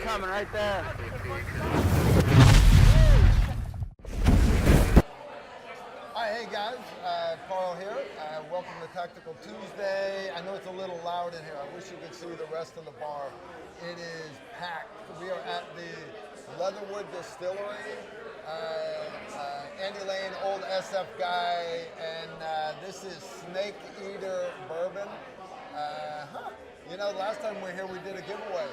coming right there. Hi, hey guys, Carl here. Welcome to Tactical Tuesday. I know it's a little loud in here. I wish you could see the rest of the bar. It is packed. We are at the Leatherwood Distillery. Andy Lane, old SF guy, and this is Snake Eater Bourbon. You know, last time we were here, we did a giveaway.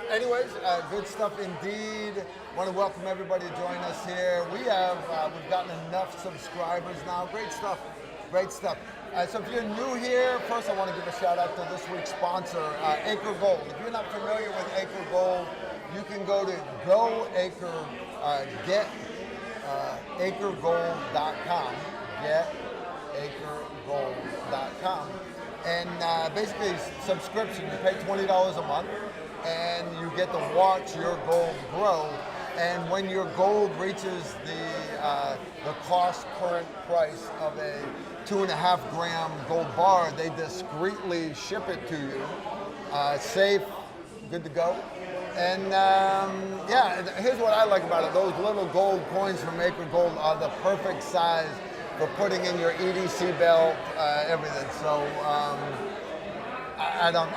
Anyways, good stuff indeed. Want to welcome everybody to join us here. We've gotten enough subscribers now. Great stuff, great stuff. So if you're new here, first I want to give a shout out to this week's sponsor, Acre Gold. If you're not familiar with Acre Gold, you can go to getacregold.com, getacregold.com. And basically, subscription, you pay $20 a month, and you get to watch your gold grow. And when your gold reaches the cost current price of a 2.5 gram gold bar, they discreetly ship it to you, safe, good to go. And yeah, here's what I like about it. Those little gold coins from Acre Gold are the perfect size for putting in your EDC belt, everything. So I don't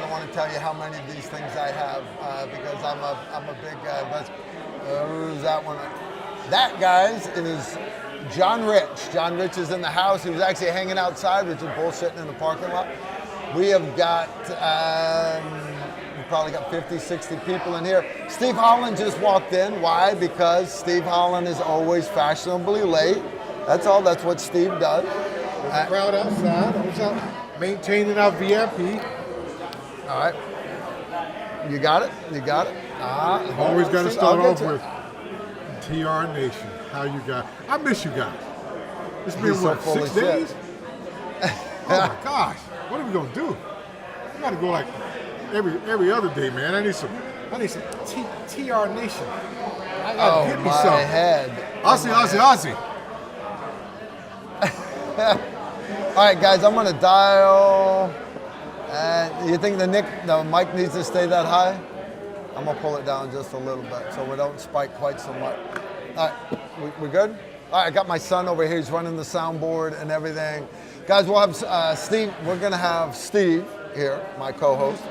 want to tell you how many of these things I have because I'm a big but who's that one? That, guys, is John Rich. John Rich is in the house. He was actually hanging outside, which is bullshitting in the parking lot. We have got we probably got 50, 60 people in here. Steve Holland just walked in. Why? Because Steve Holland is always fashionably late. That's all. That's what Steve does. There's a crowd outside. I was out maintaining our VIP. All right. You got it? You got it? Always got to start off with TR Nation. How you guys? I miss you guys. It's been, what, 6 days? Oh, my gosh. What are we going to do? We got to go like every other day, man. I need some TR Nation. I got to get me some. Head. Aussie. All right, guys, I'm going to dial. You think the mic needs to stay that high? I'm going to pull it down just a little bit so we don't spike quite so much. All right, we good? All right, I got my son over here. He's running the soundboard and everything. Guys, we'll have Steve. We're going to have Steve here, my co-host.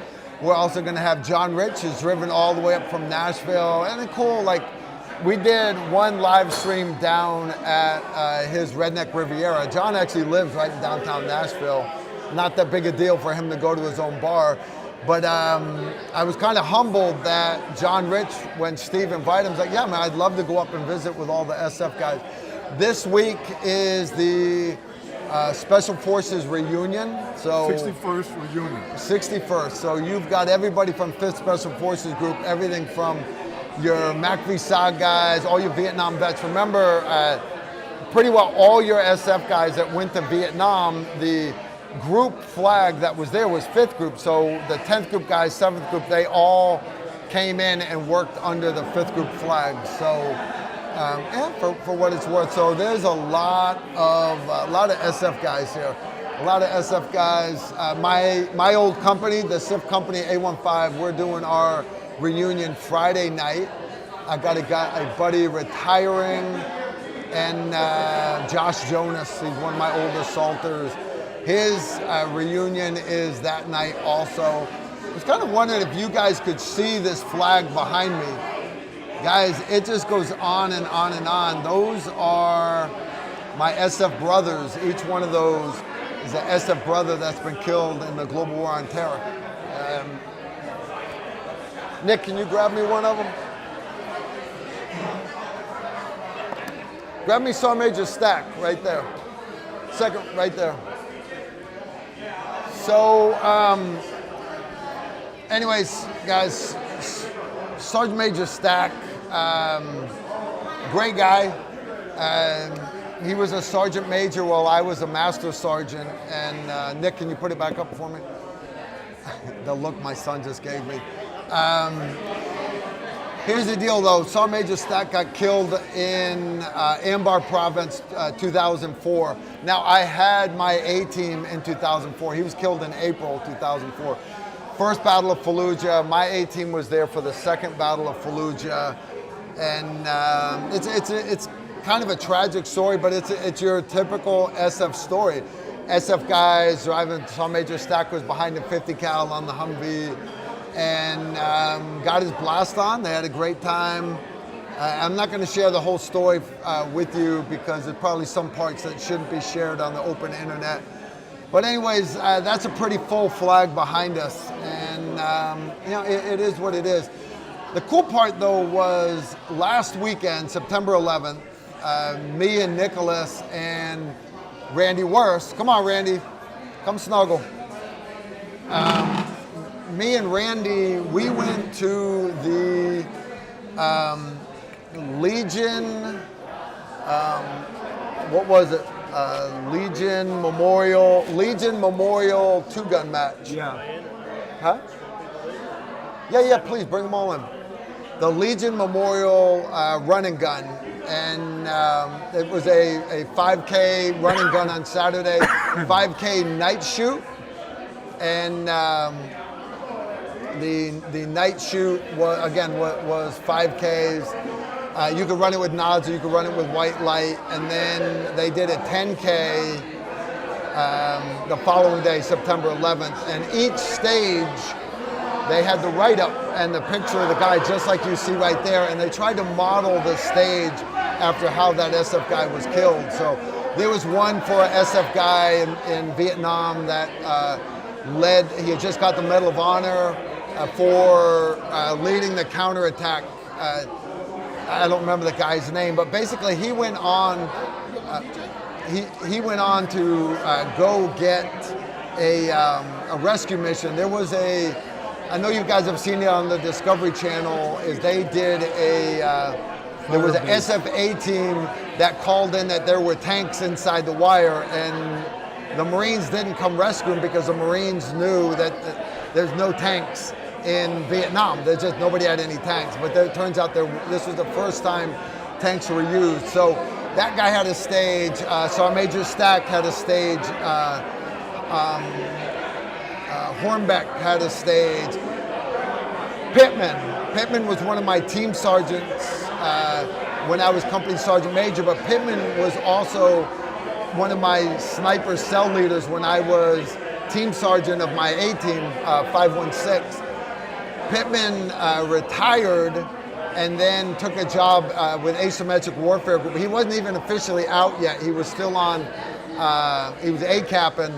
We're also going to have John Rich, who's driven all the way up from Nashville. And it's cool, like, we did one live stream down at his Redneck Riviera. John actually lives right in downtown Nashville. Not that big a deal for him to go to his own bar. But I was kind of humbled that John Rich, when Steve invited him, was like, yeah, man, I'd love to go up and visit with all the SF guys. This week is the Special Forces reunion. So 61st reunion. 61st. So you've got everybody from 5th Special Forces Group, everything from your MACV-SOG guys, all your Vietnam vets. Remember, pretty well all your SF guys that went to Vietnam, the group flag that was there was 5th Group. So the 10th Group guys, 7th Group, they all came in and worked under the 5th Group flag. So, yeah, for what it's worth. So there's a lot of SF guys here. A lot of SF guys. My old company, the SIF company, A15, we're doing our reunion Friday night. I got a buddy retiring, and Josh Jonas, he's one of my old assaulters. His reunion is that night also. I was kind of wondering if you guys could see this flag behind me. Guys, it just goes on and on and on. Those are my SF brothers. Each one of those is an SF brother that's been killed in the global war on terror. Nick, can you grab me one of them? Grab me Sergeant Major Stack right there. Second, right there. So, anyways, guys, Sergeant Major Stack, great guy. He was a sergeant major while I was a master sergeant. And Nick, can you put it back up for me? The look my son just gave me. Here's the deal, though. Sergeant Major Stack got killed in Anbar Province, 2004. Now, I had my A-team in 2004. He was killed in April 2004. first Battle of Fallujah. My A team was there for the second Battle of Fallujah, and it's kind of a tragic story, but it's your typical SF story. SF guys driving, saw Major Stack was behind the 50 cal on the Humvee, and got his blast on. They had a great time. I'm not going to share the whole story with you because there's probably some parts that shouldn't be shared on the open internet. But anyways, that's a pretty full flag behind us, and you know, it is what it is. The cool part though was last weekend, September 11th, me and Nicholas and Randy Worst, come on Randy, come snuggle. Me and Randy, we went to the Legion, what was it? Legion Memorial 2-gun match. Yeah. Huh? Yeah, please bring them all in. The Legion Memorial run and gun, and it was a 5K run and gun on Saturday, 5K night shoot, and the night shoot was 5Ks. You could run it with nods, or you could run it with white light, and then they did a 10K the following day, September 11th, and each stage they had the write-up and the picture of the guy just like you see right there, and they tried to model the stage after how that SF guy was killed. So there was one for an SF guy in Vietnam that he had just got the Medal of Honor for leading the counterattack. I don't remember the guy's name, but basically he went on. He went on to go get a rescue mission. There was I know you guys have seen it on the Discovery Channel. Is they did there was an SFA team that called in that there were tanks inside the wire, and the Marines didn't come rescue them because the Marines knew that there's no tanks in Vietnam. There's just nobody had any tanks, but it turns out this was the first time tanks were used. So that guy had a stage. Sergeant Major Stack had a stage. Hornbeck had a stage. Pittman was one of my team sergeants when I was company sergeant major, but Pittman was also one of my sniper cell leaders when I was team sergeant of my A team, 516. Pittman retired and then took a job with Asymmetric Warfare Group. He wasn't even officially out yet. He was still on, he was A-Cap, and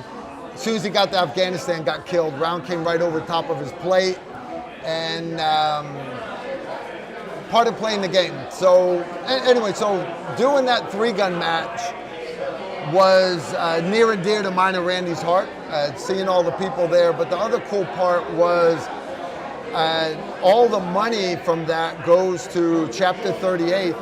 as soon as he got to Afghanistan, got killed. Round came right over the top of his plate, and part of playing the game. So anyway, so doing that 3-gun match was near and dear to mine and Randy's heart, seeing all the people there. But the other cool part was all the money from that goes to Chapter 38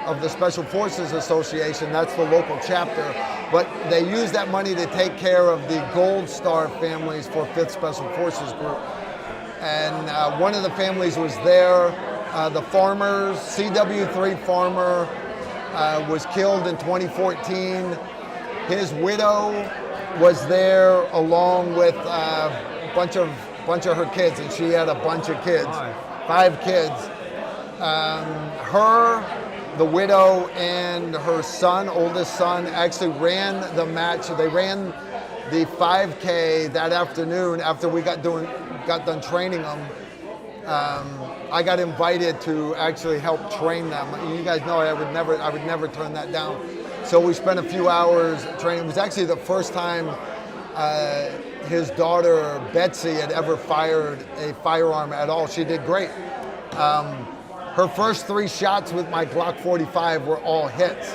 of the Special Forces Association. That's the local chapter. But they use that money to take care of the Gold Star families for 5th Special Forces Group. And one of the families was there. The farmers, CW3 farmer, was killed in 2014. His widow was there along with a bunch of her kids, and she had a bunch of kids, 5 kids. The widow and her son, oldest son, actually ran the match. They ran the 5K that afternoon after we got done training them. I got invited to actually help train them. You guys know I would never turn that down. So we spent a few hours training. It was actually the first time his daughter Betsy had ever fired a firearm at all. She did great. Her first 3 shots with my Glock 45 were all hits.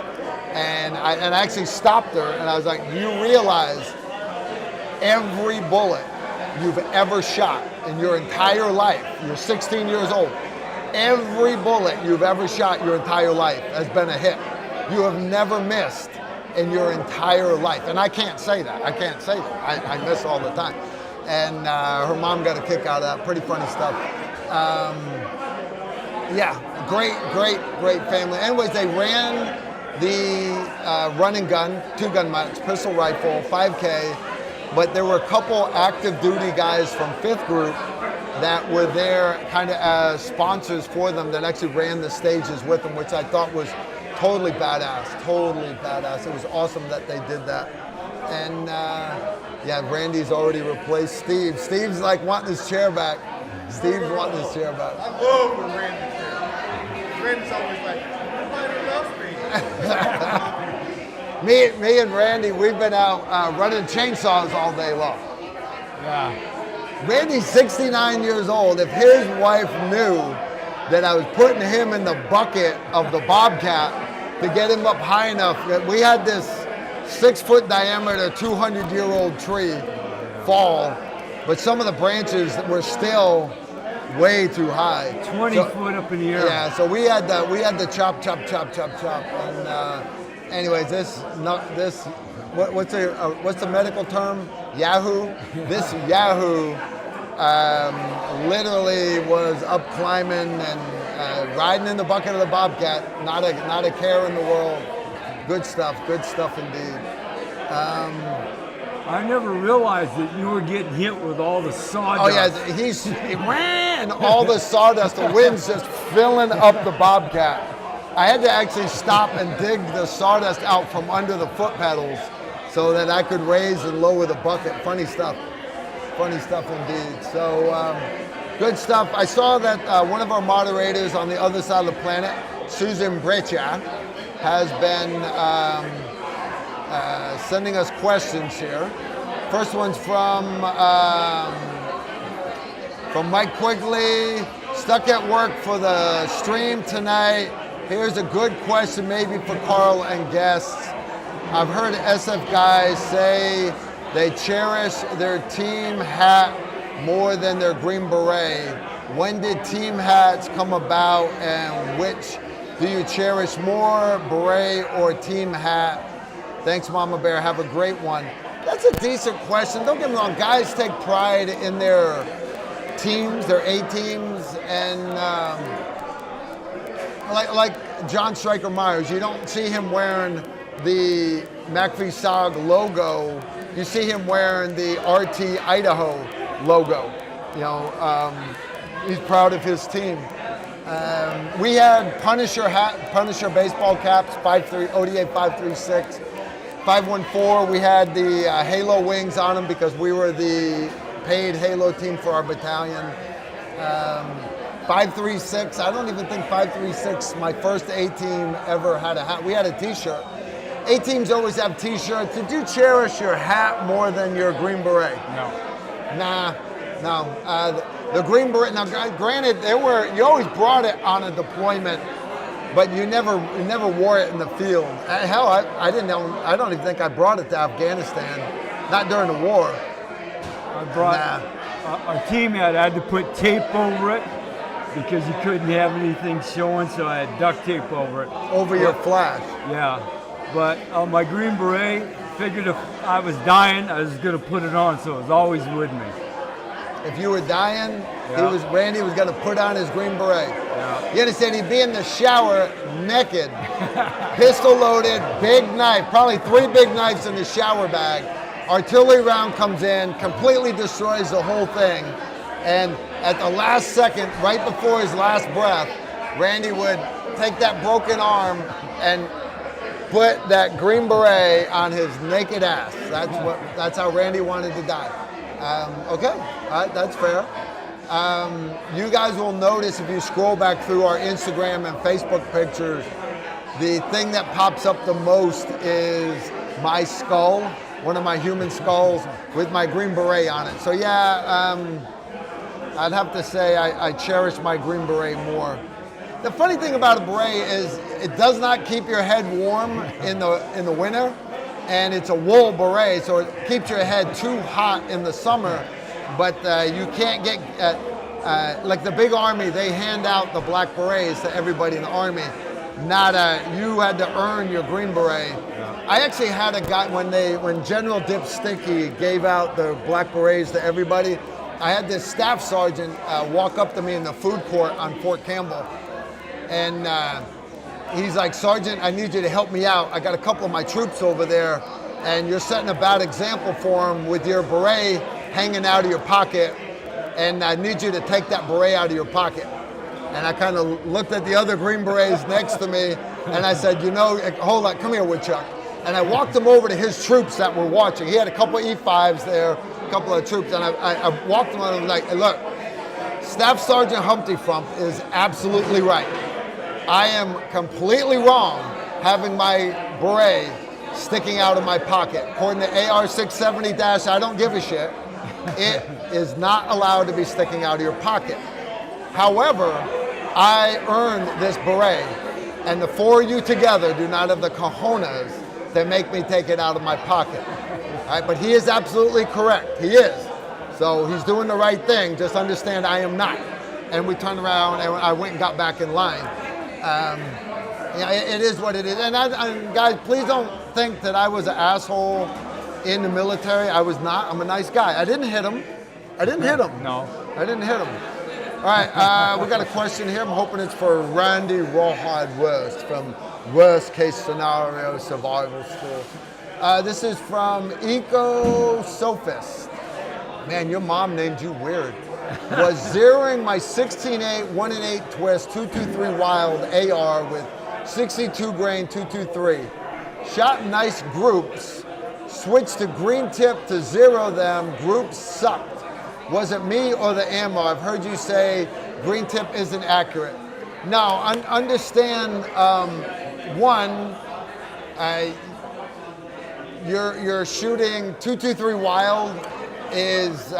And I actually stopped her and I was like, you realize every bullet you've ever shot in your entire life, you're 16 years old, every bullet you've ever shot your entire life has been a hit. You have never missed in your entire life. And I can't say that. I miss all the time. And her mom got a kick out of that. Pretty funny stuff. Yeah, great family. Anyways, they ran the run and gun, 2-gun match, pistol rifle, 5K. but there were a couple active duty guys from 5th Group that were there kind of as sponsors for them that actually ran the stages with them, which I thought was totally badass, totally badass. It was awesome that they did that. And yeah, Randy's already replaced Steve. Steve's like wanting his chair back. Steve's wanting his chair back. I love when Randy's there. Randy's always like, nobody loves me. Me and Randy, we've been out running chainsaws all day long. Yeah. Randy's 69 years old. If his wife knew that I was putting him in the bucket of the Bobcat to get him up high enough, that we had this 6-foot diameter, 200-year-old tree fall, but some of the branches were still way too high. 20 foot up in the air. Yeah, so we had to chop. And anyways, what's the medical term? Yahoo. This Yahoo literally was up climbing and riding in the bucket of the Bobcat. Not a care in the world. Good stuff indeed. I never realized that you were getting hit with all the sawdust. Oh yeah, he ran all the sawdust. The wind's just filling up the Bobcat. I had to actually stop and dig the sawdust out from under the foot pedals so that I could raise and lower the bucket. Funny stuff indeed. So good stuff. I saw that one of our moderators on the other side of the planet, Susan Brecha, has been sending us questions here. First one's from Mike Quigley. Stuck at work for the stream tonight. Here's a good question maybe for Carl and guests. I've heard SF guys say they cherish their team hat more than their Green Beret. When did team hats come about, and which do you cherish more, beret or team hat? Thanks, Mama Bear. Have a great one. That's a decent question. Don't get me wrong. Guys take pride in their teams, their A teams, and like John Stryker Myers, you don't see him wearing the McAfee SOG logo. You see him wearing the RT Idaho logo. You know, he's proud of his team. We had Punisher baseball caps, 5.3 ODA 536. 514, we had the Halo wings on them because we were the paid Halo team for our battalion. 536, I don't even think 536, my first A-team ever had a hat. We had a t-shirt. A-teams always have t-shirts. Did you cherish your hat more than your Green Beret? No. No. The Green Beret, now granted, you always brought it on a deployment, but you never wore it in the field. Hell, I don't even think I brought it to Afghanistan, not during the war. I brought our team hat. I had to put tape over it because you couldn't have anything showing, so I had duct tape over it. Over your flash. Yeah, but my Green Beret, figured if I was dying, I was going to put it on, so it was always with me. If you were dying, Randy was going to put on his Green Beret. Yeah. You understand? He'd be in the shower naked, pistol loaded, big knife, probably 3 big knives in the shower bag. Artillery round comes in, completely destroys the whole thing. And at the last second, right before his last breath, Randy would take that broken arm and put that Green Beret on his naked ass. That's how Randy wanted to die. Okay, all right, that's fair. You guys will notice if you scroll back through our Instagram and Facebook pictures, the thing that pops up the most is my skull, one of my human skulls with my Green Beret on it. So yeah, I'd have to say I cherish my Green Beret more. The funny thing about a beret is it does not keep your head warm in the winter, and it's a wool beret, so it keeps your head too hot in the summer, but you can't get, like the big army, they hand out the black berets to everybody in the army. You had to earn your Green Beret. Yeah. I actually had a guy, when General Dip Sticky gave out the black berets to everybody, I had this staff sergeant walk up to me in the food court on Fort Campbell. And he's like, Sergeant, I need you to help me out. I got a couple of my troops over there and you're setting a bad example for them with your beret hanging out of your pocket, and I need you to take that beret out of your pocket. And I kind of looked at the other Green Berets next to me, and I said, you know, hold on, come here, Woodchuck. And I walked him over to his troops that were watching. He had a couple of E5s there, a couple of troops, and I walked him and I was like, hey, look, Staff Sergeant Humpty Frump is absolutely right. I am completely wrong having my beret sticking out of my pocket. According to AR 670-, I don't give a shit. It is not allowed to be sticking out of your pocket. However, I earned this beret, and the four of you together do not have the cojones to make me take it out of my pocket. All right, but he is absolutely correct. He is. So he's doing the right thing. Just understand I am not. And we turned around and I went and got back in line. Yeah, it is what it is. And guys, please don't think that I was an asshole in the military. I was not. I'm a nice guy. I didn't hit him. No. I didn't hit him. All right, we got a question here. I'm hoping it's for Randy Rawhide Wurst from Worst Case Scenario Survival School. This is from Eco Sophist. Man, your mom named you weird. Was zeroing my 16-8, 1-8 twist, 223 wild AR with 62 grain 223. Shot nice groups. Switched to green tip to zero them. Groups sucked. Was it me or the ammo? I've heard you say green tip isn't accurate. No, understand. One, you're shooting 223 wild is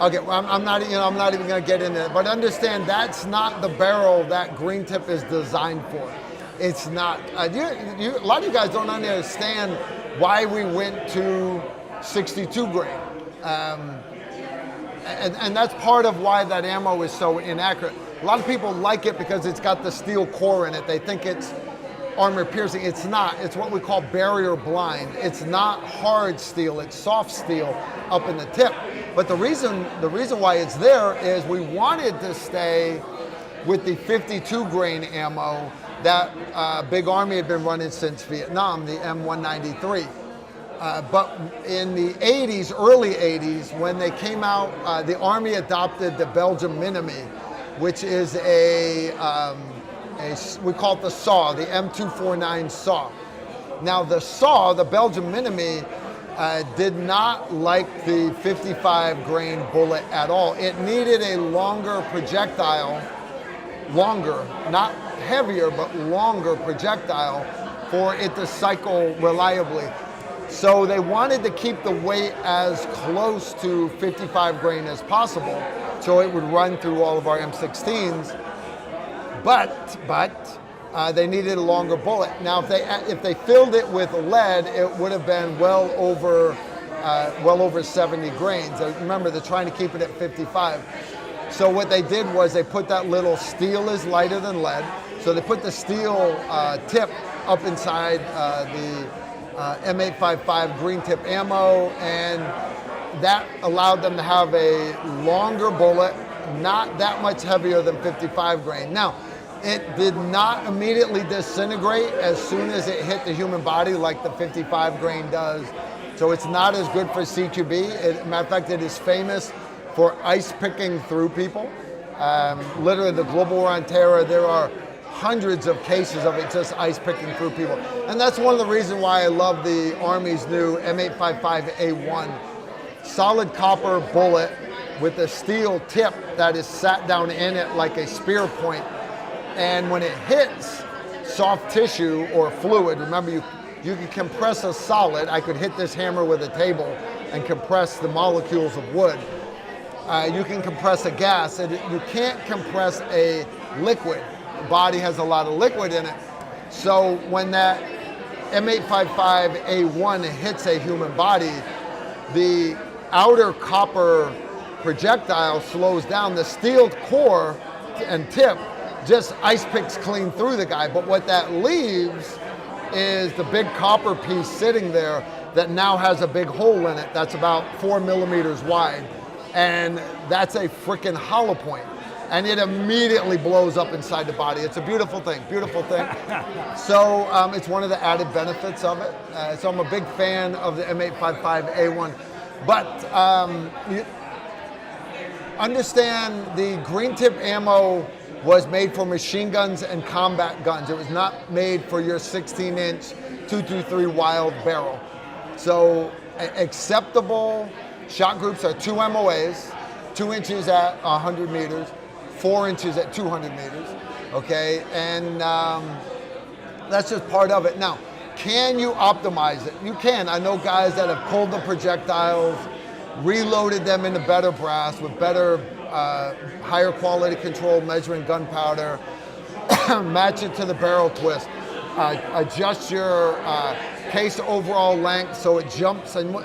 okay. I'm not even going to get into it. But understand that's not the barrel that green tip is designed for. It's not. A lot of you guys don't understand why we went to 62 grain. And that's part of why that ammo is so inaccurate. A lot of people like it because it's got the steel core in it. They think it's armor piercing. It's not. It's what we call barrier blind. It's not hard steel. It's soft steel up in the tip. But the reason why it's there is we wanted to stay with the 52 grain ammo that Big Army had been running since Vietnam, the M193. But in the 80s, early 80s, when they came out, the Army adopted the Belgian Minimi, which is we call it the SAW, the M249 SAW. Now the SAW, the Belgian Minimi, did not like the 55 grain bullet at all. It needed a longer projectile, not heavier, but longer projectile for it to cycle reliably. So they wanted to keep the weight as close to 55 grain as possible, so it would run through all of our M16s. But they needed a longer bullet. Now, if they filled it with lead, it would have been well over 70 grains. Remember, they're trying to keep it at 55. So what they did was they put that little steel is lighter than lead. So they put the steel tip up inside the M855 green tip ammo, and that allowed them to have a longer bullet, not that much heavier than 55 grain. Now, it did not immediately disintegrate as soon as it hit the human body like the 55 grain does. So it's not as good for CQB. Matter of fact, it is famous for ice picking through people. Literally, the Global War on Terror, there are hundreds of cases of it just ice picking through people. And that's one of the reasons why I love the Army's new M855A1. Solid copper bullet with a steel tip that is sat down in it like a spear point. And when it hits soft tissue or fluid, remember you can compress a solid. I could hit this hammer with a table and compress the molecules of wood. You can compress a gas, and you can't compress a liquid. The body has a lot of liquid in it. So when that M855A1 hits a human body, the outer copper projectile slows down. The steel core and tip just ice picks clean through the guy. But what that leaves is the big copper piece sitting there that now has a big hole in it that's about 4 millimeters wide. And that's a freaking hollow point. and it immediately blows up inside the body. It's a beautiful thing, beautiful thing. So it's one of the added benefits of it. So I'm a big fan of the M855A1. But you understand the green tip ammo was made for machine guns and combat guns. It was not made for your 16-inch 223 Wild barrel. So acceptable shot groups are 2 MOAs, 2 inches at 100 meters, 4 inches at 200 meters, okay? And that's just part of it. Now, can you optimize it? You can. I know guys that have pulled the projectiles, reloaded them into better brass with better, higher quality control, measuring gunpowder, match it to the barrel twist, adjust your case overall length so it jumps and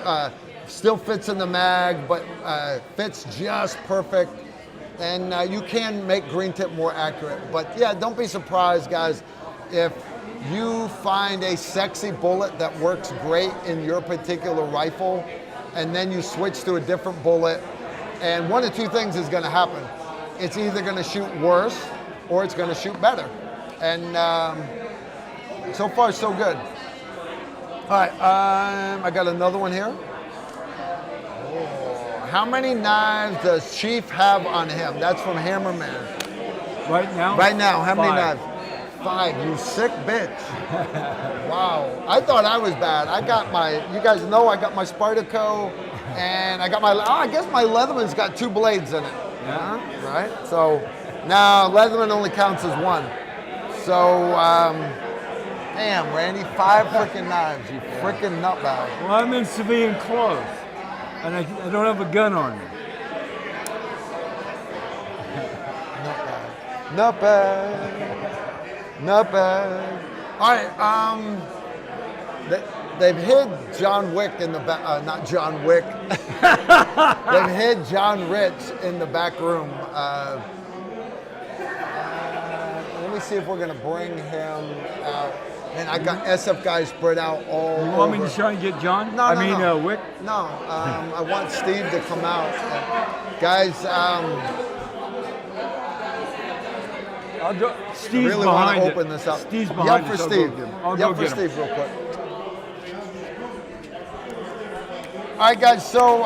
still fits in the mag, but fits just perfect. And you can make green tip more accurate. But yeah, don't be surprised, guys, if you find a sexy bullet that works great in your particular rifle, and then you switch to a different bullet, and one of two things is going to happen. It's either going to shoot worse or it's going to shoot better. And so far, so good. All right, I got another one here. How many knives does Chief have on him? That's from Hammerman. Right now? Right now, how many 5. knives? 5, you sick bitch. Wow, I thought I was bad. I got my, you guys know I got my Spyderco, and I got my, I guess my Leatherman's got 2 blades in it. Yeah. Right? So, now Leatherman only counts as 1. So, damn, Randy, 5 freaking knives, you freaking nutbag. Well, I'm in civilian clothes, and I don't have a gun on me. Not bad. Not bad. All right, they've hid John Wick in the back, not John Wick. They've hid John Rich in the back room. Let me see if we're gonna bring him out. And I got SF guys spread out all over. You want me to try and get John? No, Wick? No, I want Steve to come out. Guys, I'll go. Steve's I really want behind to it. open this up. Steve's behind Yep it, for so Steve. I'll Yep go for get him. Steve real quick. All right, guys, so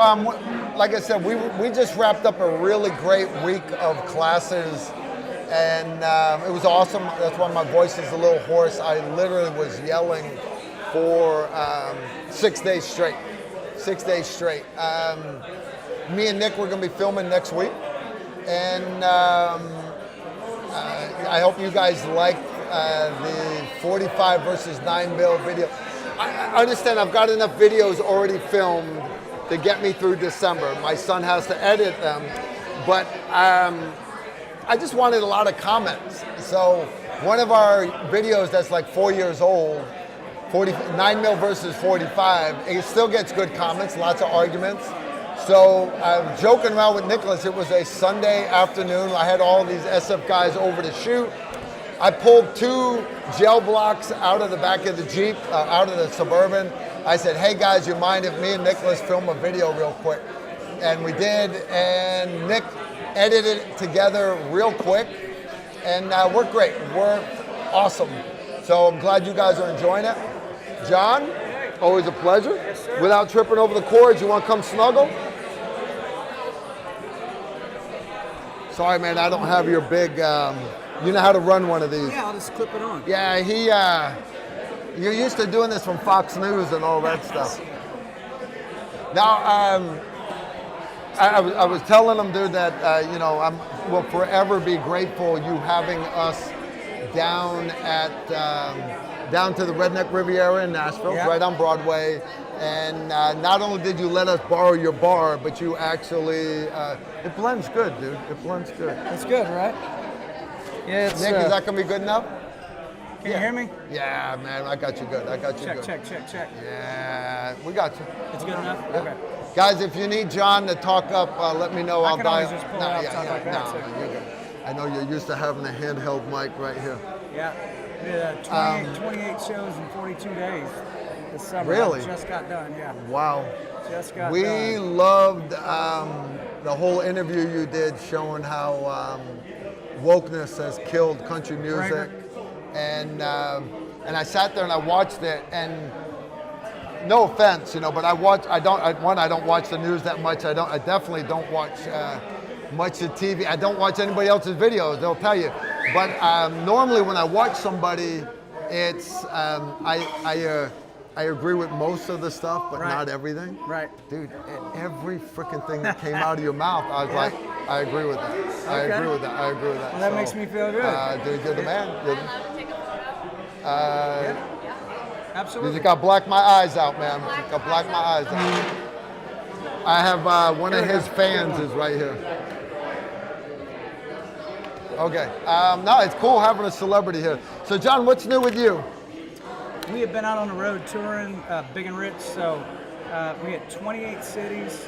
like I said, we just wrapped up a really great week of classes, and it was awesome. That's why my voice is a little hoarse. I literally was yelling for 6 days straight. 6 days straight. Me and Nick, we're going to be filming next week, and I hope you guys liked the 45 versus 9mm video. I understand I've got enough videos already filmed to get me through December. My son has to edit them, but I just wanted a lot of comments. So one of our videos that's like 4 years old, 9mm versus 45, it still gets good comments, lots of arguments. So I'm joking around with Nicholas. It was a Sunday afternoon. I had all these SF guys over to shoot. I pulled 2 gel blocks out of the back of the Jeep, out of the Suburban. I said, hey guys, you mind if me and Nicholas film a video real quick? And we did, and Nick edited it together real quick, and worked great, worked awesome. So I'm glad you guys are enjoying it. John, always a pleasure. Yes, sir. Without tripping over the cords, you want to come snuggle? Sorry, man, I don't have your big, you know how to run one of these. Yeah, I'll just clip it on. Yeah, you're used to doing this from Fox News and all that stuff. Now, I was telling them, dude, that, I will forever be grateful you having us down at, down to the Redneck Riviera in Nashville, Yeah. right on Broadway. And not only did you let us borrow your bar, but you actually, it blends good, dude. It blends good. That's good, right? Yeah, it's, Nick, is that gonna be good enough? can you hear me? Yeah, man, I got you good. I got you good. Check. Yeah, we got you. It's good enough? Yeah. Okay. Guys, if you need John to talk up, let me know. I'll can buy. always just pull it up, talk like that, so. you're good. I know you're used to having a handheld mic right here. Yeah. 28 shows in 42 days. this summer. Really? I just got done, yeah. Wow. Just got We done. loved the whole interview you did showing how wokeness has killed country music. And I sat there and I watched it, and no offense, but I don't watch the news that much. I definitely don't watch much of TV. I don't watch anybody else's videos, they'll tell you. But normally when I watch somebody, it's I agree with most of the stuff, but not everything. Right. Dude, every freaking thing that came out of your mouth, I was like, I agree with that. I agree with that. I agree with that. Well, that makes me feel good. Dude, you're the man. Absolutely. You just got to black my eyes out, man. You got to black my eyes out. I have one of his fans is right here. Okay. No, it's cool having a celebrity here. So, John, what's new with you? We have been out on the road touring, big and rich. So we hit 28 cities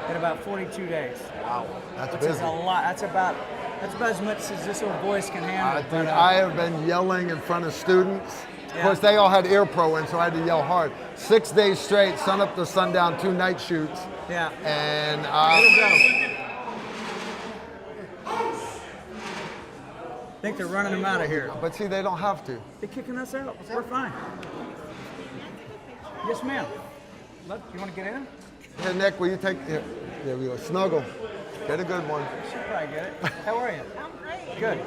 in about 42 days. Wow, that's which busy. is a lot. That's about as much as this old voice can handle. Dude, I have been yelling in front of students. Of Yeah. course, they all had ear pro in, so I had to yell hard. 6 days straight, sun up to sundown, 2 night shoots. Yeah. And It'll go. I think they're running them out of here. but see, they don't have to. They're kicking us out. We're fine. Yes, ma'am. Look, you want to get in? Here, Nick, will you take? Here, there we go. Snuggle. Get a good one. You should probably get it. How are you? I'm great. Good.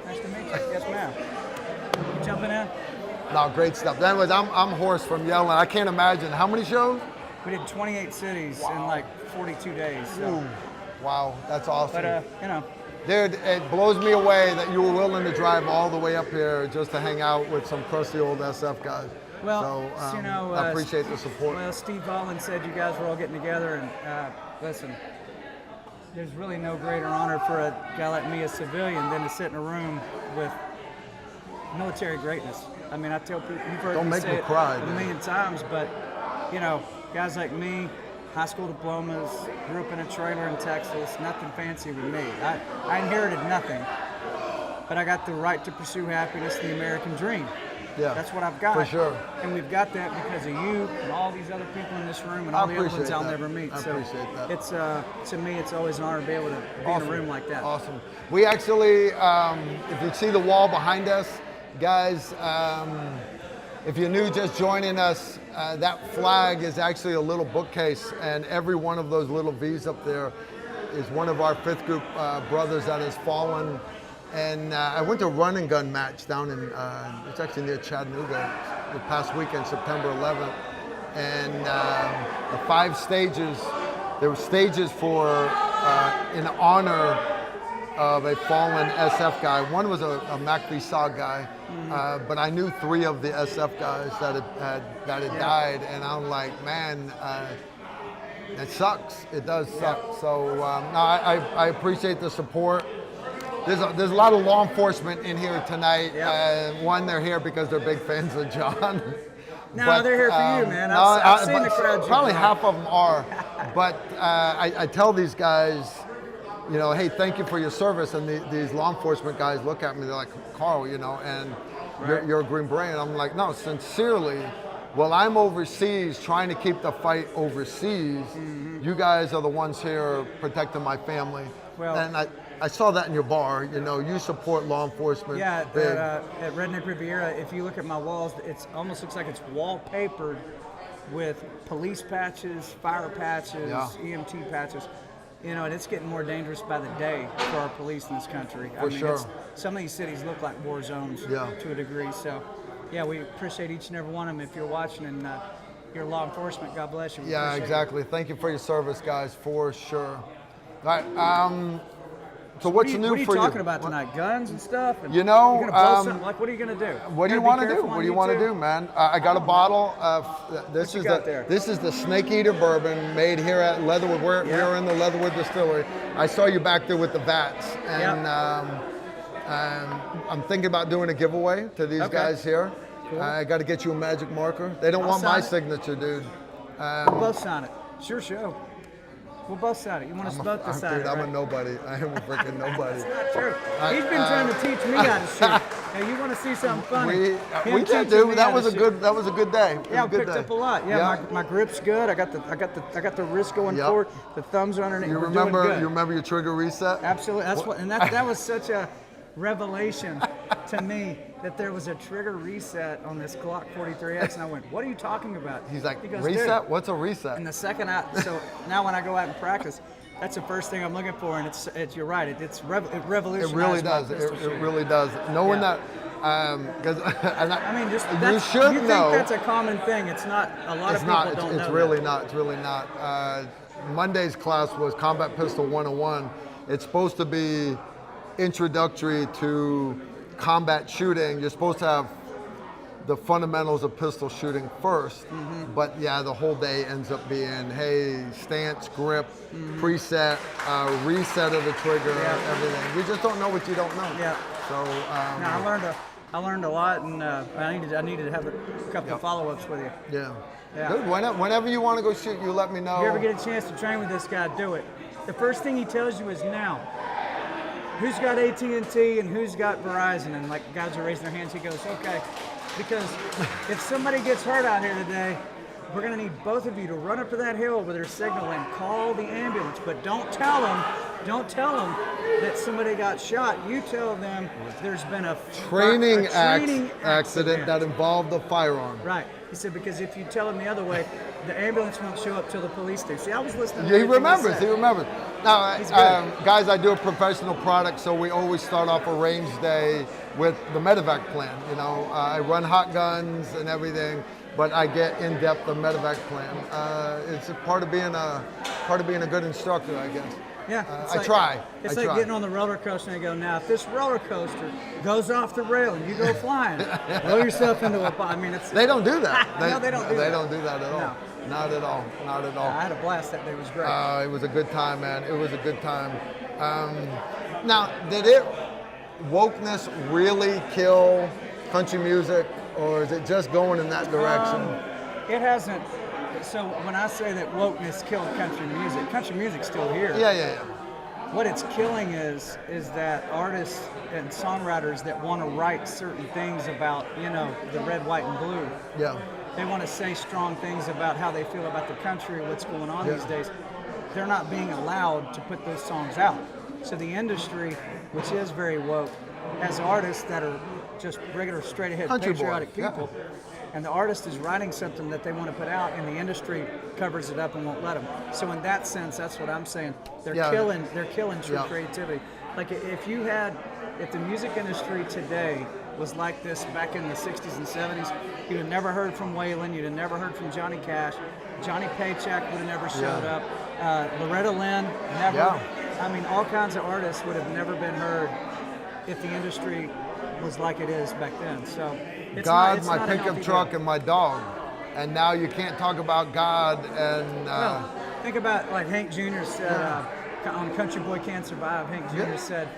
Nice to meet you. Yes, ma'am. You jumping in? No, great stuff. Anyways, I'm hoarse from yelling. I can't imagine. How many shows? We did 28 cities in like 42 days. So. Ooh, wow, that's awesome. But Dude, it blows me away that you were willing to drive all the way up here just to hang out with some crusty old SF guys. well, so, you know, I appreciate the support. Well, Steve Holland said you guys were all getting together, and listen, there's really no greater honor for a guy like me, a civilian, than to sit in a room with military greatness. I mean, I tell people, you've heard Don't me make say me it cry, a man. million times, but guys like me, high school diplomas, grew up in a trailer in Texas, nothing fancy with me. I inherited nothing, but I got the right to pursue happiness, the American dream. Yeah, That's what I've got. for sure. And we've got that because of you and all these other people in this room and I all the other ones appreciate I'll that. never meet. I so appreciate that. It's to me, it's always an honor to be able to be in a room like that. Awesome. We actually, if you see the wall behind us, guys, if you're new just joining us, that flag is actually a little bookcase, and every one of those little V's up there is one of our 5th group brothers that has fallen. And I went to a run and gun match down in, it's actually near Chattanooga, the past weekend, September 11th. And the 5 stages, there were stages for, in honor of a fallen SF guy. One was a MACV-SOG guy, but I knew 3 of the SF guys that had died, and I'm like, man, it sucks. It does suck. So no, I appreciate the support. There's a lot of law enforcement in here tonight. One, they're here because they're big fans of John. No, they're here for you, man. I've seen the crowd. Probably half of them are, but I tell these guys, hey, thank you for your service. And these law enforcement guys look at me, they're like, Carl, and you're a Green Beret. And I'm like, no, sincerely, while I'm overseas trying to keep the fight overseas, you guys are the ones here protecting my family. Well, and I saw that in your bar. You support law enforcement. Yeah, big. at Redneck Riviera, if you look at my walls, it almost looks like it's wallpapered with police patches, fire patches, EMT patches. And it's getting more dangerous by the day for our police in this country. For sure. Some of these cities look like war zones to a degree. So, yeah, we appreciate each and every one of them. If you're watching and you're law enforcement, God bless you. We appreciate exactly. Thank you for your service, guys, for sure. All right. So what's new for you? What are you talking about tonight? Guns and stuff? And You know, you're gonna blow something? Like, what are you gonna do? What do you want to do? What do you want to do, man? I got a bottle of this you is got there? this is the Snake Eater bourbon made here at Leatherwood. We're in the Leatherwood Distillery. I saw you back there with the vats, and I'm thinking about doing a giveaway to these guys here. Cool. I got to get you a magic marker. They don't want my signature, dude. We'll both sign it. It's your show. We'll both sign it. You want us both to sign Dude, it, I'm right? a nobody. I am a freaking nobody. True. He's been trying to teach me how to shoot. Hey, you want to see something funny? We did, dude. That was a good day. Yeah, I picked up a lot. Yeah, my grip's good. I got the wrist going forward. The thumbs are underneath. You We're doing remember? good. You remember your trigger reset? Absolutely. That's what, and that was such a revelation to me that there was a trigger reset on this Glock 43X, and I went, "What are you talking about?" He's like, he goes, "Reset? Dude. What's a reset?" And the second so now when I go out and practice, that's the first thing I'm looking for, and it's you're right. It revolutionized. It really does. my pistol It shooting. really does. Knowing that, because I mean, just you should you know. think that's a common thing. It's not. A lot of people don't know. It's really not. It's really not. Monday's class was Combat Pistol 101. It's supposed to be introductory to combat shooting. You're supposed to have the fundamentals of pistol shooting first, but yeah, the whole day ends up being, hey, stance, grip, preset, reset of the trigger, everything. You just don't know what you don't know. Yeah. So I learned a lot, and I needed to have a couple of follow-ups with you. Yeah. Yeah. Good. Whenever you want to go shoot, you let me know. If you ever get a chance to train with this guy, do it. The first thing he tells you is now. Who's got AT&T and who's got Verizon? And like guys are raising their hands, he goes, okay. Because if somebody gets hurt out here today, we're gonna need both of you to run up to that hill with their signal and call the ambulance. But don't tell them that somebody got shot. You tell them there's been a training accident that involved a firearm. Right. He said, because if you tell them the other way, the ambulance won't show up till the police do. See, I was listening to He remembers. Now, guys, I do a professional product, so we always start off a range day with the medevac plan. You know, I run hot guns and everything, but I get in depth the medevac plan. It's a part of being a good instructor, I guess. Yeah, I try. It's like getting on the roller coaster and you go, now if this roller coaster goes off the rail and you go flying, blow yourself into a I mean, it's. They don't do that. No, they don't do that. They don't do that at all. No. Not at all. Not at all. I had a blast that day. It was great. It was a good time, man. It was a good time. Now, did wokeness really kill country music, or is it just going in that direction? It hasn't. So when I say that wokeness killed country music's still here. Yeah. What it's killing is that artists and songwriters that want to write certain things about, the red, white, and blue. Yeah. They want to say strong things about how they feel about the country, what's going on these days. They're not being allowed to put those songs out. So the industry, which is very woke, has artists that are just regular, straight-ahead, Country patriotic boys, people. And the artist is writing something that they want to put out, and the industry covers it up and won't let them. So in that sense, that's what I'm saying. They're killing true creativity. Like if the music industry today was like this back in the 60s and 70s, you'd have never heard from Waylon, you'd have never heard from Johnny Cash, Johnny Paycheck would have never showed up, Loretta Lynn, never. Yeah. I mean, all kinds of artists would have never been heard if the industry was like it is back then. So it's God, not my a pickup healthy truck, deal. and my dog. And now you can't talk about God and... No, think about like Hank Jr. said on Country Boy Can't Survive, Hank Jr. said,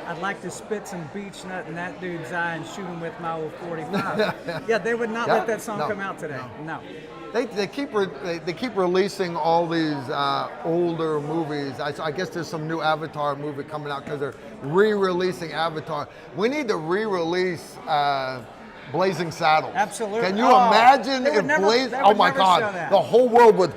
I'd like to spit some beech nut in that dude's eye and shoot him with my old 45. Yeah, they would not let that song come out today. No. They keep releasing all these older movies. I guess there's some new Avatar movie coming out because they're re-releasing Avatar. We need to re-release Blazing Saddles. Absolutely. Can you imagine if Blazing? Oh my God, the whole world would.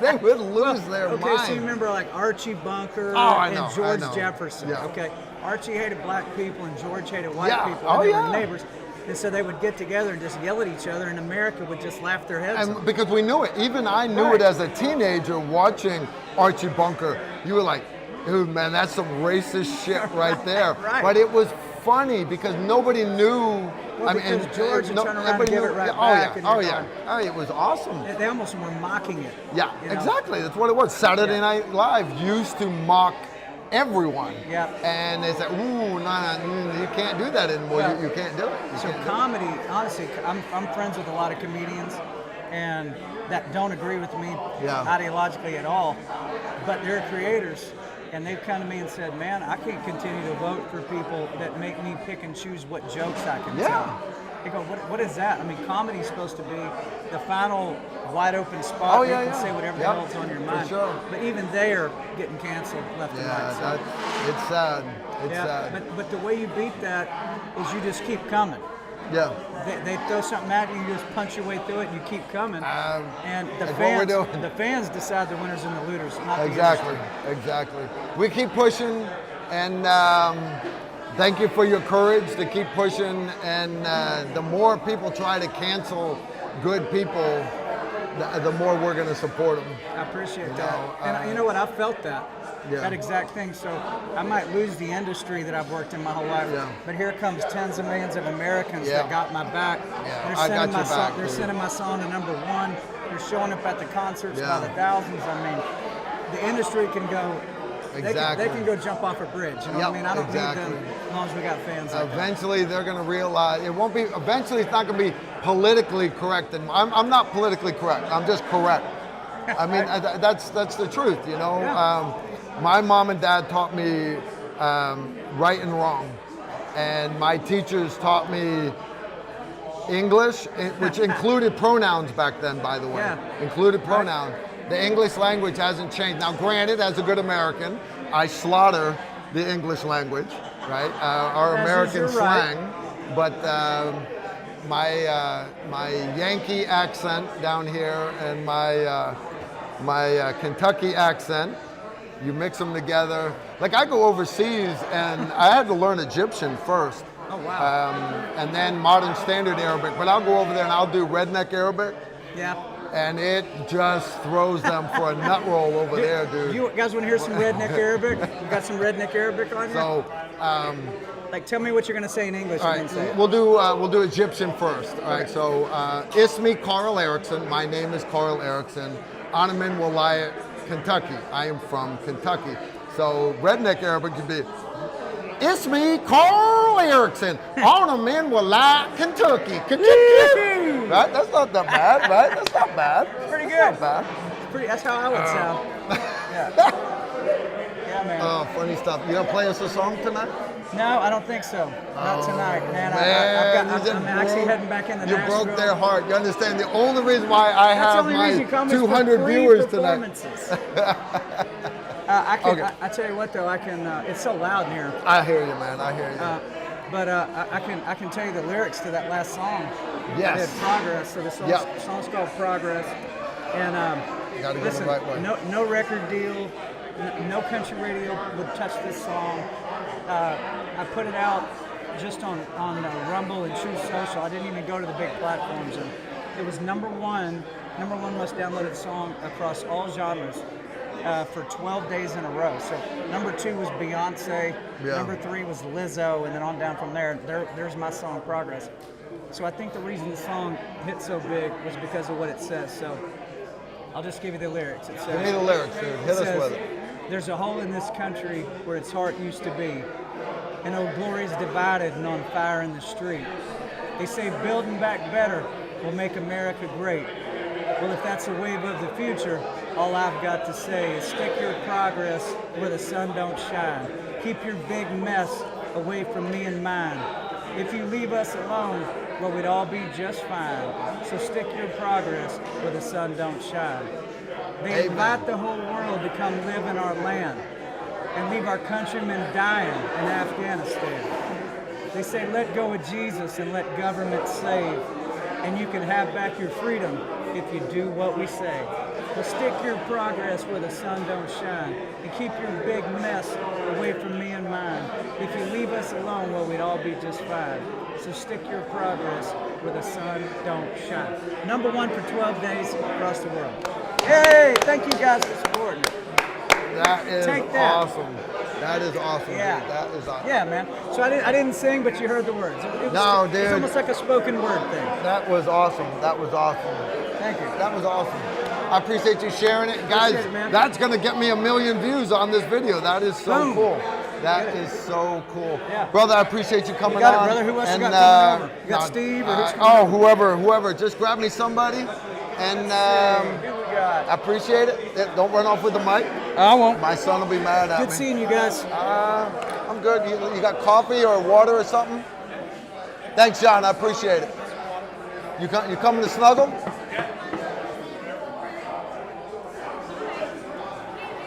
They would lose their mind. Okay, so you remember like Archie Bunker and George Jefferson. Yeah. Okay, Archie hated black people and George hated white people. Oh, and they were neighbors. And so they would get together and just yell at each other, and America would just laugh their heads off. And because we knew it. Even I knew it as a teenager watching Archie Bunker. You were like, dude, man, that's some racist shit right there. Right. But it was funny because nobody knew. Well, because George would turn around and give it right back. Oh, it was awesome. They almost were mocking it. Yeah, exactly. That's what it was. Saturday Night Live used to mock everyone. Yeah. And they said, ooh, you can't do that anymore. Well, you can't do it. So comedy, honestly, I'm friends with a lot of comedians and that don't agree with me ideologically at all, but they're creators. And they've come to me and said, man, I can't continue to vote for people that make me pick and choose what jokes I can tell. they go, what is that? I mean, comedy's supposed to be the final wide open spot where you can say whatever the hell's on your mind. For sure. But even they are getting canceled left and right. So. It's sad. It's sad. But the way you beat that is you just keep coming. Yeah. They throw something at you, you just punch your way through it, and you keep coming. And the fans decide the winners and the losers, not the industry. Exactly. We keep pushing, and thank you for your courage to keep pushing. And the more people try to cancel good people, the more we're going to support them. I appreciate that. And you know what? I felt that. Yeah. That exact thing. So I might lose the industry that I've worked in my whole life, but here comes tens of millions of Americans that got my back. Yeah. They're sending my song to #1. They're showing up at the concerts by the thousands. I mean, the industry can go. Exactly. They can go jump off a bridge. You know what I mean? I don't need them as long as we got fans. Eventually, they're going to realize it won't be. Eventually, it's not going to be politically correct. And I'm not politically correct. I'm just correct. I mean, that's the truth. You know. Yeah. My mom and dad taught me right and wrong, and my teachers taught me English, which included pronouns back then, by the way. Yeah. Included pronouns. The English language hasn't changed. Now, granted, as a good American, I slaughter the English language, right? Our American slang, but my Yankee accent down here and my Kentucky accent. You mix them together. Like I go overseas and I had to learn Egyptian first. Oh, wow. And then modern standard Arabic. But I'll go over there and I'll do redneck Arabic. Yeah. And it just throws them for a nut roll over there, dude. You guys want to hear some redneck Arabic? You got some redneck Arabic on here? So, like, tell me what you're going to say in English. all right, we'll do Egyptian first. All right, so Ismi Carl Erickson. My name is Carl Erickson. Anamin Walayat, Kentucky. I am from Kentucky. So redneck Arabic could be, Ismi Carl Erickson. Anamin Walayat, Kentucky. Right? That's not that bad, right? That's not bad. Pretty good. That's not bad. That's how I would sound. Yeah. Yeah, man. Oh, funny stuff. You gonna play us a song tonight? No, I don't think so. Not tonight, man. I'm actually heading back into Nashville. You broke their heart. You understand? The only reason why I have my 200 viewers tonight. I tell you what, though, it's so loud in here. I hear you, man. I hear you. But I can tell you the lyrics to that last song. Yes. I did Progress. So the song's called Progress. And gotta get listen, it the right way. no record deal, no country radio would touch this song. I put it out just on Rumble and Truth Social. I didn't even go to the big platforms. And it was number one most downloaded song across all genres. For 12 days in a row. So number 2 was Beyonce, number 3 was Lizzo, and then on down from there, there's my song Progress. So I think the reason the song hit so big was because of what it says. So I'll just give you the lyrics. It says, give me the lyrics, dude. Hit us with it. There's a hole in this country where its heart used to be, and Old Glory's divided and on fire in the street. They say building back better will make America great. Well, if that's a wave of the future, all I've got to say is stick your progress where the sun don't shine. Keep your big mess away from me and mine. If you leave us alone, well, we'd all be just fine. So stick your progress where the sun don't shine. They invite the whole world to come live in our land and leave our countrymen dying in Afghanistan. They say let go of Jesus and let government save, and you can have back your freedom if you do what we say. Well, stick your progress where the sun don't shine, and keep your big mess away from me and mine. If you leave us alone, well, we'd all be just fine. So stick your progress where the sun don't shine. Number 1 for 12 days across the world. Hey, thank you guys for supporting. That is awesome. That is awesome. Yeah. Dude. That is awesome. Yeah, man. So I didn't sing, but you heard the words. It's almost like a spoken word thing. That was awesome. That was awesome. Thank you. That was awesome. I appreciate you sharing it. Guys, that's going to get me 1 million views on this video. That is so cool. That is so cool. Yeah. Brother, I appreciate you coming on. Brother. Who else you got coming over? You got Steve? Or whoever. Just grab me somebody. And I appreciate it. Don't run off with the mic. I won't. My son will be mad at me. Good seeing you guys. I'm good. You got coffee or water or something? Thanks, John. I appreciate it. You coming to snuggle?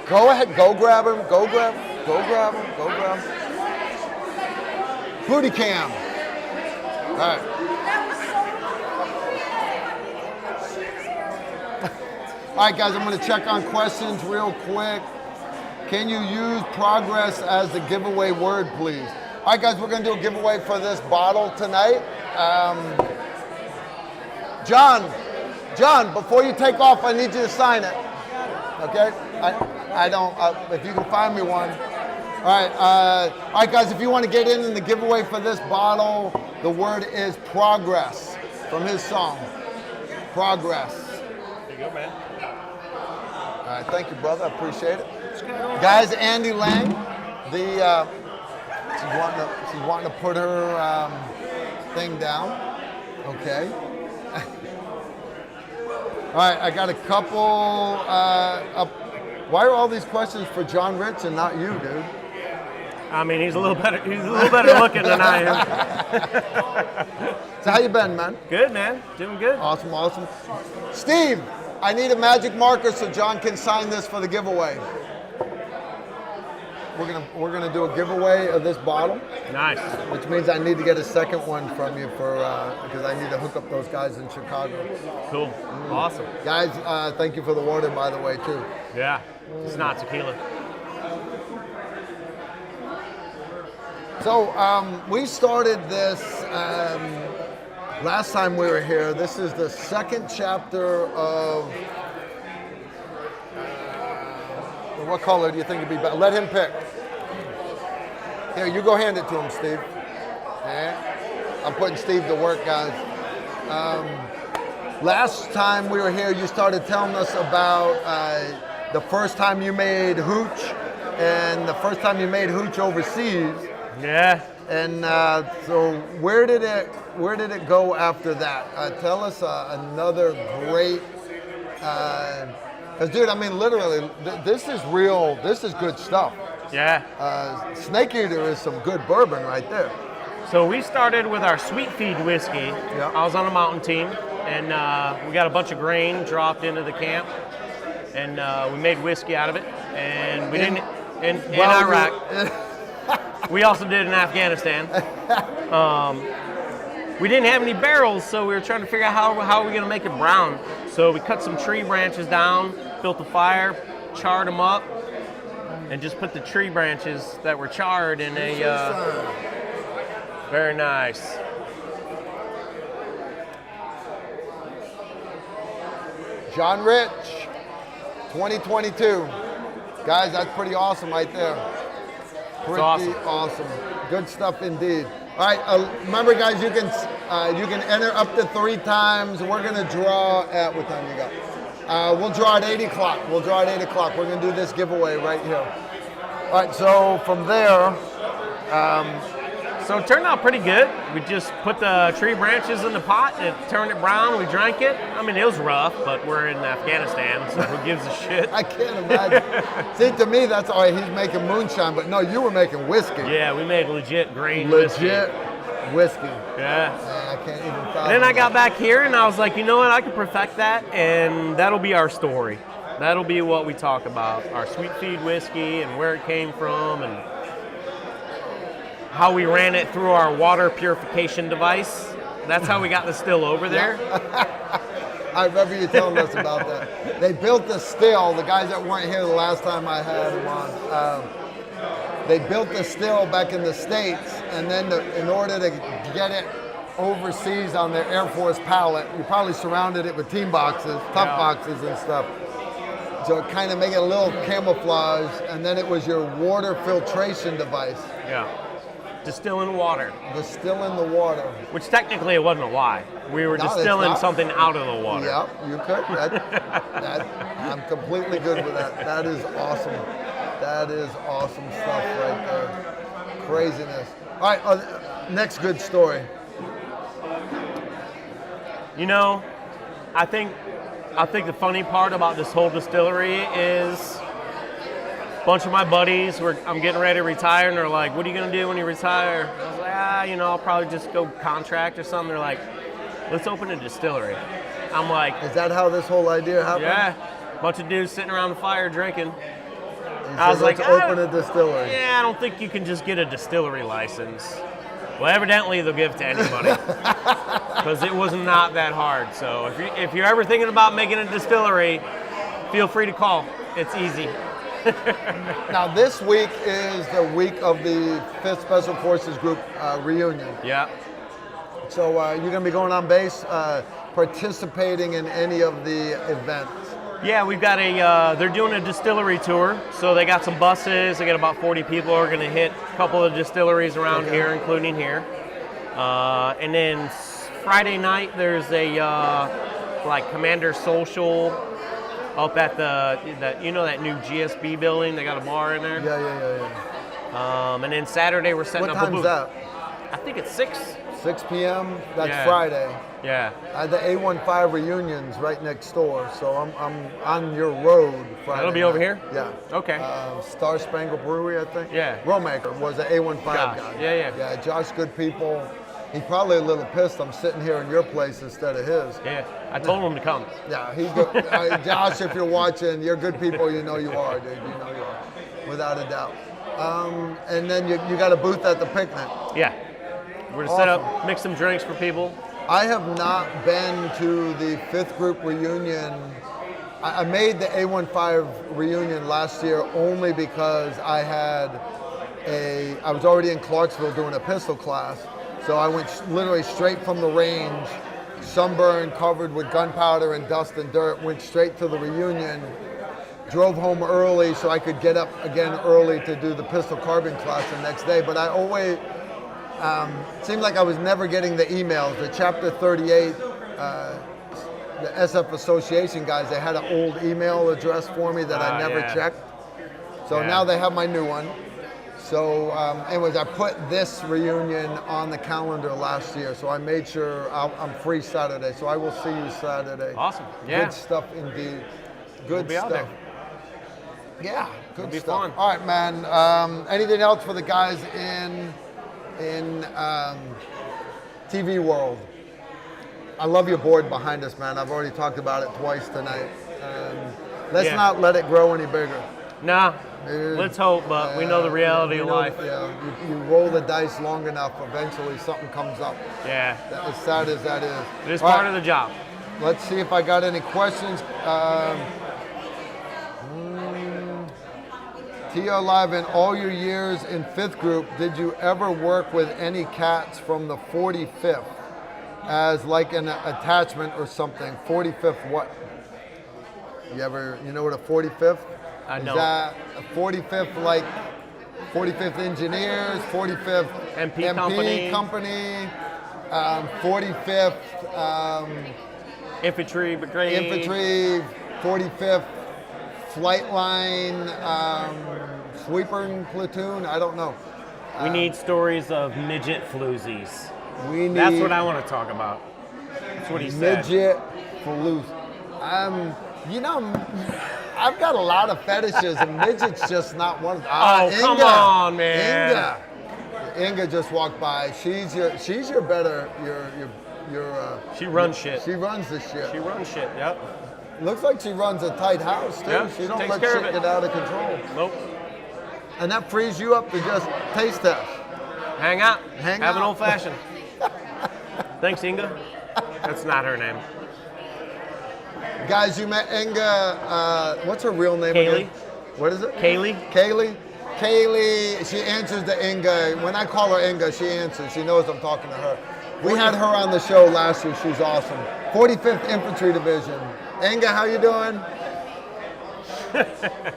Go ahead. Go grab him. Go grab him. Go grab him. Go grab him. Booty cam. All right. All right, guys, I'm going to check on questions real quick. Can you use progress as the giveaway word, please? All right, guys, we're going to do a giveaway for this bottle tonight. John, before you take off, I need you to sign it. Okay? I don't, if you can find me one. All right, guys, if you want to get in the giveaway for this bottle, the word is progress from his song. Progress. There you go, man. All right, thank you, brother. I appreciate it. Guys, Andy Lang, she's wanting to put her thing down. Okay. All right, I got a couple up. Why are all these questions for John Rich and not you, dude? I mean, he's a little better looking than I am. So how you been, man? Good, man. Doing good. Awesome. Steve, I need a magic marker so John can sign this for the giveaway. We're gonna do a giveaway of this bottle. Nice. Which means I need to get a second one from you for because I need to hook up those guys in Chicago. Cool. Awesome. Guys, thank you for the water, by the way, too. Yeah. It's not tequila. So we started this last time we were here. This is the second chapter of. What color do you think would be better? Let him pick. Here, you go hand it to him, Steve. Yeah. I'm putting Steve to work, guys. Last time we were here, you started telling us about the first time you made hooch and the first time you made hooch overseas. Yeah. And so where did it go after that? Tell us another great. Because, dude, I mean, literally, this is real. This is good stuff. Yeah. Snake Eater is some good bourbon right there. So we started with our sweet feed whiskey. Yeah. I was on a mountain team, and we got a bunch of grain dropped into the camp, and we made whiskey out of it. And we didn't in Iraq. We also did in Afghanistan. We didn't have any barrels, so we were trying to figure out how are we going to make it brown. So we cut some tree branches down, built a fire, charred them up, and just put the tree branches that were charred in a. Very nice. John Rich, 2022. Guys, that's pretty awesome right there. Pretty awesome. Good stuff indeed. All right, remember, guys, you can enter up to 3 times. We're gonna draw at what time you got? We'll draw at 8 o'clock. We're gonna do this giveaway right here. All right, so from there. So it turned out pretty good. We just put the tree branches in the pot and turned it brown. We drank it. I mean, it was rough, but we're in Afghanistan, so who gives a shit? I can't imagine. See, to me, that's all right. He's making moonshine, but no, you were making whiskey. Yeah, we made legit grain Legit whiskey. Yeah. Man, I can't even fathom. And then I got back here and I was like, you know what? I can perfect that, and that'll be our story. That'll be what we talk about. Our sweet feed whiskey and where it came from and how we ran it through our water purification device. That's how we got the still over there. I remember you telling us about that. They built the still, the guys that weren't here the last time I had them on, they built the still back in the States, and then in order to get it overseas on their Air Force pallet, you probably surrounded it with team boxes, tough boxes and stuff. So it kind of make it a little camouflage, and then it was your water filtration device. Yeah. Distilling water. Distilling the water. Which technically it wasn't a lie. We were distilling something out of the water. Yep, you could. I'm completely good with that. That is awesome. That is awesome stuff right there. Craziness. All right, next good story. You know, I think the funny part about this whole distillery is a bunch of my buddies I'm getting ready to retire, and they're like, what are you going to do when you retire? I was like, I'll probably just go contract or something. They're like, let's open a distillery. I'm like, Is that how this whole idea happened? yeah, bunch of dudes sitting around the fire drinking. I was like, open a distillery. Yeah, I don't think you can just get a distillery license. Well, evidently they'll give it to anybody because it was not that hard. So if you're ever thinking about making a distillery, feel free to call. It's easy. Now this week is the week of the 5th Special Forces Group reunion. Yeah. So you're going to be going on base, participating in any of the events. Yeah, we've got they're doing a distillery tour. So they got some buses. They got about 40 people who are going to hit a couple of distilleries around here, including here. And then Friday night, there's a like Commander Social up at that new GSB building. They got a bar in there. Yeah. And then Saturday, we're setting What up a time's booth. that? I think it's 6. 6 p.m. That's Yeah. Friday. Yeah. I had the A15 reunions right next door, so I'm on your road Friday. That'll be over night. here? Yeah. Okay. Star Spangled Brewery, I think. Yeah. Rowmaker was an A15 Josh. guy. Yeah. Yeah, Josh, good people. He's probably a little pissed I'm sitting here in your place instead of his. Yeah. I told him to come. Yeah, he's good. Josh, if you're watching, you're good people. You know you are, dude. You know you are, without a doubt. And then you got a booth at the picnic. Yeah. We're going to set up, mix some drinks for people. I have not been to the 5th group reunion. I made the A15 reunion last year only because I was already in Clarksville doing a pistol class. So I went literally straight from the range, sunburned, covered with gunpowder and dust and dirt, went straight to the reunion, drove home early so I could get up again early to do the pistol carbine class the next day. But I always, it seemed like I was never getting the emails. The Chapter 38, the SF Association guys, they had an old email address for me that I never checked. So now they have my new one. So anyways, I put this reunion on the calendar last year, so I made sure I'm free Saturday. So I will see you Saturday. Awesome. Yeah. Good stuff indeed. Good We'll be stuff. out there. Yeah, good It'll be stuff. fun. All right, man. Anything else for the guys in TV world? I love your board behind us, man. I've already talked about it twice tonight. Let's not let it grow any bigger. Nah, Dude, let's hope, but we know the reality of life. Yeah, you roll the dice long enough, eventually something comes up. Yeah, As sad as that is. it is All part right, of the job. let's see if I got any questions. TR Live, in all your years in 5th group, did you ever work with any cats from the 45th as like an attachment or something? 45th what? You know what a 45th? I Is don't. that a 45th like 45th Engineers, 45th MP company, 45th Infantry brigade. Infantry, 45th Flight Line, Sweeper Platoon, I don't know. We need stories of midget floozies. We need That's what I want to talk about. That's what he said. midget flooz. I've got a lot of fetishes, and midget's just not one of them. Come on, man. Inga just walked by. She's your better, She runs shit. She runs the shit. She runs shit, yep. Looks like she runs a tight house, too. Yeah, she don't takes let care shit of it. get out of control. Nope. And that frees you up to just taste test. Hang out. Hang Have an out. old fashioned. Thanks, Inga. That's not her name. Guys, you met Inga, what's her real name Kaylee. again? What is it? Kaylee. Kaylee, she answers to Inga. When I call her Inga, she answers. She knows I'm talking to her. We had her on the show last year. She's awesome. 45th Infantry Division. Inga, how you doing?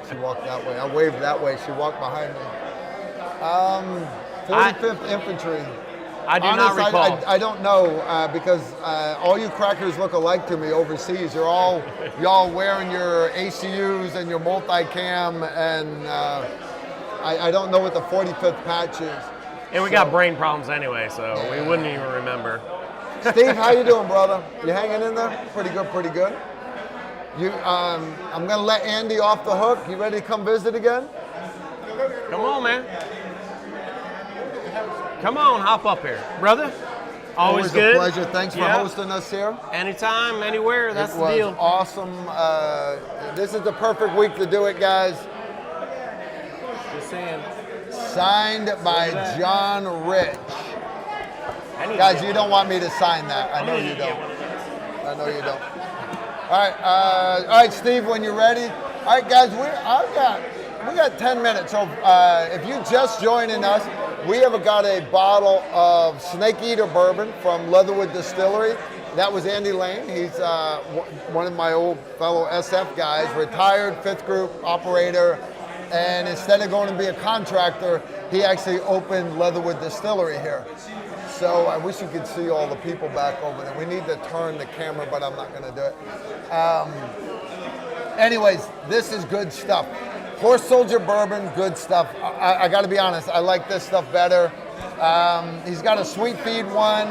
She walked that way. I waved that way. She walked behind me. 45th Infantry. I do not recall. I don't know because all you crackers look alike to me overseas. Y'all wearing your ACUs and your multicam, and I don't know what the 45th patch is. And we got brain problems anyway, so we wouldn't even remember. Steve, how you doing, brother? You hanging in there? Pretty good, pretty good. I'm gonna let Andy off the hook. You ready to come visit again? Come on, man. Come on, hop up here, brother. Always good. a pleasure. Thanks for hosting us here. Anytime, anywhere. That's the deal. It was awesome. This is the perfect week to do it, guys. Just saying. Signed by John Rich. Guys, you don't want me to sign that. I know you don't. I know you don't. All right, Steve, when you're ready. All right, guys, we got 10 minutes. So if you're just joining us, we have got a bottle of Snake Eater bourbon from Leatherwood Distillery. That was Andy Lane. He's one of my old fellow SF guys, retired 5th group operator. And instead of going to be a contractor, he actually opened Leatherwood Distillery here. So I wish you could see all the people back over there. We need to turn the camera, but I'm not going to do it. Anyways, this is good stuff. Horse Soldier bourbon, good stuff. I got to be honest, I like this stuff better. He's got a sweet feed one.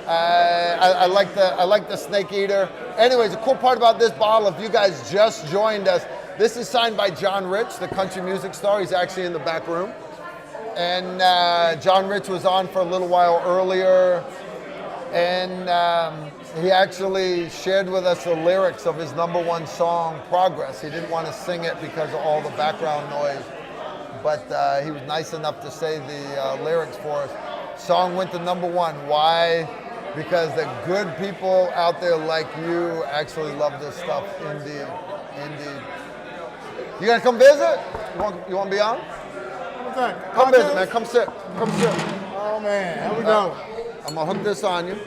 I like the Snake Eater. Anyways, the cool part about this bottle, if you guys just joined us, this is signed by John Rich, the country music star. He's actually in the back room. And John Rich was on for a little while earlier. And he actually shared with us the lyrics of his #1 song, Progress. He didn't want to sing it because of all the background noise. But he was nice enough to say the lyrics for us. Song went to #1. Why? Because the good people out there like you actually love this stuff. Indeed. You gonna come visit? You want to be on? Come visit, man. Come sit. Oh man, here we go. I'm gonna hook this on you.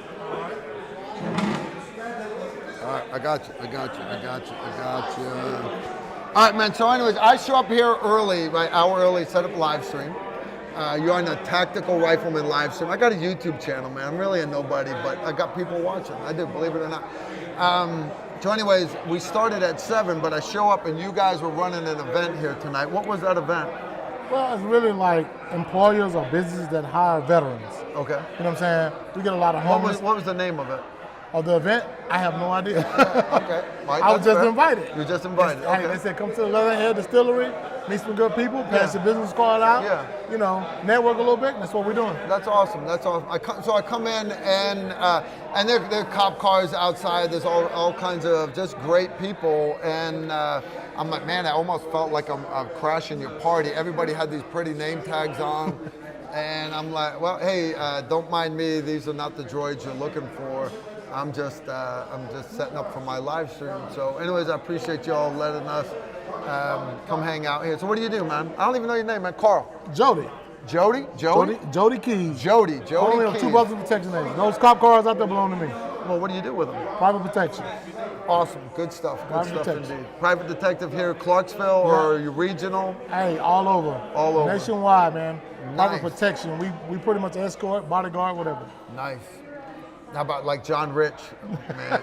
All right, I got you. All right, man. So, anyways, I show up here early, right? Hour early, set up live stream. You're on the Tactical Rifleman live stream. I got a YouTube channel, man. I'm really a nobody, but I got people watching. I do, believe it or not. So anyways, we started at 7, but I show up and you guys were running an event here tonight. What was that event? Well, it's really like employers or businesses that hire veterans. Okay. You know what I'm saying? We get a lot of homeless. What was the name of it? Of the event? I have no idea. Okay. Right, I was just invited. You were just invited. Hey, they said come to the Leatherhead Distillery, meet some good people, pass your business card out. Yeah. You know, network a little bit. And that's what we're doing. That's awesome. So I come in and there are cop cars outside. There's all kinds of just great people, and I'm like, man, I almost felt like I'm crashing your party. Everybody had these pretty name tags on, and I'm like, well, hey, don't mind me. These are not the droids you're looking for. I'm just setting up for my live stream. So, anyways, I appreciate y'all letting us come hang out here. So, what do you do, man? I don't even know your name, man. Carl. Jody. Jody Keys. Jody Only Keys. 2 Brothers Protection Agency. Those cop cars out there belong to me. Well, what do you do with them? Private protection. Awesome, good stuff. Good stuff Protection. indeed. Private detective here at Clarksville, or are you regional? Hey, all over. All over. Nationwide, man. Nice. Private protection. We pretty much escort, bodyguard, whatever. Nice. How about like John Rich? Man,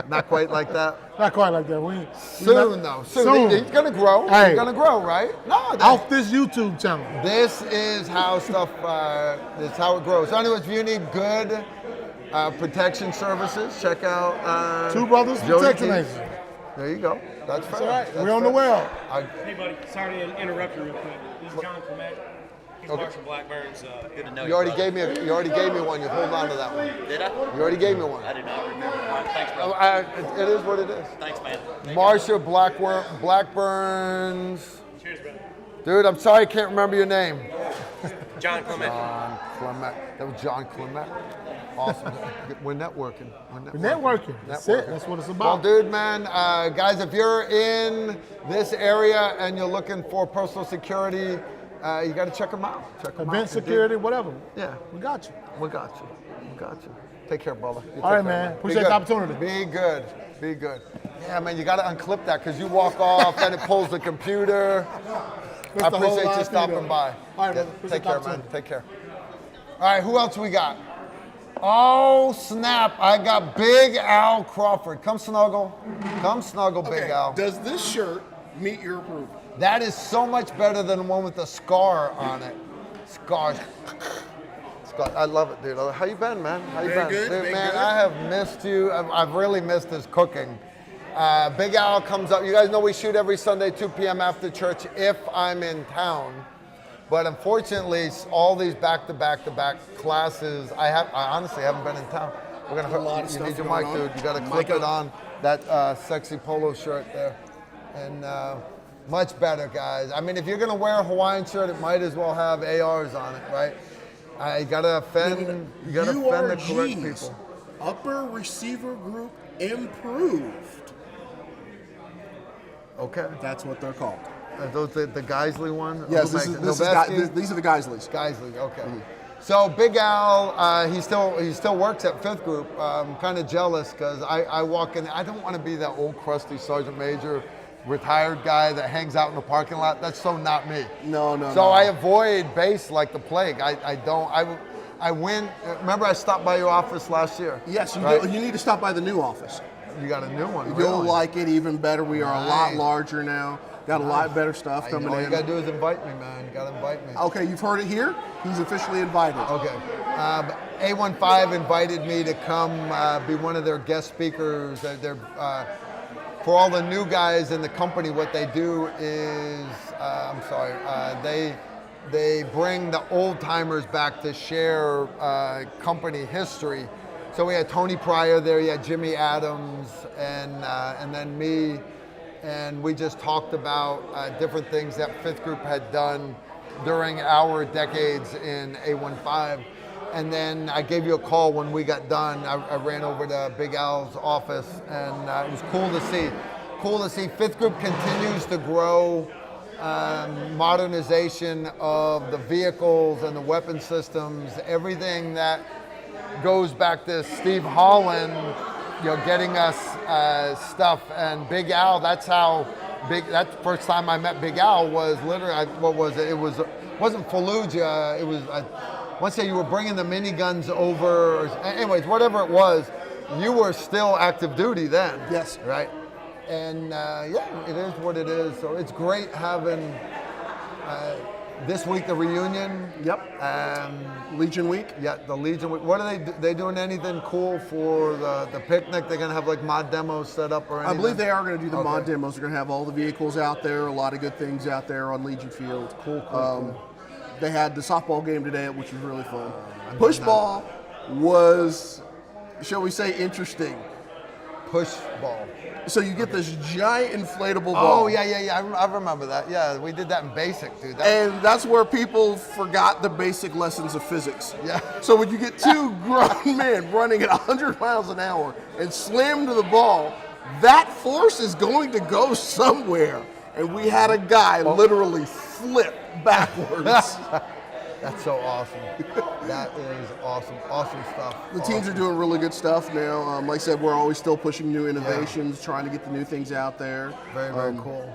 not quite like that. Not quite like that. Soon. He's gonna grow. Hey. He's gonna grow, right? No. Off this YouTube channel. This is how stuff. This is how it grows. So, anyways, if you need good protection services, check out 2 Brothers Jody Protection Keys. Agency. There you go. That's fair. All right. That's We're on the fair. well. Hey, buddy. Sorry to interrupt you real quick. This is John Clement. He's Okay. Marshall Blackburn's. Good to know You already gave me one. You hold on to that one. Did I? You already gave me one. I did not remember. All right, thanks, brother. It is what it is. Thanks, man. Marsha Blackburn's. Cheers, brother. Dude, I'm sorry I can't remember your name. John Clement. John Clement. That was John Clement. Awesome. We're networking. Networking. That's it. That's what it's about. Well, dude, man, guys, if you're in this area and you're looking for personal security, you got to check them out. Event security, whatever. Yeah. We got you. We got you. Take care, brother. All right, man. Appreciate the opportunity. Be good. Yeah, man, you got to unclip that because you walk off, then it pulls the computer. I appreciate you stopping by. All right, Yeah, man. take care, man. Take care. All right, who else we got? Oh, snap. I got Big Al Crawford. Come snuggle. Big Al. Does this shirt meet your approval? That is so much better than the one with the scar on it. Scar. I love it, dude. How you been, man? How you been? Good, Dude, been man, good. I have missed you. I've really missed his cooking. Big Al comes up. You guys know we shoot every Sunday, 2 p.m. after church if I'm in town. But unfortunately, all these back-to-back classes, I honestly haven't been in town. We're gonna. A lot of you stuff need your going mic, on. dude. You got to Mic clip it up. on that sexy polo shirt there, and much better, guys. I mean, if you're gonna wear a Hawaiian shirt, it might as well have ARs on it, right? You gotta offend. You gotta offend the correct URGs, people. Upper Receiver Group Improved. Okay. That's what they're called. Are those the Geisley one? Yes, These these are the Geisleys. Geisley, okay. So Big Al, he still works at Fifth Group. I'm kind of jealous because I walk in. I don't want to be that old crusty sergeant major, retired guy that hangs out in the parking lot. That's so not me. No. So I avoid base like the plague. I don't. I win. Remember, I stopped by your office last year. Yes, you right? do. You need to stop by the new office. You got a new one. You'll really? like it even better. We are a lot Nice. larger now. Got a lot better stuff coming All in. you gotta do is invite me, man. You gotta invite me. Okay, you've heard it here. He's officially invited. Okay. A15 invited me to come be one of their guest speakers. For all the new guys in the company, what they do is, they bring the old timers back to share company history. So we had Tony Pryor there, you had Jimmy Adams, and then me. And we just talked about different things that Fifth Group had done during our decades in A15. And then I gave you a call when we got done. I ran over to Big Al's office, and it was cool to see. Cool to see. Fifth Group continues to grow. Modernization of the vehicles and the weapon systems, everything that goes back to Steve Holland, getting us stuff. And Big Al, that's the first time I met Big Al was literally, what was it? It wasn't Fallujah. It was, once you were bringing the miniguns over. Anyways, whatever it was, you were still active duty then. Yes. Right? And it is what it is. So it's great having this week the reunion. Yep. Legion Week. Yeah, the Legion Week. What are they doing? Anything cool for the picnic? They're gonna have like mod demos set up or anything? I believe they are going to do the mod demos. They're going to have all the vehicles out there, a lot of good things out there on Legion Field. Cool. They had the softball game today, which was really fun. Push ball was, shall we say, interesting. Push ball. So you get this giant inflatable ball. Oh, yeah. I remember that. Yeah, we did that in basic, dude. And that's where people forgot the basic lessons of physics. Yeah. So when you get two grown men running at 100 miles an hour and slam to the ball, that force is going to go somewhere. And we had a guy literally flip backwards. That's so awesome. That is awesome. Awesome stuff. The teams are doing really good stuff now. Like I said, we're always still pushing new innovations, trying to get the new things out there. Very, very cool.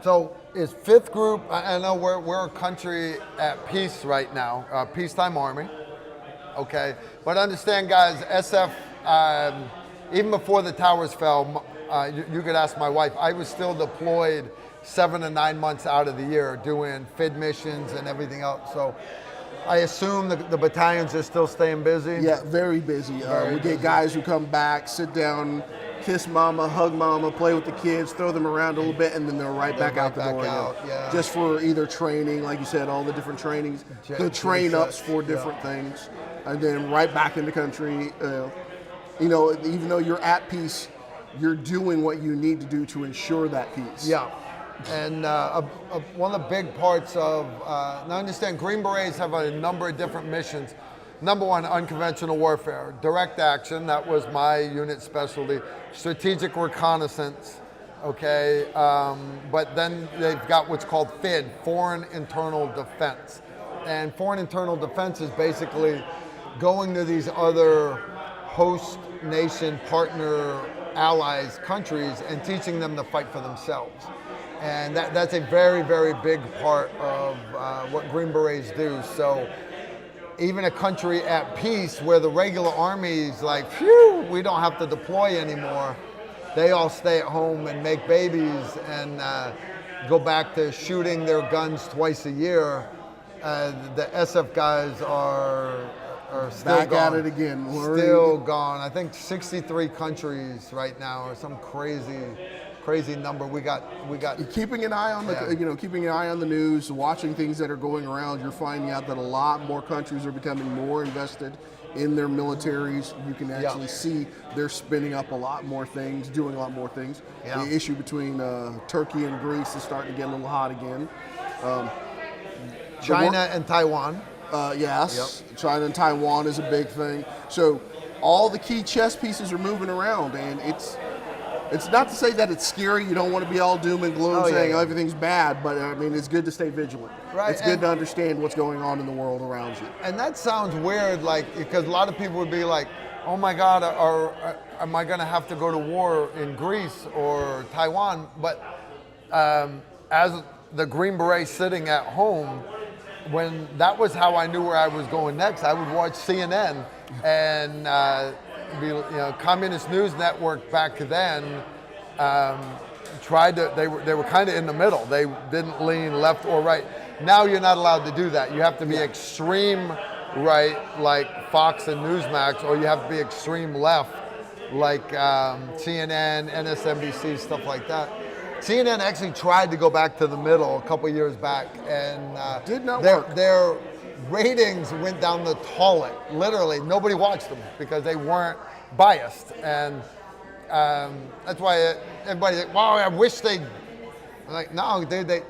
So is Fifth Group, I know we're a country at peace right now, peacetime army, okay? But understand, guys, SF, even before the towers fell, you could ask my wife, I was still deployed 7 to 9 months out of the year doing FID missions and everything else. So I assume the battalions are still staying busy? Yeah, very busy. We get guys who come back, sit down, kiss mama, hug mama, play with the kids, throw them around a little bit, and then they're right back out the door. Yeah. Just for either training, like you said, all the different trainings, the train-ups for different things, and then right back in the country. Even though you're at peace, you're doing what you need to do to ensure that peace. Yeah. And one of the big parts of, now understand, Green Berets have a number of different missions. Number one, unconventional warfare, direct action, that was my unit specialty, strategic reconnaissance, okay? But then they've got what's called FID, foreign internal defense. And foreign internal defense is basically going to these other host nation, partner, allies, countries, and teaching them to fight for themselves. And that's a very, very big part of what Green Berets do. So even a country at peace where the regular army's like, phew, we don't have to deploy anymore, they all stay at home and make babies and go back to shooting their guns twice a year. The SF guys are still back gone. at it again. Still gone. I think 63 countries right now or some crazy crazy number. We got. Keeping an eye on the keeping an eye on the news, watching things that are going around. You're finding out that a lot more countries are becoming more invested in their militaries. You can actually see they're spinning up a lot more things, doing a lot more things. Yeah. The issue between Turkey and Greece is starting to get a little hot again. China and Taiwan. Yes, China and Taiwan is a big thing. So all the key chess pieces are moving around, and it's not to say that it's scary. You don't want to be all doom and gloom saying everything's bad, but I mean, it's good to stay vigilant. Right. It's good to understand what's going on in the world around you. And that sounds weird, like, because a lot of people would be like, oh my God, am I going to have to go to war in Greece or Taiwan? But as the Green Beret sitting at home, when that was how I knew where I was going next, I would watch CNN and Communist News Network back then they were kind of in the middle. They didn't lean left or right. Now you're not allowed to do that. You have to be extreme right, like Fox and Newsmax, or you have to be extreme left, like CNN, MSNBC, stuff like that. CNN actually tried to go back to the middle a couple years back, and did not work. Their ratings went down the toilet. Literally, nobody watched them because they weren't biased, and that's why everybody's like, "Wow, I wish they." I'm like, no, they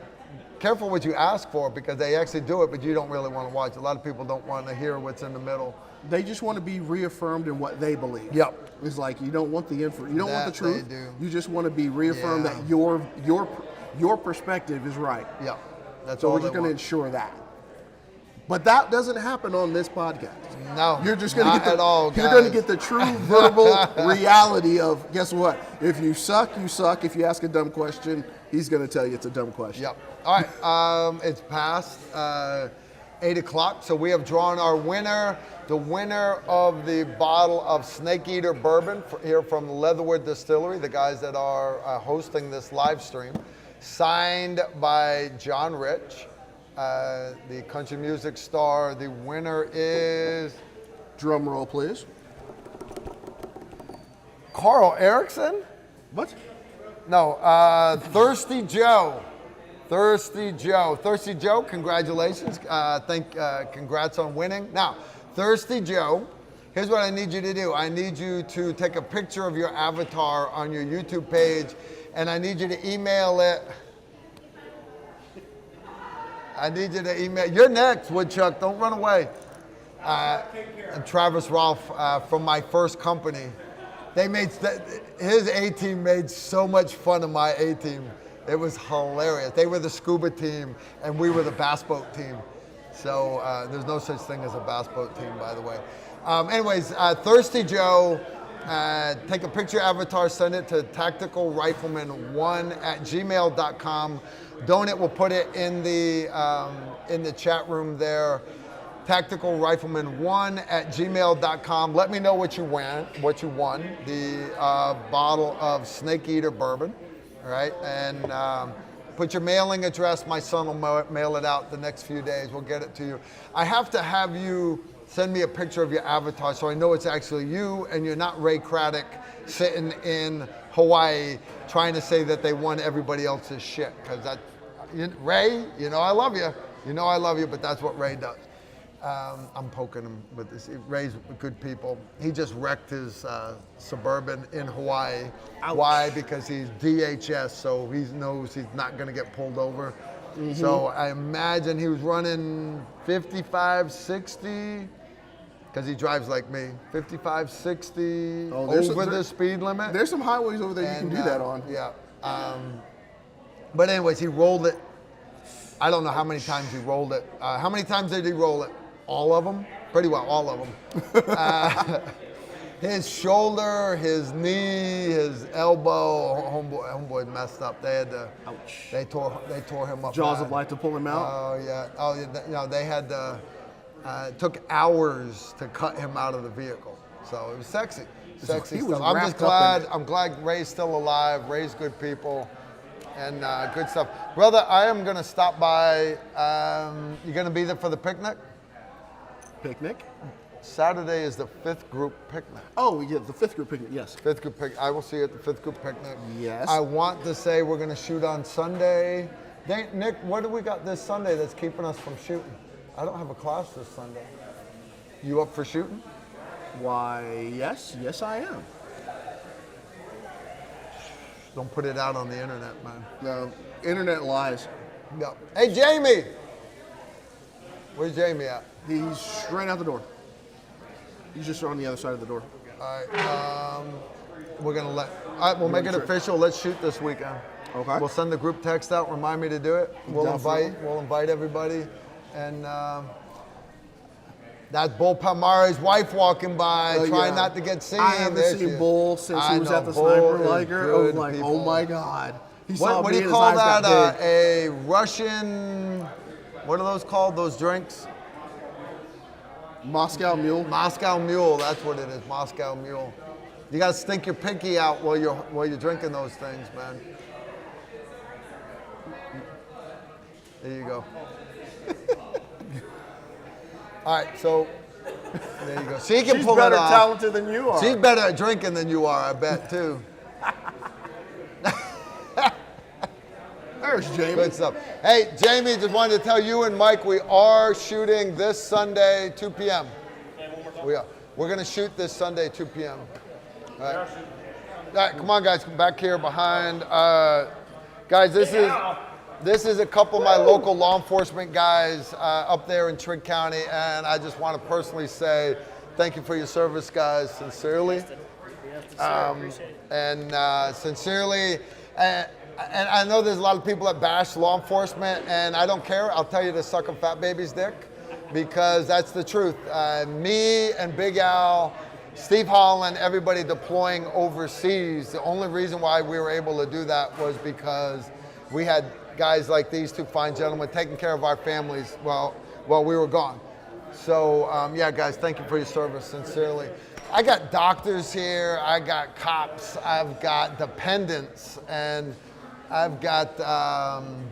careful what you ask for, because they actually do it, but you don't really want to watch. A lot of people don't want to hear what's in the middle. They just want to be reaffirmed in what they believe. Yep. It's like you don't want you don't want the truth. They do. You just want to be reaffirmed that your perspective is right. Yep. That's So all we're just going to ensure that. But that doesn't happen on this podcast. No, you're just going to get at all. You're going to get the true verbal reality of, guess what? If you suck, you suck. If you ask a dumb question, he's going to tell you it's a dumb question. Yep. All right. It's past 8 o'clock, so we have drawn our winner. The winner of the bottle of Snake Eater bourbon here from Leatherwood Distillery, the guys that are hosting this live stream, signed by John Rich, the country music star. The winner is, drum roll please, Carl Erickson? What? No, Thirsty Joe. Thirsty Joe, congratulations. Congrats on winning. Now, Thirsty Joe, here's what I need you to do. I need you to take a picture of your avatar on your YouTube page, and I need you to email it. You're next, Woodchuck. Don't run away. And Travis Rolfe from my first company. His A-team made so much fun of my A-team. It was hilarious. They were the scuba team, and we were the bass boat team. So there's no such thing as a bass boat team, by the way. Anyways, Thirsty Joe, take a picture avatar, send it to tacticalrifleman1@gmail.com. Donate, we'll put it in the chat room there. Tacticalrifleman1@gmail.com. Let me know what you won. The bottle of Snake Eater bourbon. All right, and put your mailing address. My son will mail it out the next few days. We'll get it to you. I have to have you send me a picture of your avatar so I know it's actually you and you're not Ray Craddock sitting in Hawaii trying to say that they won everybody else's shit. Because Ray, I love you. I love you, but that's what Ray does. I'm poking him with this. Ray's good people. He just wrecked his Suburban in Hawaii. Ouch. Why? Because he's DHS, so he knows he's not going to get pulled over. Mm-hmm. So I imagine he was running 55, 60, because he drives like me. 55, 60 over the speed limit. There's some highways over there you can do that on. Yeah. But anyways, he rolled it. I don't know how many times he rolled it. How many times did he roll it? All of them? Pretty well, all of them. His shoulder, his knee, his elbow, homeboy messed up. They had to. Ouch. They tore him up. Jaws of life to pull him out. Oh yeah. They had to. It took hours to cut him out of the vehicle. So it was sexy stuff. I'm just glad. I'm glad Ray's still alive. Ray's good people. And good stuff. Brother, I am going to stop by. You going to be there for the picnic? Picnic? Saturday is the 5th group picnic. Oh, yeah, the 5th group picnic, yes. 5th group picnic. I will see you at the 5th group picnic. Yes. I want to say we're going to shoot on Sunday. Nick, what do we got this Sunday that's keeping us from shooting? I don't have a class this Sunday. You up for shooting? Why, yes, I am. Don't put it out on the internet, man. No, internet lies. No. Hey, Jamie! Where's Jamie at? He's straight out the door. He's just on the other side of the door. All right, we're gonna all right, we'll make it official. Let's shoot this weekend. Okay. We'll send the group text out, remind me to do it. We'll Definitely. invite everybody. And that's Bull Palmare's wife walking by, trying not to get seen. I haven't seen Bull since he was at the Sniper Liger. I was like, oh my God. He saw what me do you and call his eyes got that? big. A Russian, what are those called, those drinks? Moscow Mule. Moscow Mule, that's what it is, Moscow Mule. You gotta stink your pinky out while you're drinking those things, man. There you go. All right, so there you go. She can pull it off. She's better talented than you are. She's better at drinking than you are, I bet, too. There's Jamie. Good stuff. Hey, Jamie, just wanted to tell you and Mike we are shooting this Sunday, 2 p.m. We are. We're going to shoot this Sunday, 2 p.m. All right. All right, come on, guys. Come back here behind. Guys, this is a couple of my local law enforcement guys up there in Trigg County, and I just want to personally say thank you for your service, guys, sincerely. Sincerely. And I know there's a lot of people that bash law enforcement, and I don't care. I'll tell you to suck a fat baby's dick, because that's the truth. Me and Big Al, Steve Holland, everybody deploying overseas, the only reason why we were able to do that was because we had guys like these two fine gentlemen taking care of our families while we were gone. So, yeah, guys, thank you for your service, sincerely. I got doctors here, I got cops, I've got dependents, and I've got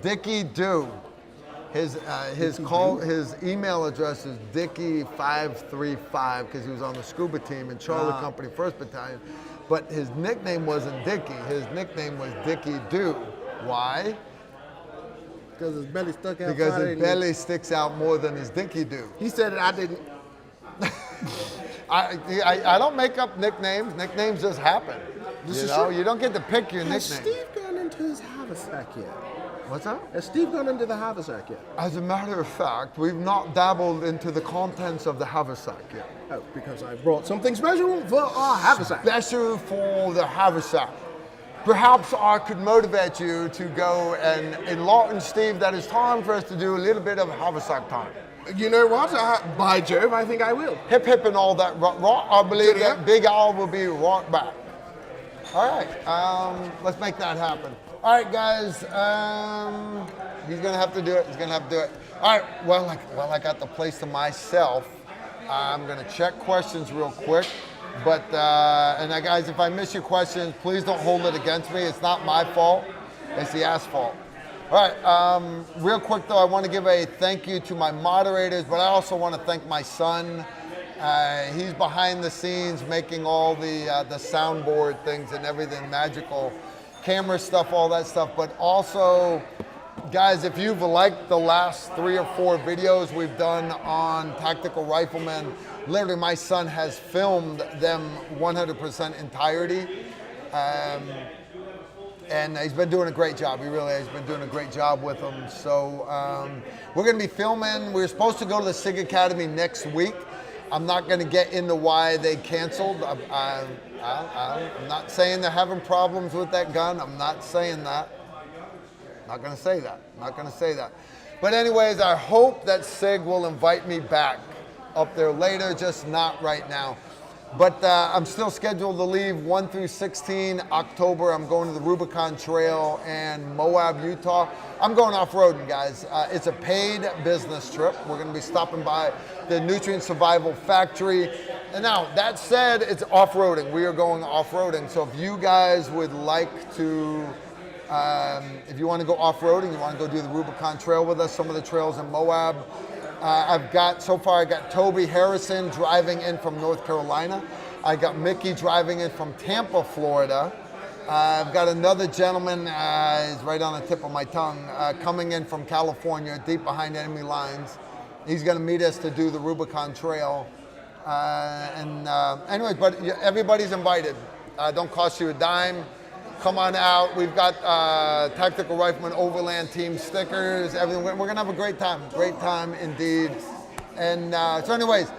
Dickie Dew. His email address is Dickie535 because he was on the scuba team in Charlie Company 1st Battalion. But his nickname wasn't Dickie. His nickname was Dickie Dew. Why? Because his belly stuck out. Because his belly sticks out more than his Dickie do. He said it, I didn't. I don't make up nicknames. Nicknames just happen. You don't get to pick your Has nickname. Steve gone into his haversack yet? What's that? Has Steve gone into the haversack yet? As a matter of fact, we've not dabbled into the contents of the haversack yet. Oh, because I brought something special for our haversack. Special for the haversack. Perhaps I could motivate you to go and enlighten Steve that it's time for us to do a little bit of haversack time. You know what? By Jove, I think I will. Hip hip and all that. Right, I believe that Big Al will be right back. All right, let's make that happen. All right, guys, he's gonna have to do it. He's gonna have to do it. All right, well, I got the place to myself. I'm gonna check questions real quick. But, and guys, if I miss your questions, please don't hold it against me. It's not my fault, it's the asphalt. All right, real quick though, I want to give a thank you to my moderators, but I also want to thank my son. He's behind the scenes making all the soundboard things and everything, magical camera stuff, all that stuff. But also, guys, if you've liked the last 3 or 4 videos we've done on Tactical Rifleman, literally my son has filmed them 100% entirety. And he's been doing a great job. He really has been doing a great job with them. So we're going to be filming. We're supposed to go to the SIG Academy next week. I'm not going to get into why they canceled. I'm not saying they're having problems with that gun. I'm not saying that. Not going to say that. Not going to say that. But anyways, I hope that SIG will invite me back up there later, just not right now. But I'm still scheduled to leave 1 through 16 October. I'm going to the Rubicon Trail and Moab, Utah. I'm going off-roading, guys. It's a paid business trip. We're going to be stopping by the Nutrient Survival Factory. And now, that said, it's off-roading. We are going off-roading. So if you guys would like to, if you want to go off-roading, you want to go do the Rubicon Trail with us, some of the trails in Moab, So far I got Toby Harrison driving in from North Carolina. I got Mickey driving in from Tampa, Florida. I've got another gentleman, he's right on the tip of my tongue, coming in from California, deep behind enemy lines. He's going to meet us to do the Rubicon Trail. Anyways, but everybody's invited. Don't cost you a dime. Come on out. We've got Tactical Rifleman Overland Team stickers, everything. We're going to have a great time indeed. And so anyways,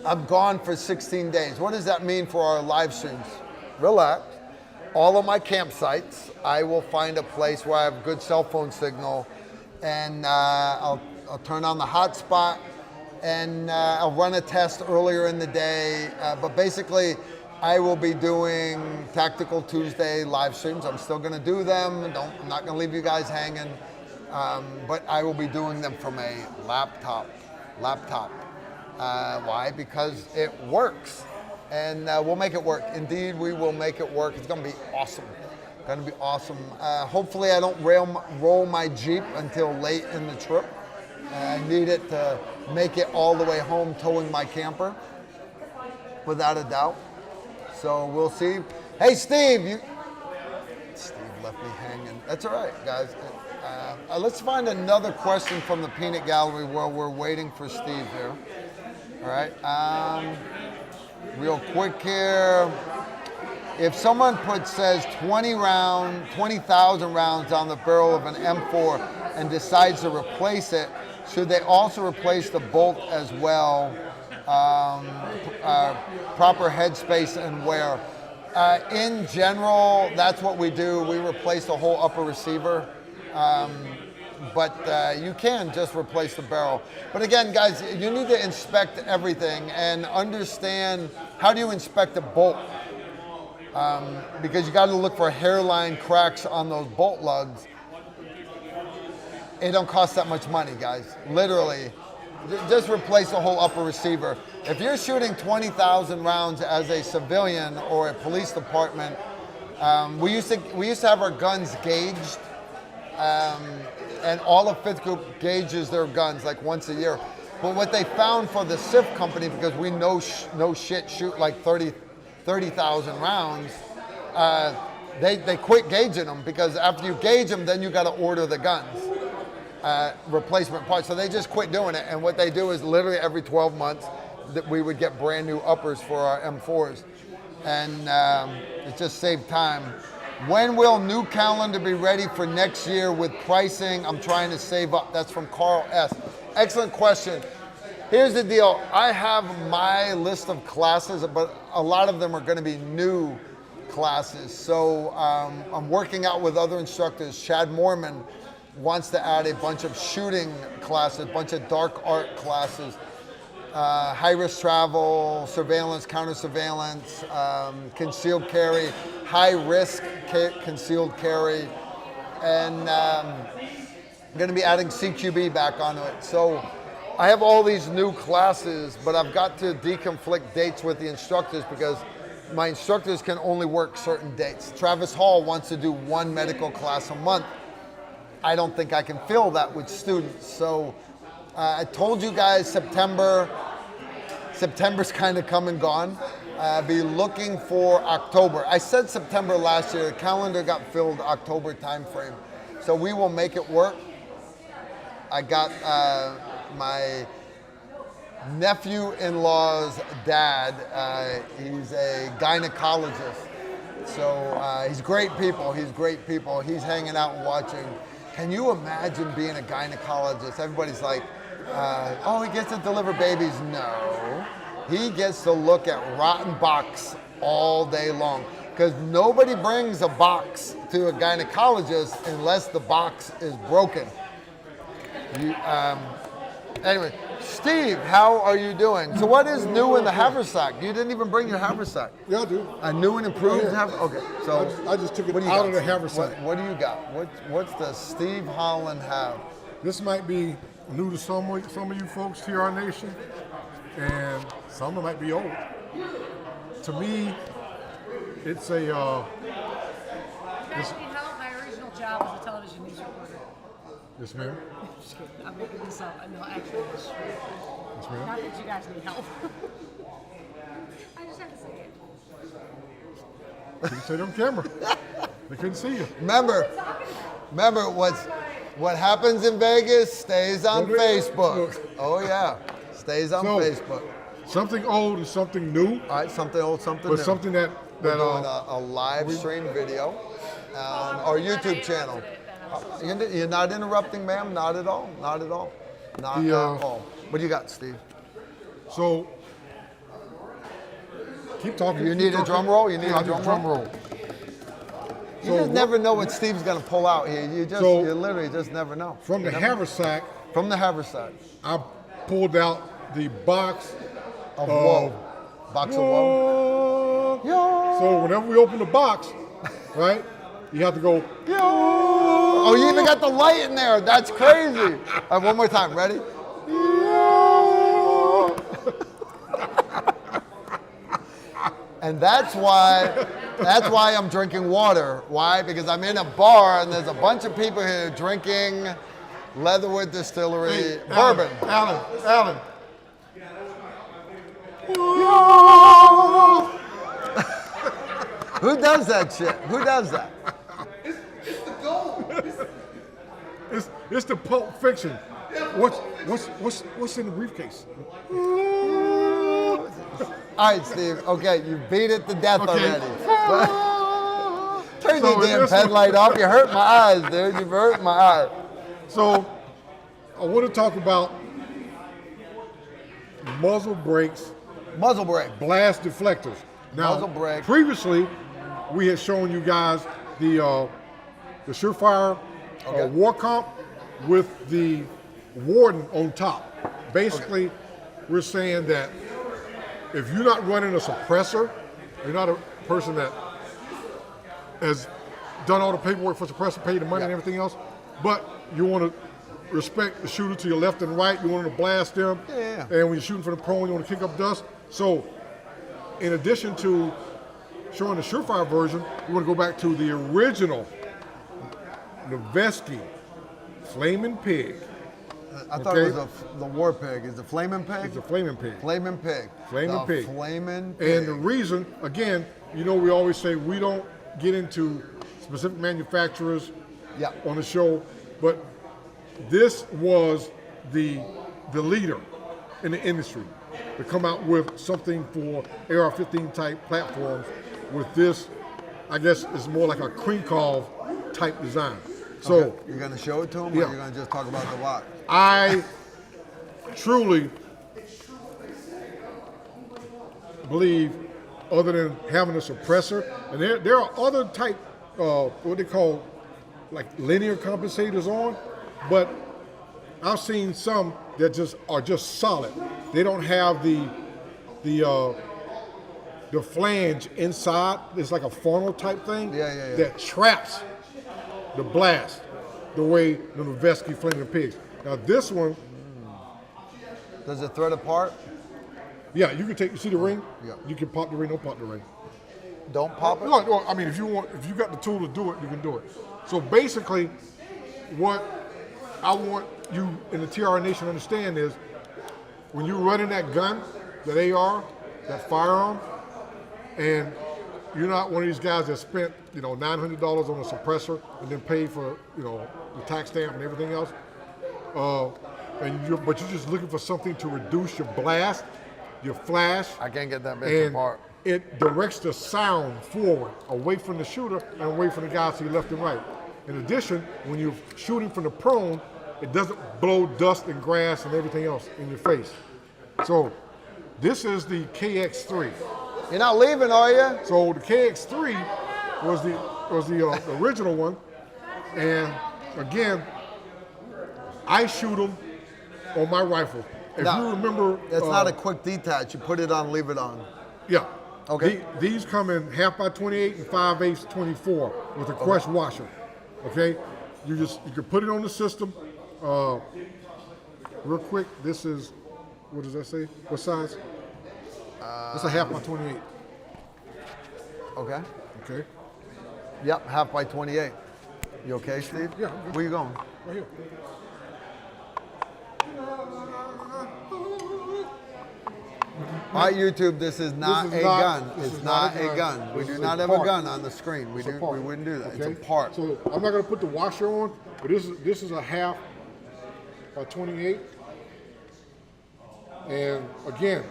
I'm gone for 16 days. What does that mean for our live streams? Relax. All of my campsites, I will find a place where I have good cell phone signal, and I'll turn on the hotspot, and I'll run a test earlier in the day. But basically, I will be doing Tactical Tuesday live streams. I'm still going to do them. I'm not going to leave you guys hanging, but I will be doing them from a laptop. Why? Because it works. And we'll make it work. Indeed, we will make it work. It's going to be awesome. Hopefully, I don't roll my Jeep until late in the trip. I need it to make it all the way home towing my camper, without a doubt. So we'll see. Hey, Steve, Steve left me hanging. That's all right, guys. Let's find another question from the peanut gallery while we're waiting for Steve here. All right. Real quick here. If someone says 20,000 rounds on the barrel of an M4 and decides to replace it, should they also replace the bolt as well? Proper headspace and wear. In general, that's what we do. We replace the whole upper receiver. But you can just replace the barrel. But again, guys, you need to inspect everything and understand, how do you inspect a bolt? Because you got to look for hairline cracks on those bolt lugs. It don't cost that much money, guys. Literally, just replace the whole upper receiver. If you're shooting 20,000 rounds as a civilian or a police department, we used to have our guns gauged. And all of 5th Group gauges their guns like once a year. But what they found for the SIF company, because we no shit shoot like 30,000 rounds, they quit gauging them, because after you gauge them, then you got to order the guns, replacement parts. So they just quit doing it. And what they do is literally every 12 months that we would get brand new uppers for our M4s. And it just saved time. When will new calendar be ready for next year with pricing? I'm trying to save up. That's from Carl S. Excellent question. Here's the deal. I have my list of classes, but a lot of them are going to be new classes. So I'm working out with other instructors. Chad Moorman wants to add a bunch of shooting classes, a bunch of dark art classes, high-risk travel, surveillance, counter-surveillance, concealed carry, high-risk concealed carry, and I'm going to be adding CQB back onto it. So I have all these new classes, but I've got to deconflict dates with the instructors, because my instructors can only work certain dates. Travis Hall wants to do one medical class a month. I don't think I can fill that with students. So I told you guys September's kind of come and gone. Be looking for October. I said September last year. The calendar got filled October timeframe. So we will make it work. I got my nephew-in-law's dad. He's a gynecologist. So he's great people. He's hanging out and watching. Can you imagine being a gynecologist? Everybody's like, oh, he gets to deliver babies. No, he gets to look at rotten box all day long, because nobody brings a box to a gynecologist unless the box is broken. Anyway, Steve, how are you doing? So what is new in the haversack? You didn't even bring your haversack. Yeah, I do. A new and improved haversack? Okay, so I just took it out of the haversack. What do you got? What's the Steve Holland have? This might be new to some of you folks, TR Nation, and some of them might be old. To me, it's a... My original job was a television news reporter. Yes, ma'am. I'm just kidding. I'm making this up. No, actually, it's true. Yes, ma'am. Not that you guys need help. I just had to say it. Couldn't say it on camera. They couldn't see you. Remember, what happens in Vegas stays on Facebook. Oh yeah, stays on Facebook. Something old and something new. All right, something old, something But new. something that We're doing a live stream video on our YouTube channel. You're not interrupting, ma'am. Not at all. Not at all. Not at all. What do you got, Steve? So keep talking. You need a drum roll? You need a drum roll? roll. You just never know what Steve's gonna pull out here. You literally just never know. From the haversack. From the haversack. I pulled out the box of woe. Box of woe. So whenever we open the box, right, you have to go. Oh, you even got the light in there. That's crazy. All right, one more time. Ready? And that's why I'm drinking water. Why? Because I'm in a bar and there's a bunch of people here drinking Leatherwood Distillery bourbon. Alan. Who does that shit? Who does that? It's the goal. It's the Pulp Fiction. What's in the briefcase? All right, Steve. Okay, you beat it to death already. Turn your damn headlight off. You hurt my eyes, dude. You've hurt my eyes. So I want to talk about muzzle brakes. Muzzle brake. Blast deflectors. Now, Muzzle brake. Previously, we had shown you guys the Surefire War Comp with the Warden on top. Basically, we're saying that if you're not running a suppressor, you're not a person that has done all the paperwork for suppressor, paid the money and everything else, but you want to respect the shooter to your left and right, you want to blast them, and when you're shooting from the prone, you want to kick up dust. So, in addition to showing the Surefire version, we want to go back to the original Noveske Flaming Pig. I thought it was the War Pig. Is it Flaming Pig? It's a Flaming Pig. Flaming Pig. Flaming Pig. Flaming Pig. And the reason, again, we always say we don't get into specific manufacturers on the show, but this was the leader in the industry to come out with something for AR-15 type platforms with this, I guess it's more like a Krinkov type design. So you're going to show it to them, or you're going to just talk about the watch? I truly believe, other than having a suppressor, and there are other type, what they call like linear compensators on, but I've seen some that are just solid. They don't have the flange inside. It's like a funnel type thing that traps the blast the way the Noveske Flaming Pigs. Now this one, does it thread apart? Yeah, you see the ring? Yeah. You can pop the ring, don't pop the ring. Don't pop it? No, I mean, if you got the tool to do it, you can do it. So basically, what I want you in the TR Nation to understand is, when you're running that gun, that AR, that firearm, and you're not one of these guys that spent, $900 on a suppressor and then paid for, the tax stamp and everything else, but you're just looking for something to reduce your blast, your flash. I can't get that bitch apart. It directs the sound forward, away from the shooter and away from the guys to your left and right. In addition, when you're shooting from the prone, it doesn't blow dust and grass and everything else in your face. So this is the KX3. You're not leaving, are you? So the KX3 was the original one, and again, I shoot them on my rifle. If you remember, it's not a quick detach. You put it on, leave it on. Yeah. Okay. These come in 1/2 x 28 and 5/8 24 with a crush washer. Okay. You can put it on the system. Real quick, this is, what does that say? What size? It's a 1/2 x 28. Okay. Okay. Yep, 1/2 x 28. You okay, Steve? Yeah, I'm good. Where you going? Right here. All right, YouTube, this is not a gun. It's not a gun. We This do is not a have a part. gun on the screen. We It's a do. part. We wouldn't do that. Okay? It's a part. So I'm not going to put the washer on, but this is a half by 28. And again,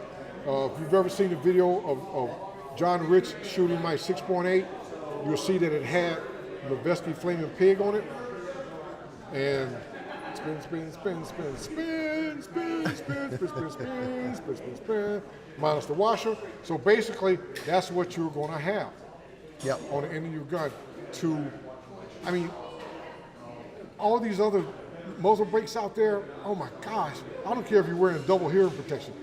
if you've ever seen the video of John Rich shooting my 6.8, you'll see that it had the Vesky Flaming Pig on it. And spin, spin, spin, spin, spin, spin, spin, spin, spin, spin, spin, spin, spin, spin, minus the washer. So basically, that's what you're going to have. Yep. On the end of your gun I mean, all these other muzzle brakes out there, oh my gosh, I don't care if you're wearing double hearing protection.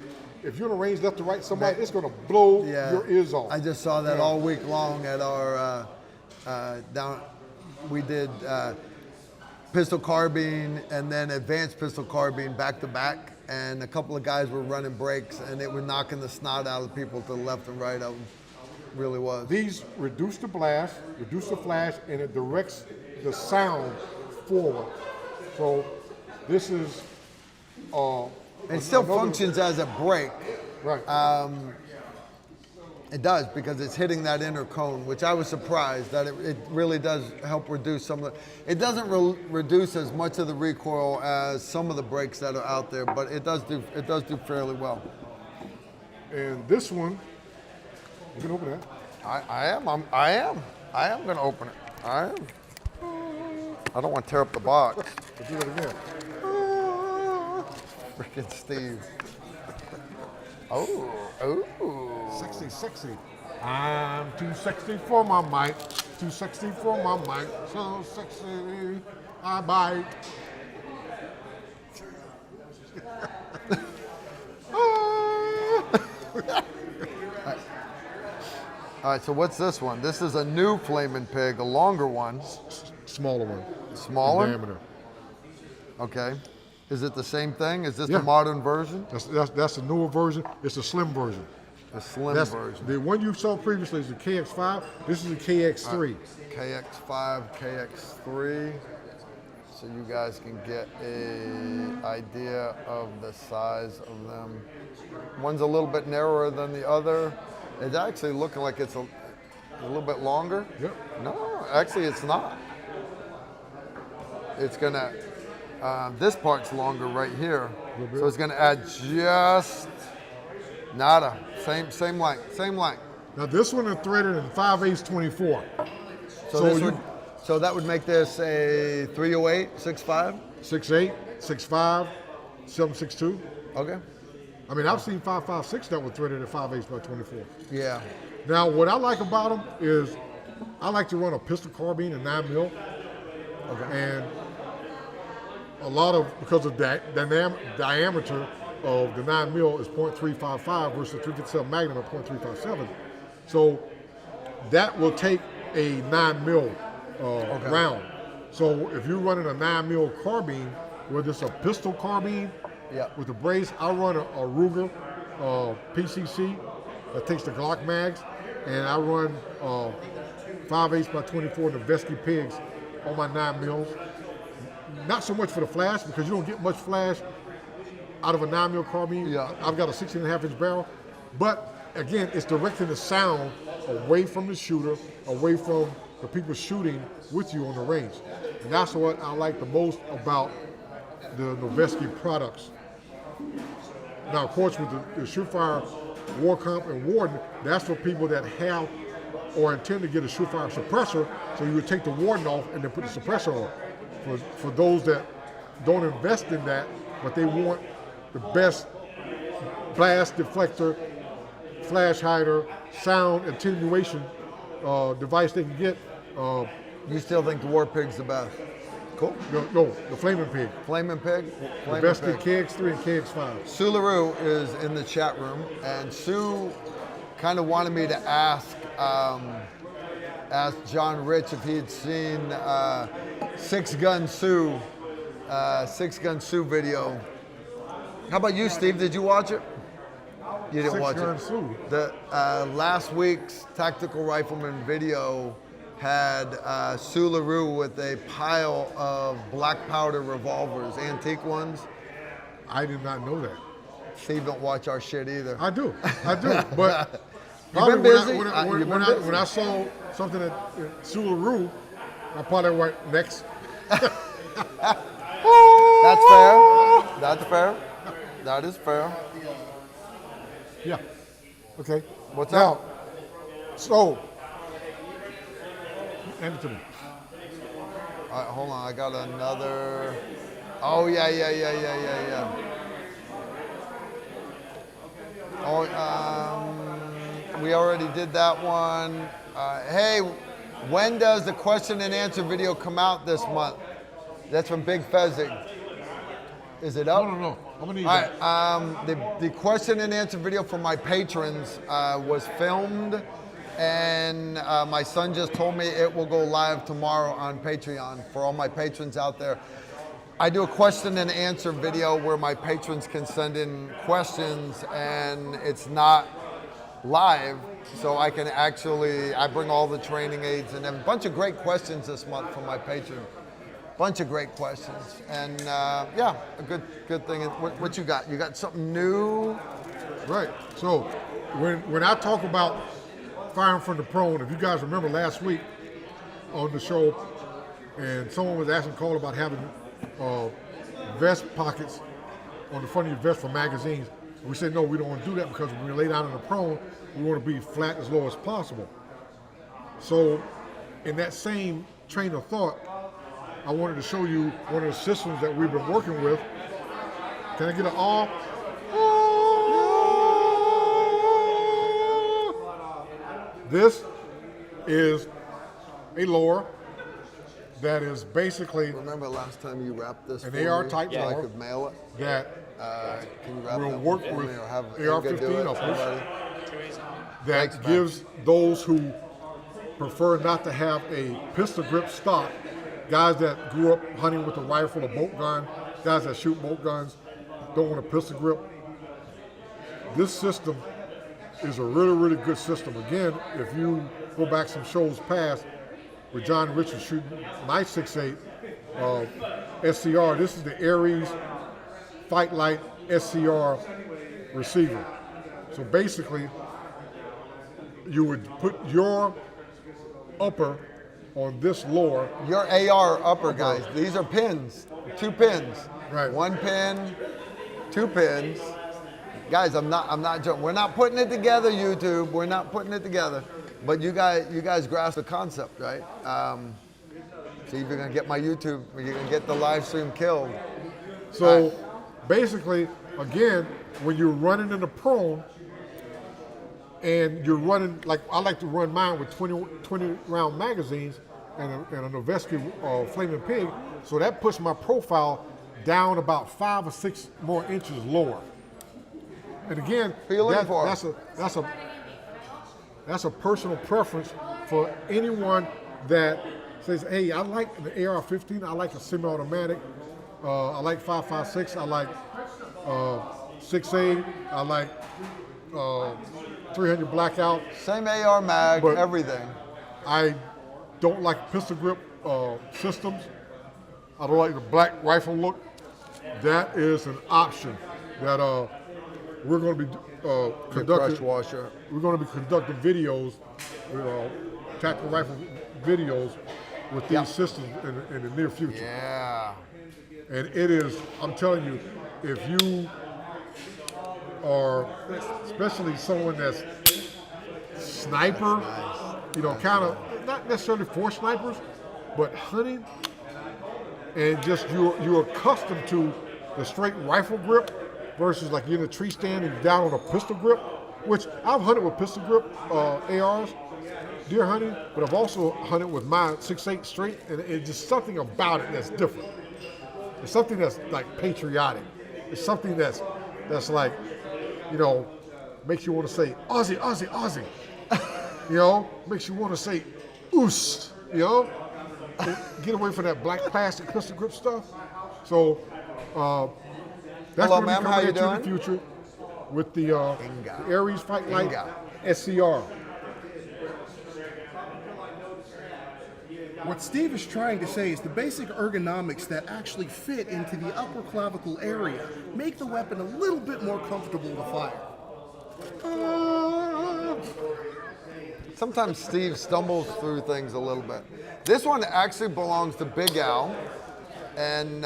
If you're in a range left to right somebody, it's going to blow your ears off. I just saw that all week long at our we did pistol carbine and then advanced pistol carbine back to back, and a couple of guys were running brakes and it was knocking the snot out of people to the left and right of them. Really was. These reduce the blast, reduce the flash, and it directs the sound forward. So this is it still another- functions as a brake. Right. It does, because it's hitting that inner cone, which I was surprised that it really does help reduce some of the. It doesn't reduce as much of the recoil as some of the brakes that are out there, but it does do fairly well. And this one, you can open that. I am going to open it. I am. I don't want to tear up the box. Let's do that again. Freaking Steve. Oh. Sexy, sexy. I'm too sexy for my mic. Too sexy for my mic. So sexy, I bite. All right, so what's this one? This is a new Flamin' Pig, a longer one. Smaller one. Smaller? Diameter. Okay. Is it the same thing? Is this Yeah. the modern version? That's the newer version. It's a slim version. The slim That's version. the one you saw previously is the KX5. This is the KX3. KX5, KX3. So you guys can get a idea of the size of them. One's a little bit narrower than the other. It's actually looking like it's a little bit longer. Yep. No, actually it's not. It's gonna, this part's longer right here. So it's gonna add just nada, same length. Now this one is threaded in 5/8 24. So that would make this a 308, 6.5? 6'8", 6'5", 7.62. Okay. I mean, I've seen 5.56 that were threaded at 5/8 by 24. Yeah. Now, what I like about them is I like to run a pistol carbine, a 9mm. Okay. And a lot of, because of that, the diameter of the 9mm is .355 versus the 357 Magnum at .357. So that will take a 9mm round. So if you're running a 9mm carbine, whether it's a pistol carbine with the brace, I run a Ruger PCC that takes the Glock mags, and I run 5/8 by 24 the Vesky Pigs on my 9mm. Not so much for the flash, because you don't get much flash out of a 9mm carbine. Yeah. I've got a 16.5-inch barrel, but again, it's directing the sound away from the shooter, away from the people shooting with you on the range. And that's what I like the most about the Noveske products. Now, of course, with the Surefire War Comp and Warden, that's for people that have or intend to get a Surefire suppressor, so you would take the Warden off and then put the suppressor on. For those that don't invest in that, but they want the best blast deflector, flash hider, sound attenuation device they can get. You still think the War Pig's the best? Cool. No, the Flaming Pig. Flamin' Pig? The best in KX3 and KX5. Sue LaRue is in the chat room, and Sue kind of wanted me to ask John Rich if he had seen Six Gun Sue video. How about you, Steve? Did you watch it? You didn't watch it. Sue. The last week's Tactical Rifleman video had Sularoo with a pile of black powder revolvers, antique ones. I did not know that. Steve don't watch our shit either. I do, but You've been busy. when I saw something at Sularoo, I probably went next. That's fair. That is fair. Yeah. Okay. What's now, up? So, hand it to me. All right, hold on. I got another. Oh yeah. Oh, we already did that one. Hey, when does the question and answer video come out this month? That's from Big Fezzik. Is it up? No. I'm gonna need All that. right. The question and answer video for my patrons was filmed, and my son just told me it will go live tomorrow on Patreon for all my patrons out there. I do a question and answer video where my patrons can send in questions, and it's not live, so I can I bring all the training aids and a bunch of great questions this month from my patrons. Bunch of great questions, and yeah, a good thing. What you got? You got something new? Right. So, when I talk about firing from the prone, if you guys remember last week on the show, and someone was asking Cole about having vest pockets on the front of your vest for magazines, we said no, we don't want to do that because when we lay down in the prone, we want to be flat as low as possible. So, in that same train of thought, I wanted to show you one of the systems that we've been working with. Can I get an all? This is a lower that is basically Remember last time you wrapped this an for AR me type so I lower could mail it? that Can you wrap will that work for with me or have AR-15 do it, uppers. somebody? that Thanks, man. gives those who prefer not to have a pistol grip stock, guys that grew up hunting with a rifle or bolt gun, guys that shoot bolt guns, don't want a pistol grip. This system is a really good system. Again, if you go back some shows past with John Richards shooting my 6.8 SCR, this is the Aries Fight Light SCR receiver. So basically, you would put your upper on this lower. Your AR upper, guys. These are pins. 2 pins. Right. 1 pin, 2 pins. Guys, I'm not joking. We're not putting it together, YouTube. We're not putting it together. But you guys grasp the concept, right? See if you're gonna get my YouTube, you're gonna get the live stream killed. So basically, again, when you're running in the prone and you're running, like I like to run mine with 20 round magazines and a Noveske Flaming Pig, so that puts my profile down about 5 or 6 more inches lower. And again, that's a personal preference for anyone that says, hey, I like the AR-15, I like a semi-automatic, I like 5.56, I like 6.8, I like 300 blackout. Same AR mag, but everything. I don't like pistol grip systems. I don't like the black rifle look. That is an option that we're going to be conducting. Washer. We're going to be conducting videos, tactical rifle videos with these systems in the near future. Yeah. And it is, I'm telling you, if you are, especially someone that's sniper, kind of, not necessarily for snipers, but hunting, and just you're accustomed to the straight rifle grip versus like you're in a tree stand and you're down on a pistol grip, which I've hunted with pistol grip ARs, deer hunting, but I've also hunted with my 6.8 straight, and it's just something about it that's different. It's something that's like patriotic. It's something that's like, makes you want to say Aussie, Aussie, Aussie. Makes you want to say oos. Get away from that black plastic pistol grip stuff. So that's Hello, going to be ma'am. How coming you into doing? the future with the Aries Fight Light SCR. What Steve is trying to say is the basic ergonomics that actually fit into the upper clavicle area make the weapon a little bit more comfortable to fire. Sometimes Steve stumbles through things a little bit. This one actually belongs to Big Al, and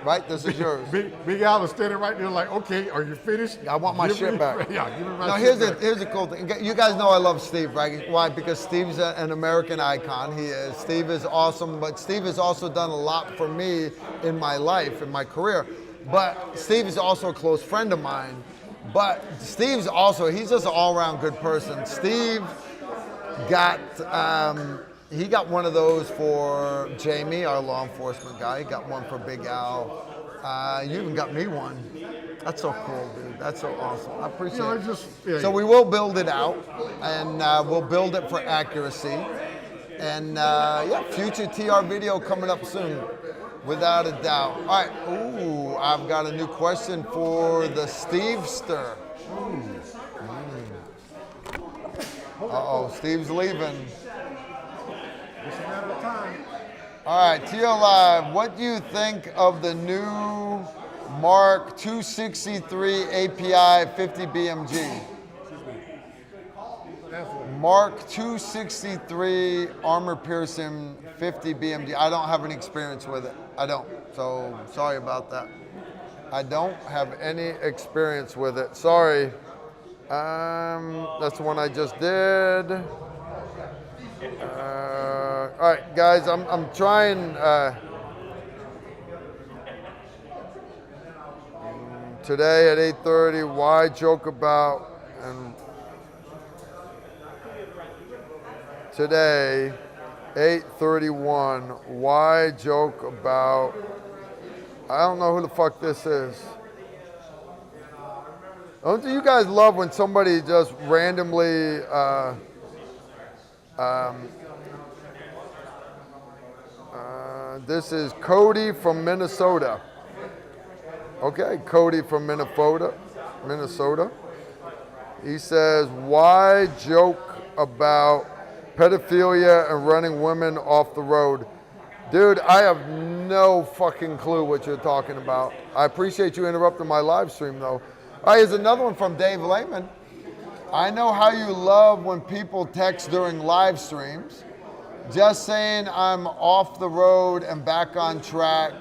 right, this is yours. Big Al is standing right there like, okay, are you finished? I want my shit back. Yeah, give me my Now shit back. here's the cool thing. You guys know I love Steve, right? Why? Because Steve's an American icon. He is. Steve is awesome, but Steve has also done a lot for me in my life, in my career. But Steve is also a close friend of mine. But Steve's also, he's just an all-around good person. Steve got, he got one of those for Jamie, our law enforcement guy. He got one for Big Al. You even got me one. That's so cool, dude. That's so awesome. I appreciate it. So we will build it out, and we'll build it for accuracy. And yeah, future TR video coming up soon, without a doubt. All right, ooh, I've got a new question for the Stevester. Uh-oh, Steve's leaving. It's a matter of time. All right, TR Live, what do you think of the new Mark 263 API 50 BMG? Mark 263 armor piercing 50 BMG. I don't have any experience with it. I don't. So sorry about that. I don't have any experience with it. Sorry. That's the one I just did. All right, guys. I'm trying. Today at 8:30. Why joke about and. Today, 8:31, why joke about, I don't know who the fuck this is. Don't you guys love when somebody just randomly, this is Cody from Minnesota. Okay, Cody from Minnesota. He says, why joke about pedophilia and running women off the road? Dude, I have no fucking clue what you're talking about. I appreciate you interrupting my live stream though. All right, here's another one from Dave Lehman. I know how you love when people text during live streams. Just saying I'm off the road and back on track.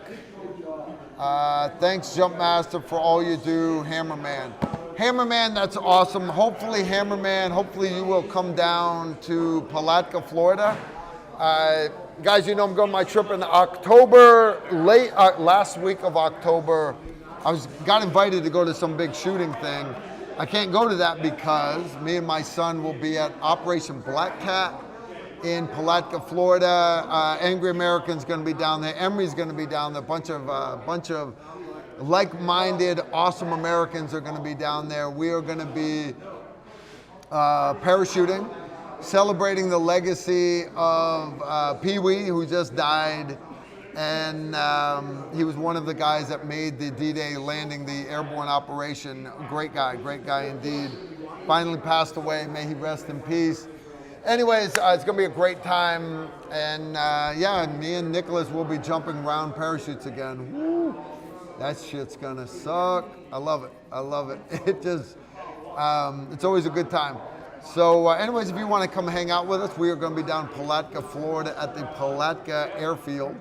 Thanks Jumpmaster for all you do, Hammerman. Hammerman, that's awesome. Hopefully, Hammerman, hopefully you will come down to Palatka, Florida. Guys, you know I'm going on my trip in October, last week of October. I got invited to go to some big shooting thing. I can't go to that because me and my son will be at Operation Black Cat in Palatka, Florida. Angry American's going to be down there. Emery's going to be down there. A bunch of like-minded, awesome Americans are going to be down there. We are going to be parachuting, celebrating the legacy of Pee Wee, who just died. And he was one of the guys that made the D-Day landing, the airborne operation. Great guy indeed. Finally passed away. May he rest in peace. Anyways, it's going to be a great time. And yeah, me and Nicholas will be jumping around parachutes again. Woo. That shit's gonna suck. I love it. It just, it's always a good time. So anyways, if you want to come hang out with us, we are going to be down in Palatka, Florida at the Palatka Airfield.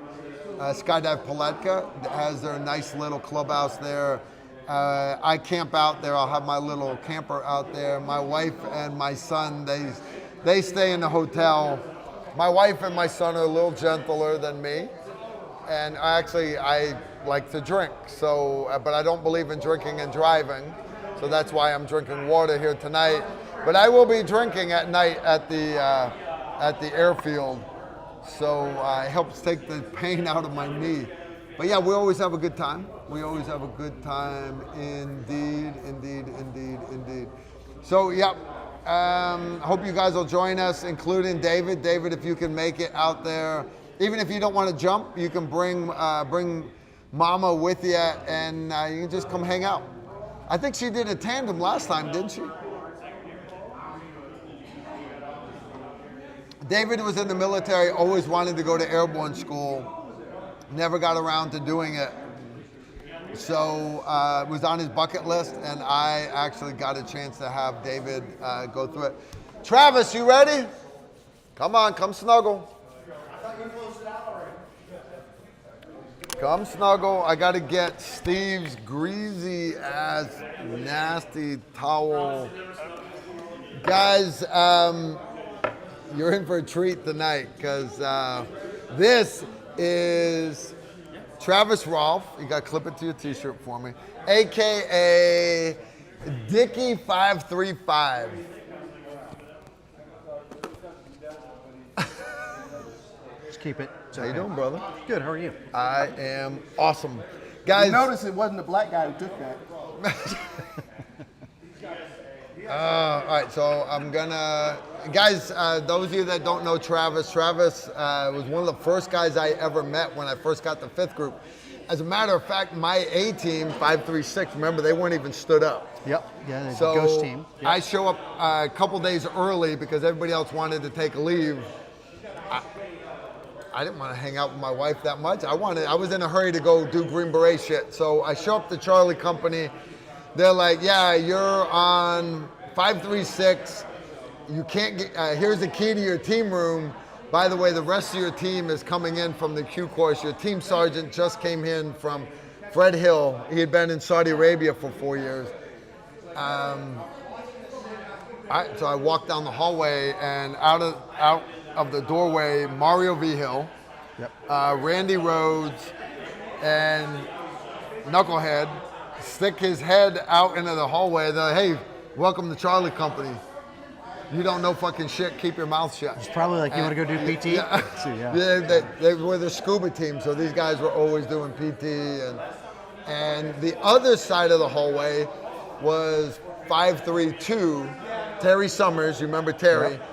Skydive Palatka has their nice little clubhouse there. I camp out there. I'll have my little camper out there. My wife and my son, they stay in the hotel. My wife and my son are a little gentler than me. And I like to drink, so, but I don't believe in drinking and driving, so that's why I'm drinking water here tonight. But I will be drinking at night at the airfield, so it helps take the pain out of my knee. But yeah, we always have a good time. We always have a good time, indeed. So yeah, hope you guys will join us, including David. David, if you can make it out there. Even if you don't want to jump, you can bring Mama with you, and you can just come hang out. I think she did a tandem last time, didn't she? David was in the military, always wanted to go to airborne school, never got around to doing it. So it was on his bucket list, and I actually got a chance to have David go through it. Travis, you ready? Come on, come snuggle. Come snuggle. I got to get Steve's greasy ass, nasty towel. Guys, you're in for a treat tonight because this is Travis Rolfe. You got to clip it to your t-shirt for me. AKA Dickie 535. Just keep it. How you doing, brother? Good. How are you? I am awesome. Guys, Notice it wasn't the black guy who took that. all right, so I'm gonna, guys, those of you that don't know Travis was one of the first guys I ever met when I first got to 5th Group. As a matter of fact, my A team, 536, remember, they weren't even stood up. Yep. Yeah, the So ghost team. Yep. I show up a couple days early because everybody else wanted to take a leave. I didn't want to hang out with my wife that much. I was in a hurry to go do Green Beret shit. So I show up to Charlie Company. They're like, yeah, you're on 536. You can't get, here's the key to your team room. By the way, the rest of your team is coming in from the Q course. Your team sergeant just came in from Fred Hill. He had been in Saudi Arabia for 4 years. So I walked down the hallway, and out of the doorway, Mario V. Hill, Yep. Randy Rhodes, and Knucklehead stick his head out into the hallway. They're like, hey, welcome to Charlie Company. You don't know fucking shit, keep your mouth shut. It's probably like, you want to go do PT? Yeah, So, yeah. they were the scuba team, so these guys were always doing PT. And the other side of the hallway was 532, Terry Summers, you remember Terry? Yep.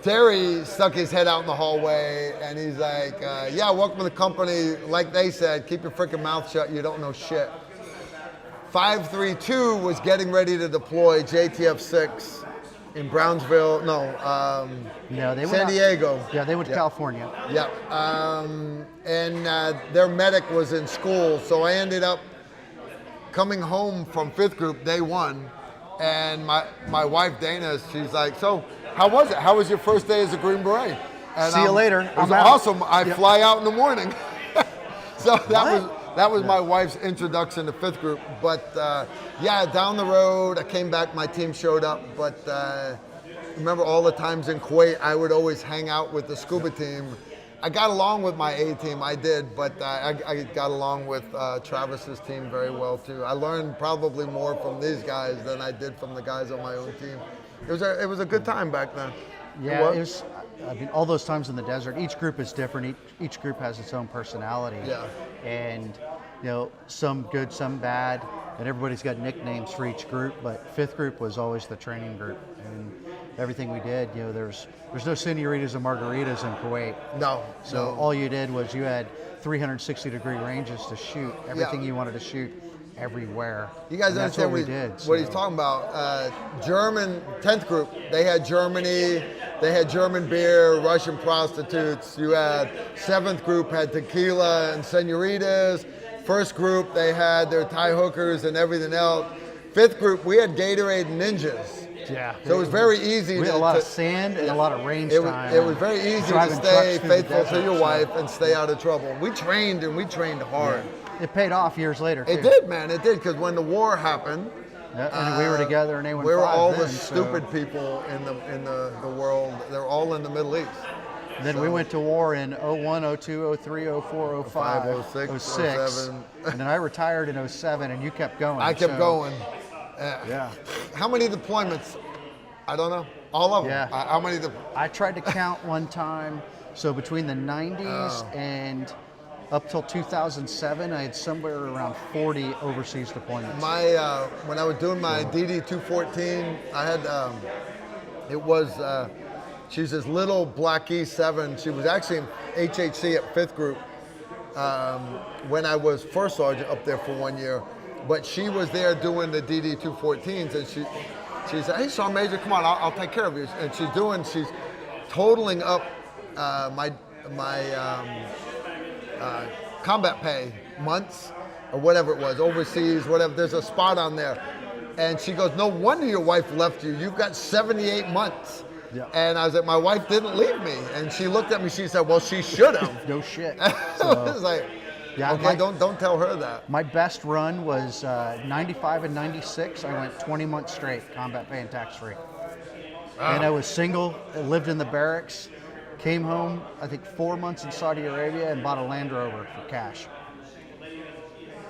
Terry stuck his head out in the hallway, and he's like, yeah, welcome to the company. Like they said, keep your freaking mouth shut, you don't know shit. 532 was getting ready to deploy JTF 6 in Brownsville, No, they San Diego. Yeah, they went to California. Yep. And their medic was in school, so I ended up coming home from 5th Group day 1, and my wife Dana, she's like, so how was it? How was your first day as a Green Beret? And See you later. It was I'm out. awesome. I fly out in the morning. So that was my wife's introduction to 5th Group. But yeah, down the road, I came back, my team showed up. But remember all the times in Kuwait, I would always hang out with the scuba team. I got along with my A team, I did, but I got along with Travis's team very well too. I learned probably more from these guys than I did from the guys on my own team. It was a good time back then. Yeah, it was. I mean, all those times in the desert, each group is different. Each group has its own personality. Yeah. And, some good, some bad, and everybody's got nicknames for each group, but 5th Group was always the training group. And everything we did, there's no senoritas and margaritas in Kuwait. No. So all you did was you had 360-degree ranges to shoot everything you wanted to shoot everywhere. You guys and that's understand what we did. what he's talking about. German 10th Group, they had Germany, they had German beer, Russian prostitutes. You had 7th Group had tequila and senoritas. 1st Group, they had their Thai hookers and everything else. 5th Group, we had Gatorade and ninjas. Yeah. So it was very easy. We had a lot of sand and a lot of range time. It was very easy to driving stay trucks through the faithful to desert, your so- wife and stay out of trouble. We trained hard. It paid off years later, too. It did, man. It did, because when the war happened, And we were together, and they went we were five all then, the so- stupid people in the world. They're all in the Middle East. Then we went to war in 01, 02, 03, 04, 05, 06, 07. And then I retired in 07, and you kept going. I kept so- going. Yeah. How many deployments? I don't know. All of them. Yeah. How many? I tried to count one time. So between the 90s and up till 2007, I had somewhere around 40 overseas deployments. When I was doing my DD-214, I had she's this little Black E7. She was actually in HHC at 5th Group when I was first sergeant up there for 1 year. But she was there doing the DD-214s, and she said, hey, Sergeant Major, come on, I'll take care of you. And she's totaling up my combat pay months or whatever it was, overseas, whatever. There's a spot on there. And she goes, no wonder your wife left you. You've got 78 months. Yeah. And I was like, my wife didn't leave me. And she looked at me, she said, well, she should have. No shit. I was like, Yeah, okay, don't tell her that. My best run was 95 and 96. I went 20 months straight, combat pay and tax free. And I was single, I lived in the barracks, came home, I think 4 months in Saudi Arabia and bought a Land Rover for cash.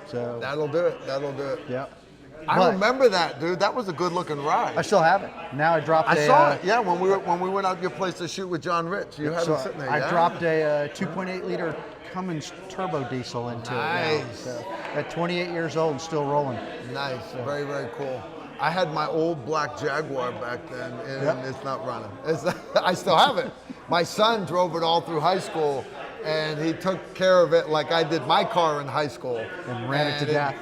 So That'll do it. yeah. I remember that, dude. That was a good looking ride. I still have it. Now I dropped I saw it. Yeah, when we went out to your place to shoot with John Rich, you had it sitting there. I dropped a 2.8 liter Cummins turbo diesel into it now. So at 28 years old and still rolling. Nice. Very, very cool. I had my old black Jaguar back then, and it's not running. I still have it. My son drove it all through high school, and he took care of it like I did my car in high school. And ran it to death.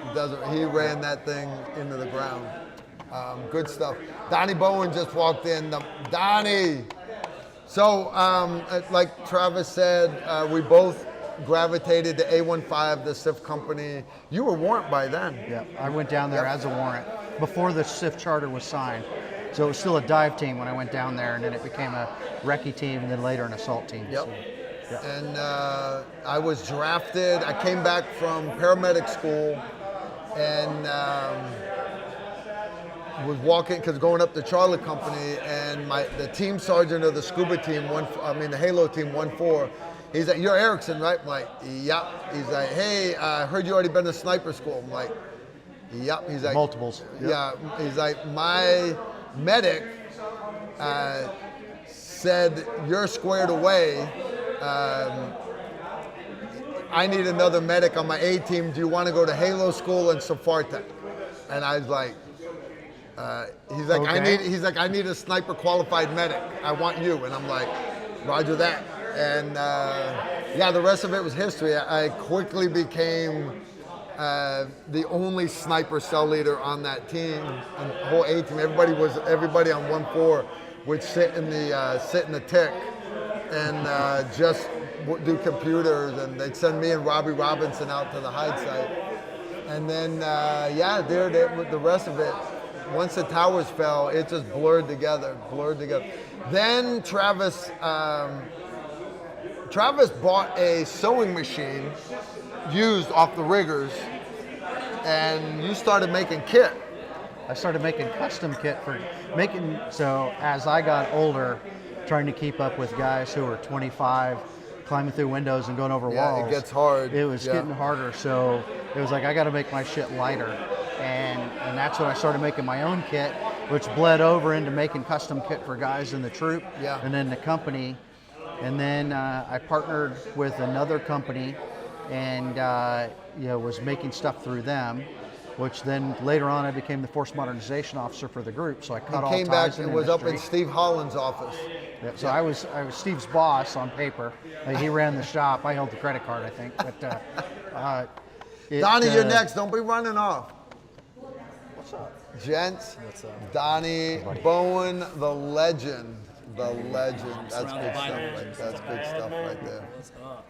He ran that thing into the ground. Good stuff. Donnie Bowen just walked in. Donnie! So, like Travis said, we both gravitated to A15, the SIF company. You were warrant by then. Yeah, I went down there as a warrant before the SIF charter was signed. So it was still a dive team when I went down there, and then it became a recce team, and then later an assault team. Yep. So, yeah. And I was drafted. I came back from paramedic school and was walking, because going up to Charlie Company, and the team sergeant of the scuba team, the Halo team 1-4, he's like, you're Erickson, right? I'm like, yep. He's like, hey, I heard you already been to sniper school. I'm like, yep. He's like, multiples. Yep. Yeah. He's like, my medic said you're squared away. I need another medic on my A team. Do you want to go to Halo School and Safartech? And I was like, he's like, okay. I need a sniper qualified medic. I want you. And I'm like, Roger that. And the rest of it was history. I quickly became the only sniper cell leader on that team, on the whole A team. Everybody on 1-4 would sit in the tick and just do computers, and they'd send me and Robbie Robinson out to the hide site. And then the rest of it, once the towers fell, it just blurred together. Then Travis bought a sewing machine used off the riggers, and you started making kit. I started making custom kit so as I got older, trying to keep up with guys who were 25, climbing through windows and going over walls. Yeah, it gets hard. It was getting harder, so it was like, I got to make my shit lighter. And that's when I started making my own kit, which bled over into making custom kit for guys in the troop and then the company. And then I partnered with another company and was making stuff through them, which then later on I became the force modernization officer for the group. So I cut all ties. Came back and was industry. up in Steve Holland's office. Yeah, so I was Steve's boss on paper. Like, he ran the shop. I held the credit card, I think. But Donnie, you're next. Don't be running off. What's up, gents? What's up? Donnie Bowen, the legend. The legend. That's good stuff right there. What's up?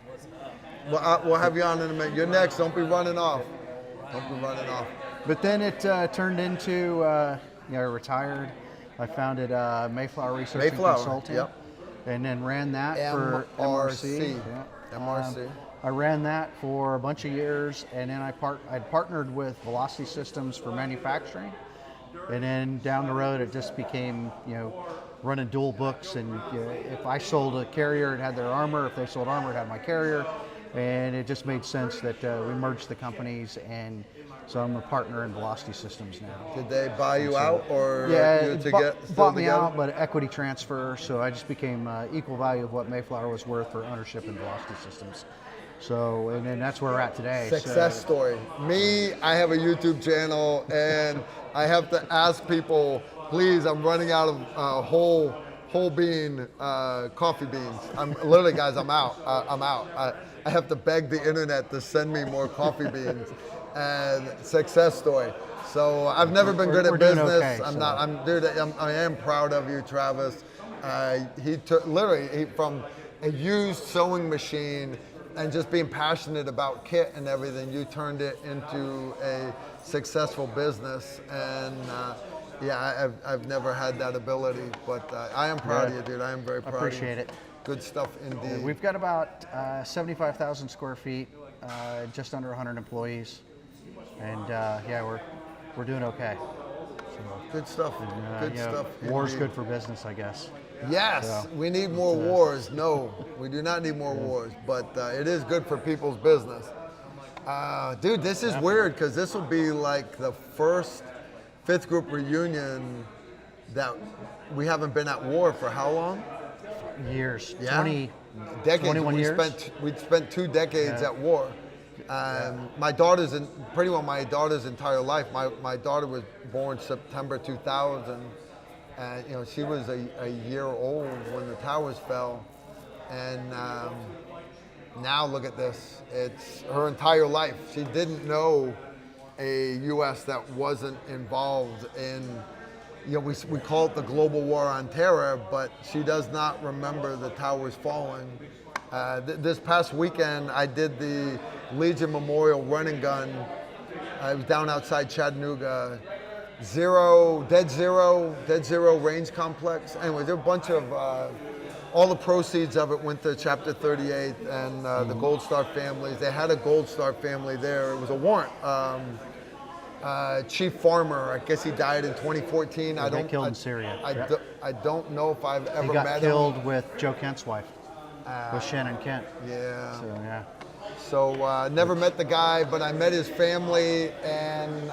Well, we'll have you on in a minute. You're next. Don't be running off. But then it turned into, I retired. I founded Mayflower Research and Consulting. Yep. And then ran that for MRC. MRC. I ran that for a bunch of years, and then I'd partnered with Velocity Systems for manufacturing. And then down the road, it just became, running dual books. And if I sold a carrier, it had their armor. If they sold armor, it had my carrier. And it just made sense that we merged the companies, and so I'm a partner in Velocity Systems now. Did they buy you out, or bought me out, but equity transfer, so I just became equal value of what Mayflower was worth for ownership in Velocity Systems. So, and then that's where we're at today. Success story. Me, I have a YouTube channel, and I have to ask people, please, I'm running out of whole bean coffee beans. Guys, I'm out. I have to beg the internet to send me more coffee beans. And success story. So I've never been good at business. I am proud of you, Travis. He took literally from a used sewing machine and just being passionate about kit and everything, you turned it into a successful business. And yeah, I've never had that ability, but I am proud of you, dude. I am very proud of you. Appreciate it. Good stuff indeed. We've got about 75,000 square feet, just under 100 employees, and yeah, we're doing okay. So, good stuff. Good stuff. War's indeed. good for business, I guess. Yes, So, we need more wars. No, we do not need more wars, but it is good for people's business. Dude, this is weird because this will be like the first 5th group reunion that we haven't been at war for how long? Years. Yeah. 20, Decades. 21 years. We spent 2 decades at war. My daughter's my daughter's entire life. My daughter was born September 2000. And she was a year old when the towers fell, and now look at this. It's her entire life. She didn't know a U.S. that wasn't involved in, we call it the global war on terror, but she does not remember the towers falling. This past weekend, I did the Legion Memorial Run and Gun. I was down outside Chattanooga. Dead Zero Range Complex. Anyway, there are a bunch of, all the proceeds of it went to Chapter 38 and the Gold Star families. They had a Gold Star family there. It was a warrant. Chief Farmer, I guess he died in 2014. They killed in Syria. I don't know if I've ever met him. He got killed with Joe Kent's wife, with Shannon Kent. Yeah. So, yeah. So never met the guy, but I met his family, and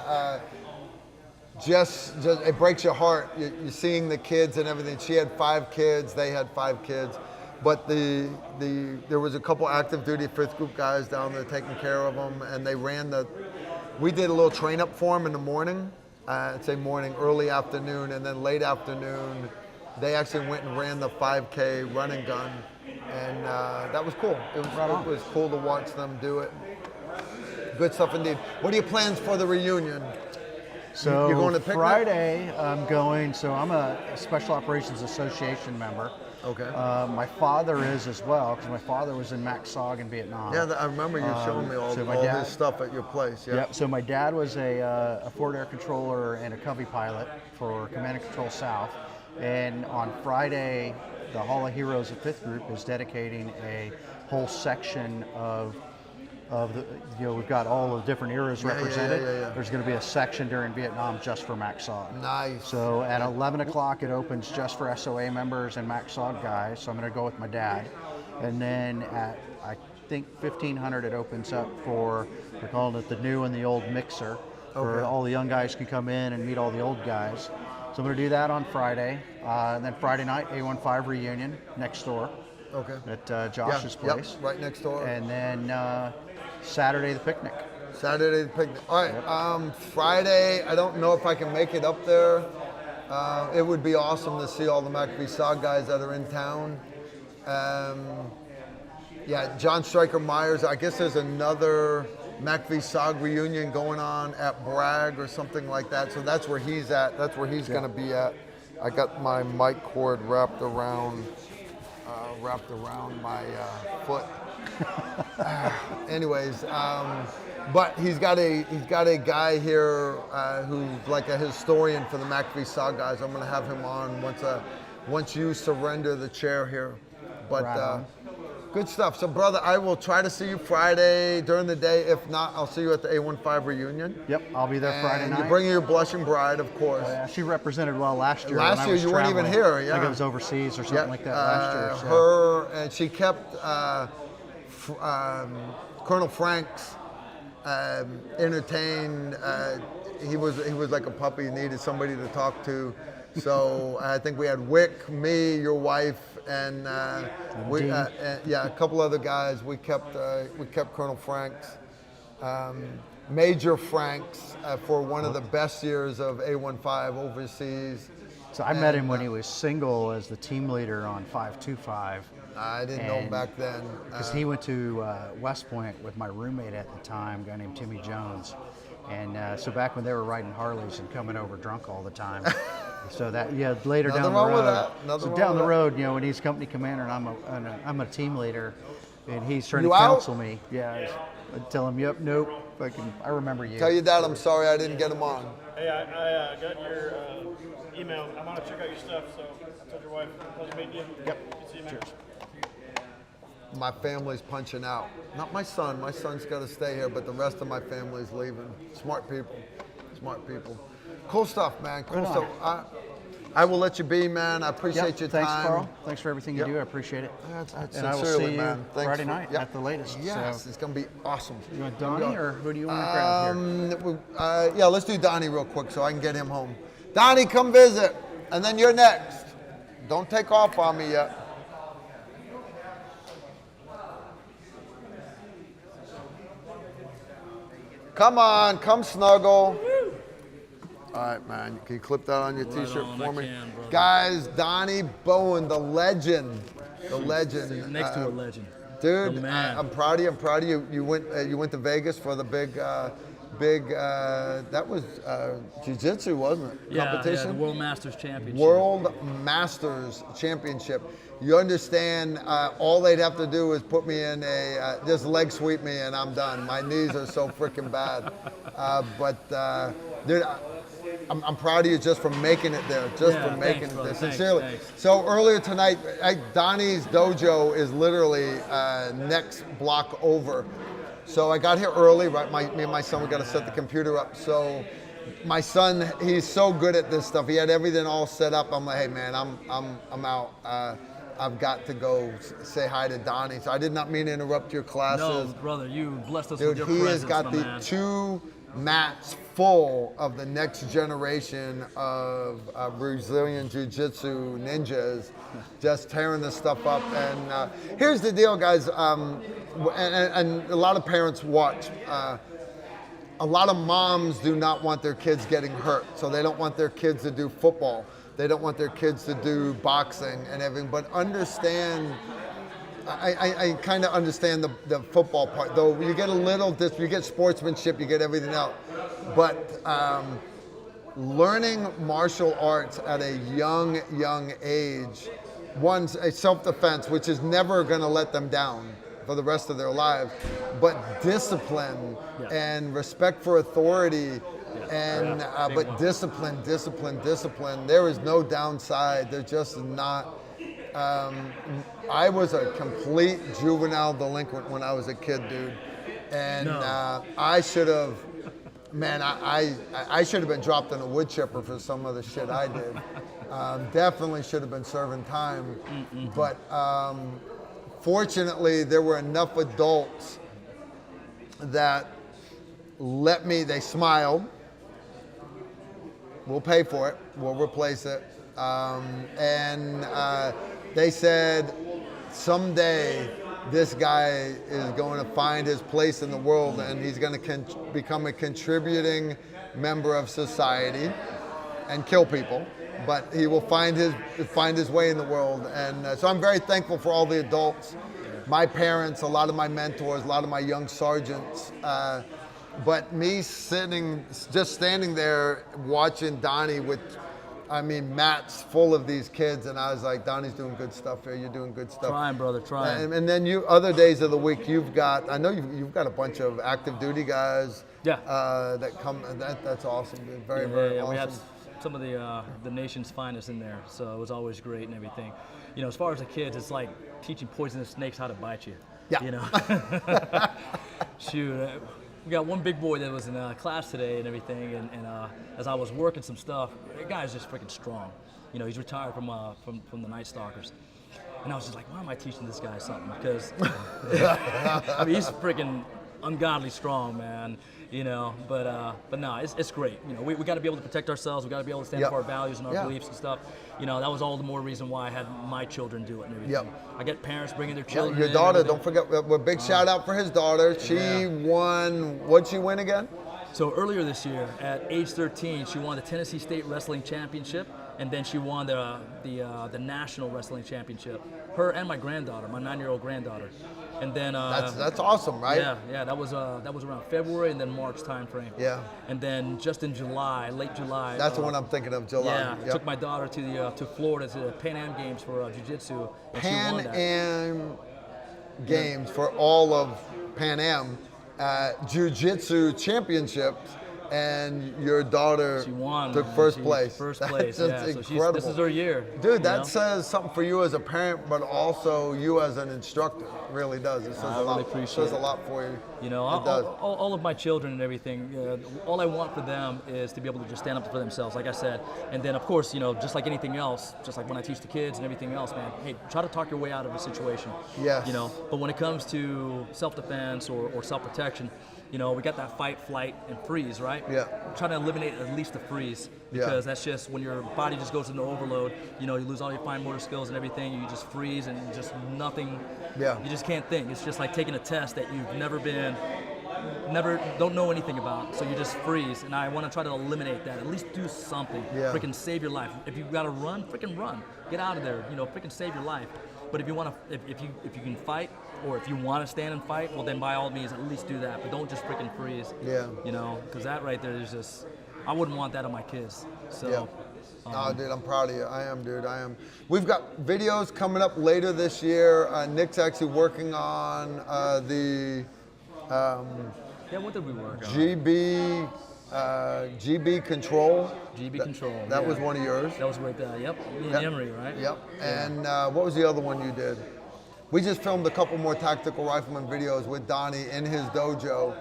just it breaks your heart. You're seeing the kids and everything. She had 5 kids. They had 5 kids. But there was a couple active duty 5th group guys down there taking care of them, and they ran we did a little train up for them in the morning. I'd say morning, early afternoon, and then late afternoon, they actually went and ran the 5K run and gun, and that was cool. It was cool to watch them do it. Good stuff indeed. What are your plans for the reunion? So you're going to picnic? Friday, I'm going. So I'm a Special Operations Association member. Okay. My father is as well, because my father was in MACSOG in Vietnam. Yeah, I remember you showing me all his stuff at your place. Yeah. Yep. So my dad was a Ford Air Controller and a Covey pilot for Command and Control South. And on Friday, the Hall of Heroes of 5th Group is dedicating a whole section of the, we've got all the different eras represented. Yeah. There's going to be a section during Vietnam just for MACSOG. Nice. So at 11 o'clock it opens just for SOA members and MACSOG guys. So I'm going to go with my dad. And then at, I think 1500 it opens up for, we're calling it the new and the old mixer, where all the young guys can come in and meet all the old guys. So I'm going to do that on Friday. And then Friday night, A15 reunion next door. Okay. At Josh's place. Yep, right next door. And then Saturday, the picnic. Saturday, the picnic. All right, Friday, I don't know if I can make it up there. It would be awesome to see all the McAfee SOG guys that are in town. John Stryker Myers, I guess there's another McAfee SOG reunion going on at Bragg or something like that. So that's where he's at. That's where he's going to be at. I got my mic cord wrapped around my foot. Anyways, but he's got a guy here who's like a historian for the McAfee SOG guys. I'm going to have him on once you surrender the chair here. But good stuff. So, brother, I will try to see you Friday during the day. If not, I'll see you at the A15 reunion. Yep, I'll be there Friday night. You're bringing your blushing bride, of course. Yeah, she represented well last year. Last year you weren't even here. Yeah, I think it was overseas or something like that last year. So. Her and she kept Colonel Franks entertained. He was like a puppy. He needed somebody to talk to. So I think we had Wick, me, your wife, and a couple other guys. We kept Colonel Franks, Major Franks, for one of the best years of A15 overseas. So I met him when he was single as the team leader on 525. I didn't know him back then. Because he went to West Point with my roommate at the time, a guy named Timmy Jones. And so back when they were riding Harleys and coming over drunk all the time, So that later Nothing down the wrong with road. that. Nothing So wrong down with the that. road, when he's company commander and I'm a team leader, and he's trying You to out? counsel me. Yeah, I tell him, yep, nope, I remember you. Tell your dad I'm sorry I didn't get him on. Hey, I got your email. I want to check out your stuff, so I told your wife, pleasure meeting you. Yep. See you, man. My family's punching out. Not my son. My son's got to stay here, but the rest of my family's leaving. Smart people. Smart people. Cool stuff, man. Cool stuff. I will let you be, man. I appreciate your Thanks, time. Carl. Thanks for everything you do. I appreciate it. And I will Sincerely, see you man. Thanks Friday for- night yep. at the latest. Yes, So, it's going to be awesome. you want Donnie or who do you want to grab here? Yeah, let's do Donnie real quick so I can get him home. Donnie, come visit, and then you're next. Don't take off on me yet. Come on, come snuggle. All right, man. Can you clip that on your t-shirt for me? Guys, Donnie Bowen, the legend. The legend. Next to a legend. Dude, The man. I'm proud of you. I'm proud of you. You went to Vegas for the big that was jiu-jitsu, wasn't it? Competition? Yeah, the World Masters Championship. World Masters Championship. You understand, all they'd have to do is put me in just leg sweep me and I'm done. My knees are so freaking bad. Dude, I'm proud of you just for making it there, for making it there, sincerely. Thanks. So earlier tonight, Donnie's dojo is literally next block over. So I got here early, right? Me and my son, we got to set the computer up. So my son, he's so good at this stuff. He had everything all set up. I'm like, hey man, I'm out. I've got to go say hi to Donnie. So I did not mean to interrupt your classes. No, brother, you blessed us Dude, with your he presence, has got my the man. 2 mats full of the next generation of Brazilian Jiu-Jitsu ninjas, just tearing this stuff up. And here's the deal, guys, and a lot of parents watch. A lot of moms do not want their kids getting hurt, so they don't want their kids to do football. They don't want their kids to do boxing and everything, but understand, I kind of understand the football part, though you get a little, you get sportsmanship, you get everything else, but learning martial arts at a young age, one's a self-defense, which is never gonna let them down for the rest of their lives, but discipline and respect for authority, and but discipline. There is no downside. There's just not. I was a complete juvenile delinquent when I was a kid, dude, and I should have. Man, I should have been dropped in a wood chipper for some of the shit I did. Definitely should have been serving time, but fortunately, there were enough adults that let me. They smiled. We'll pay for it. We'll replace it. And they said, someday this guy is going to find his place in the world and he's going to become a contributing member of society and kill people. But he will find his way in the world. And so I'm very thankful for all the adults, my parents, a lot of my mentors, a lot of my young sergeants. But me just standing there watching Donnie with, mats full of these kids, and I was like, Donnie's doing good stuff here. You're doing good stuff. Trying, brother, trying. And then other days of the week, I know you've got a bunch of active duty guys. That come. That's awesome, dude. Very awesome. We had some of the nation's finest in there, so it was always great and everything. You know, as far as the kids, it's like teaching poisonous snakes how to bite you. Yeah. You know. Shoot. We got one big boy that was in class today and everything, and as I was working some stuff, the guy's just freaking strong. You know, he's retired from the Night Stalkers. And I was just like, why am I teaching this guy something? Because, he's freaking ungodly strong, man. You know, but no, it's great. You know, we got to be able to protect ourselves. We got to be able to stand up for our values and our beliefs and stuff. You know, that was all the more reason why I had my children do it and everything. I get parents bringing their children. Your daughter, don't forget, a big shout out for his daughter. She won, what'd she win again? So earlier this year, at age 13, she won the Tennessee State Wrestling Championship. and then she won the national wrestling championship. Her and my granddaughter, my 9-year-old granddaughter. And then that's awesome, right? Yeah, that was around February and then March time frame. Yeah. And then just in July, late July. That's the one I'm thinking of, July. Yeah, I took my daughter to Florida to the Pan Am Games for jiu-jitsu. Pan Am Games for all of Pan Am jiu-jitsu championships, and your daughter took first place. First place, That's yeah. incredible. This is her year. Dude, that says something for you as a parent, but also you as an instructor. It really does. It says a lot. Really It says a lot for you. You know, all of my children and everything, all I want for them is to be able to just stand up for themselves, like I said. And then, of course, you know, just like anything else, just like when I teach the kids and everything else, man, hey, try to talk your way out of a situation. Yes. You know, but when it comes to self-defense or self-protection, you know, we got that fight, flight, and freeze, right? Yeah. Trying to eliminate at least the freeze, because that's just when your body just goes into overload. You know, you lose all your fine motor skills and everything. You just freeze and just nothing. Yeah. You just can't think. It's just like taking a test that you've don't know anything about. So you just freeze. And I want to try to eliminate that. At least do something. Yeah. Freaking save your life. If you've got to run, freaking run. Get out of there. You know, freaking save your life. But if you want to, if you can fight, or if you want to stand and fight, well then by all means at least do that. But don't just freaking freeze. Yeah. You know, because that right there is just, I wouldn't want that on my kids. So. Yeah. No, dude, I'm proud of you. I am, dude. I am. We've got videos coming up later this year. Nick's actually working on the. Yeah, what did we work on? GB Control. GB Control. That was one of yours. That was with, me and Emery, right? Yep. And what was the other one you did? We just filmed a couple more Tactical Rifleman videos with Donnie in his dojo.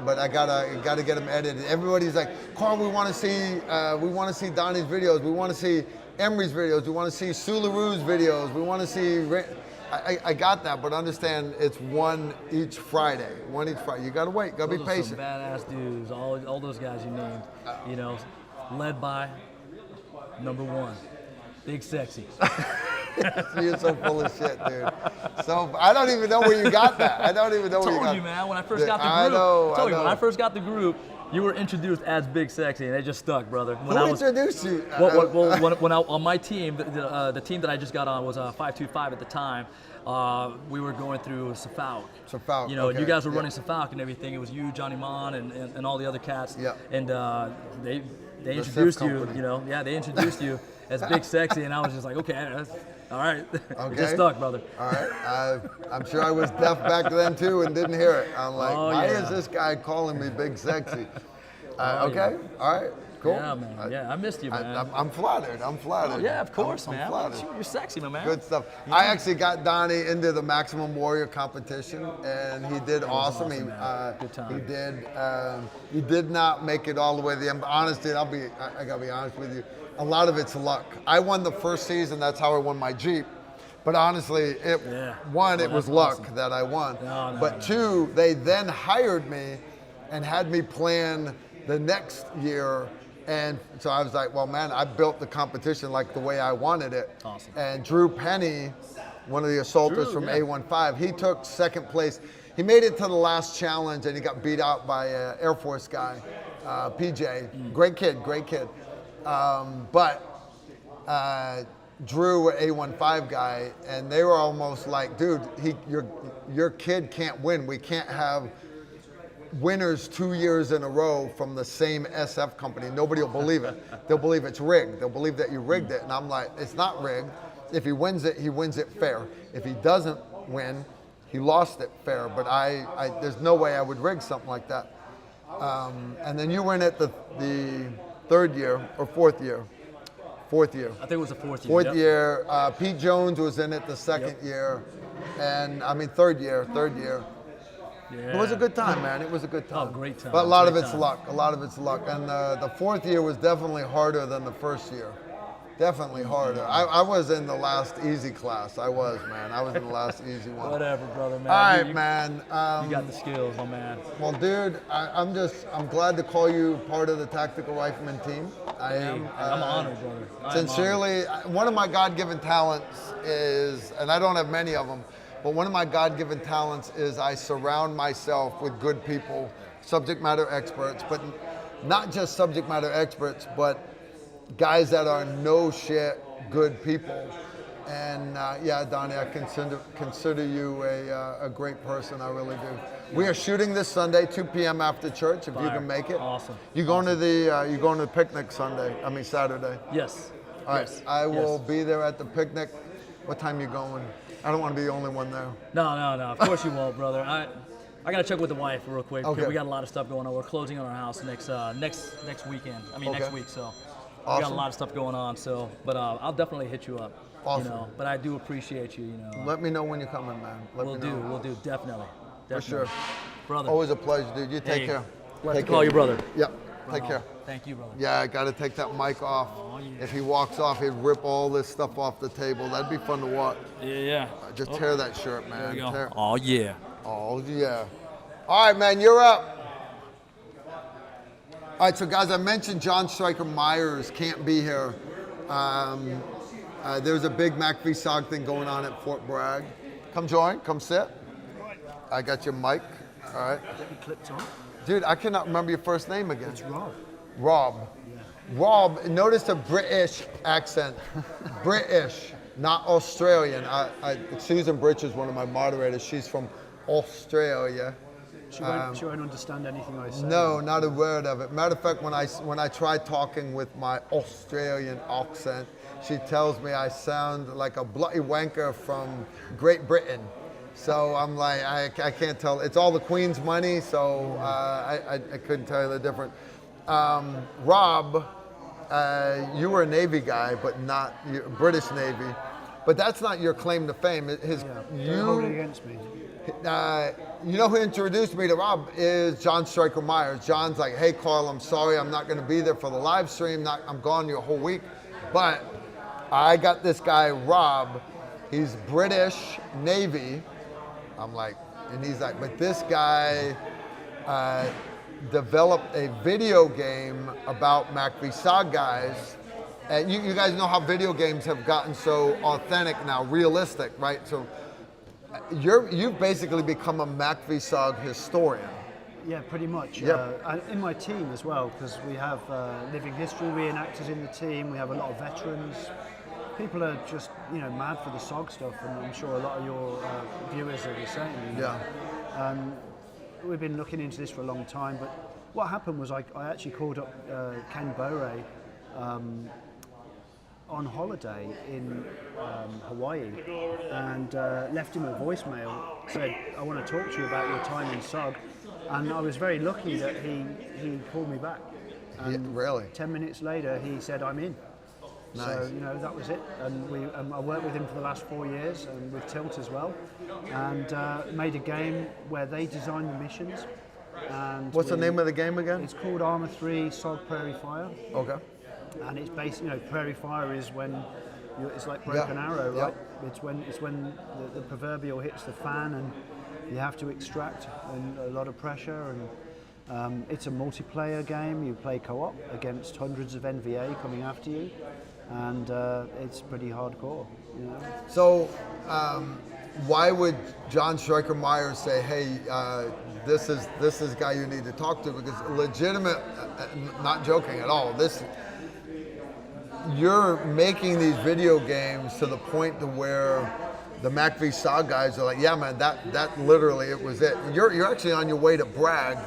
But I gotta get them edited. Everybody's like, Carl, we want to see Donnie's videos. We want to see Emery's videos. We want to see Sularu's videos. We want to see. I got that, but understand it's one each Friday. You gotta wait. Gotta be patient. Some badass dudes. All those guys you named. You know, led by number 1, Big Sexy. You're so full of shit, dude. So I don't even know where you got that. I don't even know where you got. Told you, man. When I first got the group. When I first got the group, you were introduced as Big Sexy, and it just stuck, brother. Who introduced you? When on my team, the team that I just got on was 525 at the time. We were going through Safalk. You know, you guys were running Safalk and everything. It was you, Johnny Mon, and all the other cats. Yeah. And they introduced you. You know, they introduced you as Big Sexy, and I was just like, okay, that's all right. Okay. Just stuck, brother. All right. I'm sure I was deaf back then too and didn't hear it. I'm like, why is this guy calling me Big Sexy? Okay. All right. Cool. Yeah, man. I missed you, man. I'm flattered. Oh, yeah, of course, man. I'm flattered. You're sexy, my man. Good stuff. Yeah. I actually got Donnie into the Maximum Warrior competition, and he did awesome. Good time. He did not make it all the way to the end. But honest, dude, I gotta be honest with you. A lot of it's luck. I won the first season. That's how I won my Jeep. But honestly, it was luck that I won. But 2, they then hired me and had me plan the next year. And so I was like, well, man, I built the competition like the way I wanted it. Awesome. And Drew Penny, one of the assaulters from A15, he took second place. He made it to the last challenge, and he got beat out by an Air Force guy, PJ. Great kid. But Drew, A15 guy, and they were almost like, dude, your kid can't win. We can't have winners 2 years in a row from the same SF company. Nobody will believe it. They'll believe it's rigged. They'll believe that you rigged it. And I'm like, it's not rigged. If he wins it fair. If he doesn't win, he lost it fair. But there's no way I would rig something like that. And then you were in it the 3rd year or 4th year. 4th year. I think it was the 4th year. 4th year. Pete Jones was in it the 2nd year. And 3rd year. Yeah. It was a good time, man. It was a good time. Oh, great time. But a lot of it's luck. And the 4th year was definitely harder than the 1st year. Definitely harder. I was in the last easy class. I was in the last easy one. Whatever, brother, man. All right, man. You got the skills, my man. Well, dude, I'm glad to call you part of the Tactical Rifleman team. I am. I'm honored, brother. Sincerely, one of my God-given talents is, and I don't have many of them, but one of my God-given talents is I surround myself with good people, subject matter experts, but not just subject matter experts, but guys that are no shit good people. And yeah, Donnie, I consider you a great person. I really do. We are shooting this Sunday, 2 p.m. after church. If you can make it. Awesome. You going to the picnic Saturday? Yes. All right. Yes. I will be there at the picnic. What time you going? I don't want to be the only one there. No. Of course you won't, brother. I gotta check with the wife real quick. Okay. We got a lot of stuff going on. We're closing on our house next weekend. Next week. So we Awesome. got a lot of stuff going on. So, but I'll definitely hit you up. Awesome. You know, but I do appreciate you. You know. Let me know when you're coming, man. We'll do. Definitely. For sure. Brother. Always a pleasure, dude. You take care. Let's call you brother. Yep. Take care. Thank you, brother. Yeah, I got to take that mic off. Oh, yeah. If he walks off, he'd rip all this stuff off the table. That'd be fun to watch. Yeah. Just tear that shirt, man. There we go. Tear. Oh yeah. Oh yeah. All right, man, you're up. All right, so guys, I mentioned John Striker Myers can't be here. There's a big MACV-SOG thing going on at Fort Bragg. Come join, come sit. I got your mic. All right. Clipped on. Dude, I cannot remember your first name again. It's Rob. Rob. Yeah. Rob, notice the British accent. British, not Australian. Susan Bridge is one of my moderators. She's from Australia. She won't understand anything I say. No, not a word of it. Matter of fact, when I try talking with my Australian accent, she tells me I sound like a bloody wanker from Great Britain. So I'm like, I can't tell. It's all the Queen's money, so I couldn't tell you the difference. Rob, you were a Navy guy, but not British Navy. But that's not your claim to fame. Don't hold it against me. You know who introduced me to Rob is John Striker Myers. John's like, hey Carl, I'm sorry I'm not going to be there for the live stream. I'm gone your whole week. But I got this guy, Rob. He's British Navy. I'm like, and he's like, but this guy developed a video game about MACV-SOG guys. And you guys know how video games have gotten so authentic now, realistic, right? So you've basically become a MACV-SOG historian. Yeah, pretty much. Yep. And in my team as well, because we have living history reenactors in the team. We have a lot of veterans. People are just, mad for the SOG stuff, and I'm sure a lot of your viewers are the same. Yeah. We've been looking into this for a long time, but what happened was I actually called up Ken Bore on holiday in Hawaii and left him a voicemail, said, I want to talk to you about your time in SOG. And I was very lucky that he called me back. And really? 10 minutes later, he said, I'm in. Nice. So, that was it. And I worked with him for the last 4 years, and with Tilt as well, and made a game where they designed the missions. And what's the name of the game again? It's called Armour 3 SOG Prairie Fire. Okay. And it's based, Prairie Fire is when it's like broken arrow, right? It's when the proverbial hits the fan and you have to extract, and a lot of pressure. And it's a multiplayer game. You play co-op against hundreds of NVA coming after you, and it's pretty hardcore. So, why would John Striker Myers say, "Hey, this is the guy you need to talk to"? Because legitimate, not joking at all. You're making these video games to the point to where the MACV-SOG guys are like, yeah, man, that literally it was it. You're actually on your way to Bragg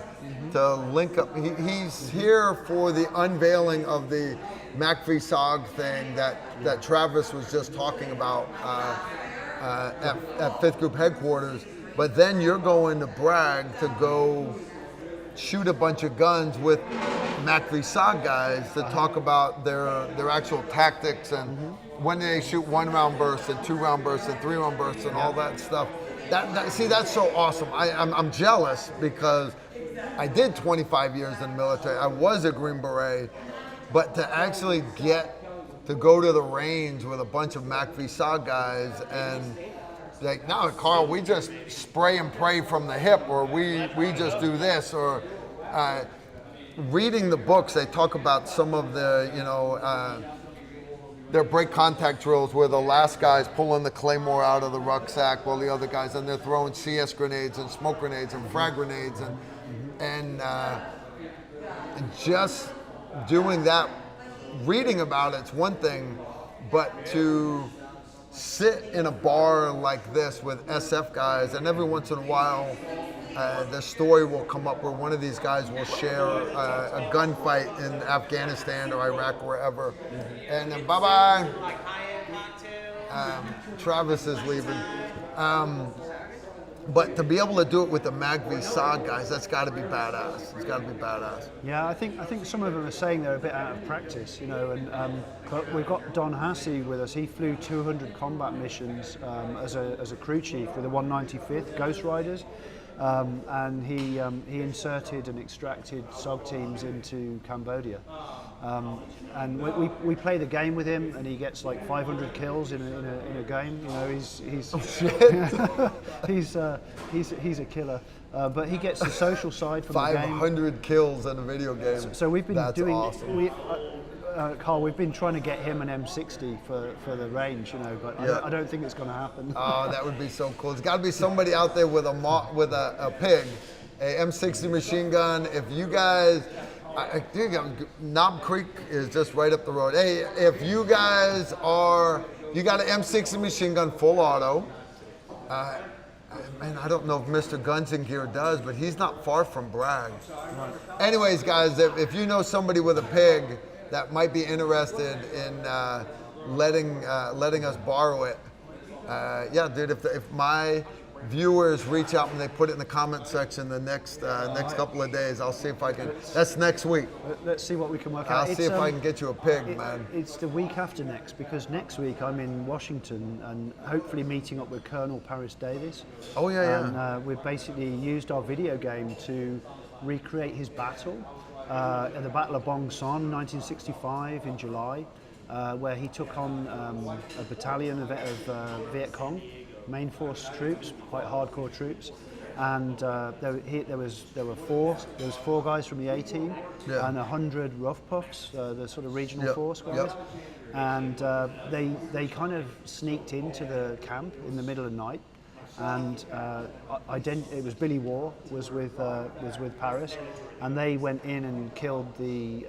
to link up. He's here for the unveiling of the MACV-SOG thing that Travis was just talking about at 5th Group headquarters. But then you're going to Bragg to go shoot a bunch of guns with MACV-SOG guys to talk about their actual tactics and when they shoot 1-round bursts and 2-round bursts and 3-round bursts and all that stuff. See, that's so awesome. I'm jealous because I did 25 years in the military. I was a Green Beret, but to actually get to go to the range with a bunch of MACV-SOG guys and like, no, Carl, we just spray and pray from the hip, or we just do this, or reading the books, they talk about some of the, their break contact drills where the last guy's pulling the claymore out of the rucksack while the other guys, and they're throwing CS grenades and smoke grenades and frag grenades and just doing that reading about it's one thing, but to sit in a bar like this with SF guys, and every once in a while, the story will come up where one of these guys will share a gunfight in Afghanistan or Iraq or wherever, and then bye-bye. Travis is leaving. But to be able to do it with the MAGV-SOG guys, that's got to be badass. It's got to be badass. Yeah, I think some of them are saying they're a bit out of practice, you know. And but we've got Don Hassey with us. He flew 200 combat missions as a crew chief with the 195th Ghost Riders, and he inserted and extracted SOG teams into Cambodia. And we play the game with him, and he gets like 500 kills in a game. You know, he's he's a killer. But he gets the social side from the game. 500 kills in a video game. So we've been doing. Awesome. Carl, we've been trying to get him an M60 for the range, you know, but I don't think it's going to happen. Oh, that would be so cool. There's got to be somebody out there with a pig, a M60 machine gun. If you guys. I think Knob Creek is just right up the road. Hey, if you guys you got an M60 machine gun full auto. Man, I don't know if Mr. Guns and Gear does, but he's not far from Bragg. Right. Anyways, guys, if you know somebody with a pig that might be interested in letting us borrow it, yeah, dude. If my viewers reach out and they put it in the comment section the next couple of days, I'll see if I can. That's next week. Let's see what we can work out. I'll see if I can get you a pig, man. It's the week after next, because next week I'm in Washington and hopefully meeting up with Colonel Paris Davis. Oh yeah, and we've basically used our video game to recreate his battle at the Battle of Bong Son, 1965 in July, where he took on a battalion of Viet Cong main force troops, quite hardcore troops, and there were four guys from the A team, and 100 rough puffs, the sort of regional force guys, and they kind of sneaked into the camp in the middle of the night, and it was Billy War was with Paris, and they went in and killed the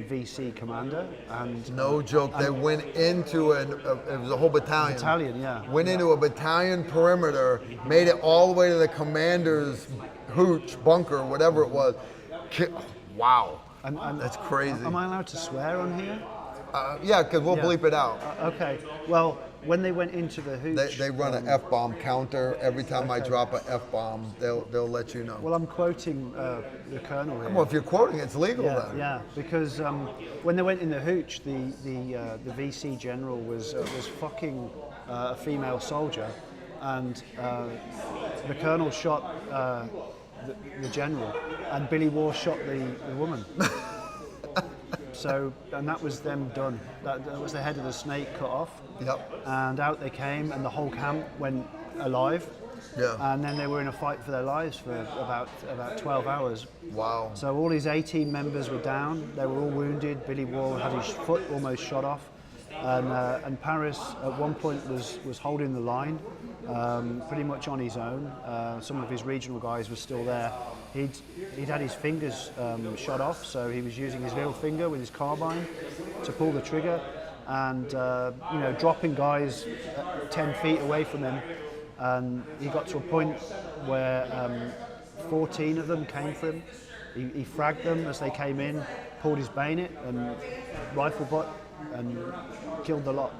VC commander. And no joke, they went into it was a whole battalion. Battalion, yeah. Went into a battalion perimeter, made it all the way to the commander's hooch bunker, whatever it was. Wow, that's crazy. Am I allowed to swear on here? Yeah, because we'll bleep it out. Okay. Well, when they went into the hooch, they run an F-bomb counter. Every time I drop an F-bomb, they'll let you know. Well, I'm quoting the colonel here. Well, if you're quoting, it's legal then. Yeah, because when they went in the hooch, the VC general was fucking a female soldier, and the colonel shot the general, and Billy War shot the woman. So, and that was them done. That was the head of the snake cut off. Yep. And out they came, and the whole camp went alive. Yeah. And then they were in a fight for their lives for about 12 hours. Wow. So all his 18 members were down. They were all wounded. Billy Wall had his foot almost shot off. And Paris at one point was holding the line, pretty much on his own. Some of his regional guys were still there. He'd had his fingers shot off, so he was using his little finger with his carbine to pull the trigger, and dropping guys 10 feet away from him. And he got to a point where 14 of them came for him. He fragged them as they came in, pulled his bayonet and rifle butt, and killed the lot.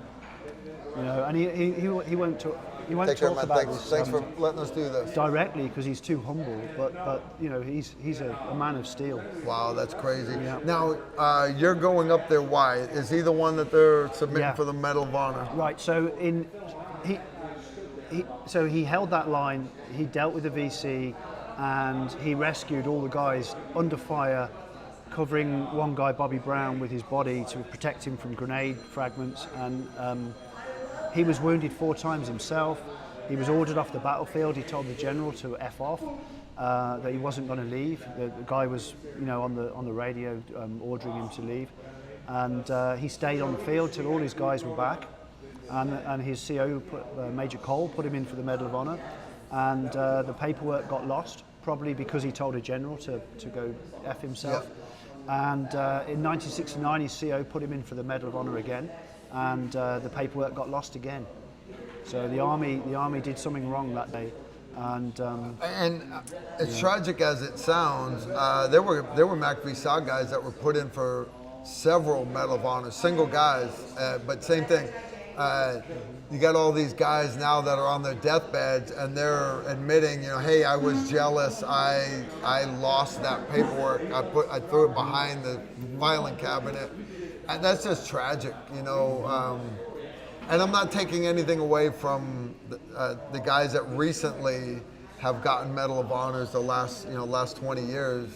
And he won't talk. He won't talk about this. Thanks for letting us do this directly, because he's too humble. But he's a man of steel. Wow, that's crazy. Yeah. Now you're going up there. Why is he the one that they're submitting for the Medal of Honor? Right. So he held that line. He dealt with the VC, and he rescued all the guys under fire, covering one guy, Bobby Brown, with his body to protect him from grenade fragments. And he was wounded 4 times himself. He was ordered off the battlefield. He told the general to F off, that he wasn't going to leave. The guy was, on the radio ordering him to leave. And he stayed on the field till all his guys were back. And his CO, Major Cole, put him in for the Medal of Honor. And the paperwork got lost, probably because he told a general to go F himself. And in 1969, his CO put him in for the Medal of Honor again, and the paperwork got lost again. So the army did something wrong that day. And as tragic as it sounds, there were MACV-SOG guys that were put in for several Medal of Honor, single guys, but same thing. You got all these guys now that are on their deathbeds and they're admitting, hey, I was jealous. I lost that paperwork. I threw it behind the filing cabinet, and that's just tragic, And I'm not taking anything away from the guys that recently have gotten Medal of Honors the last 20 years,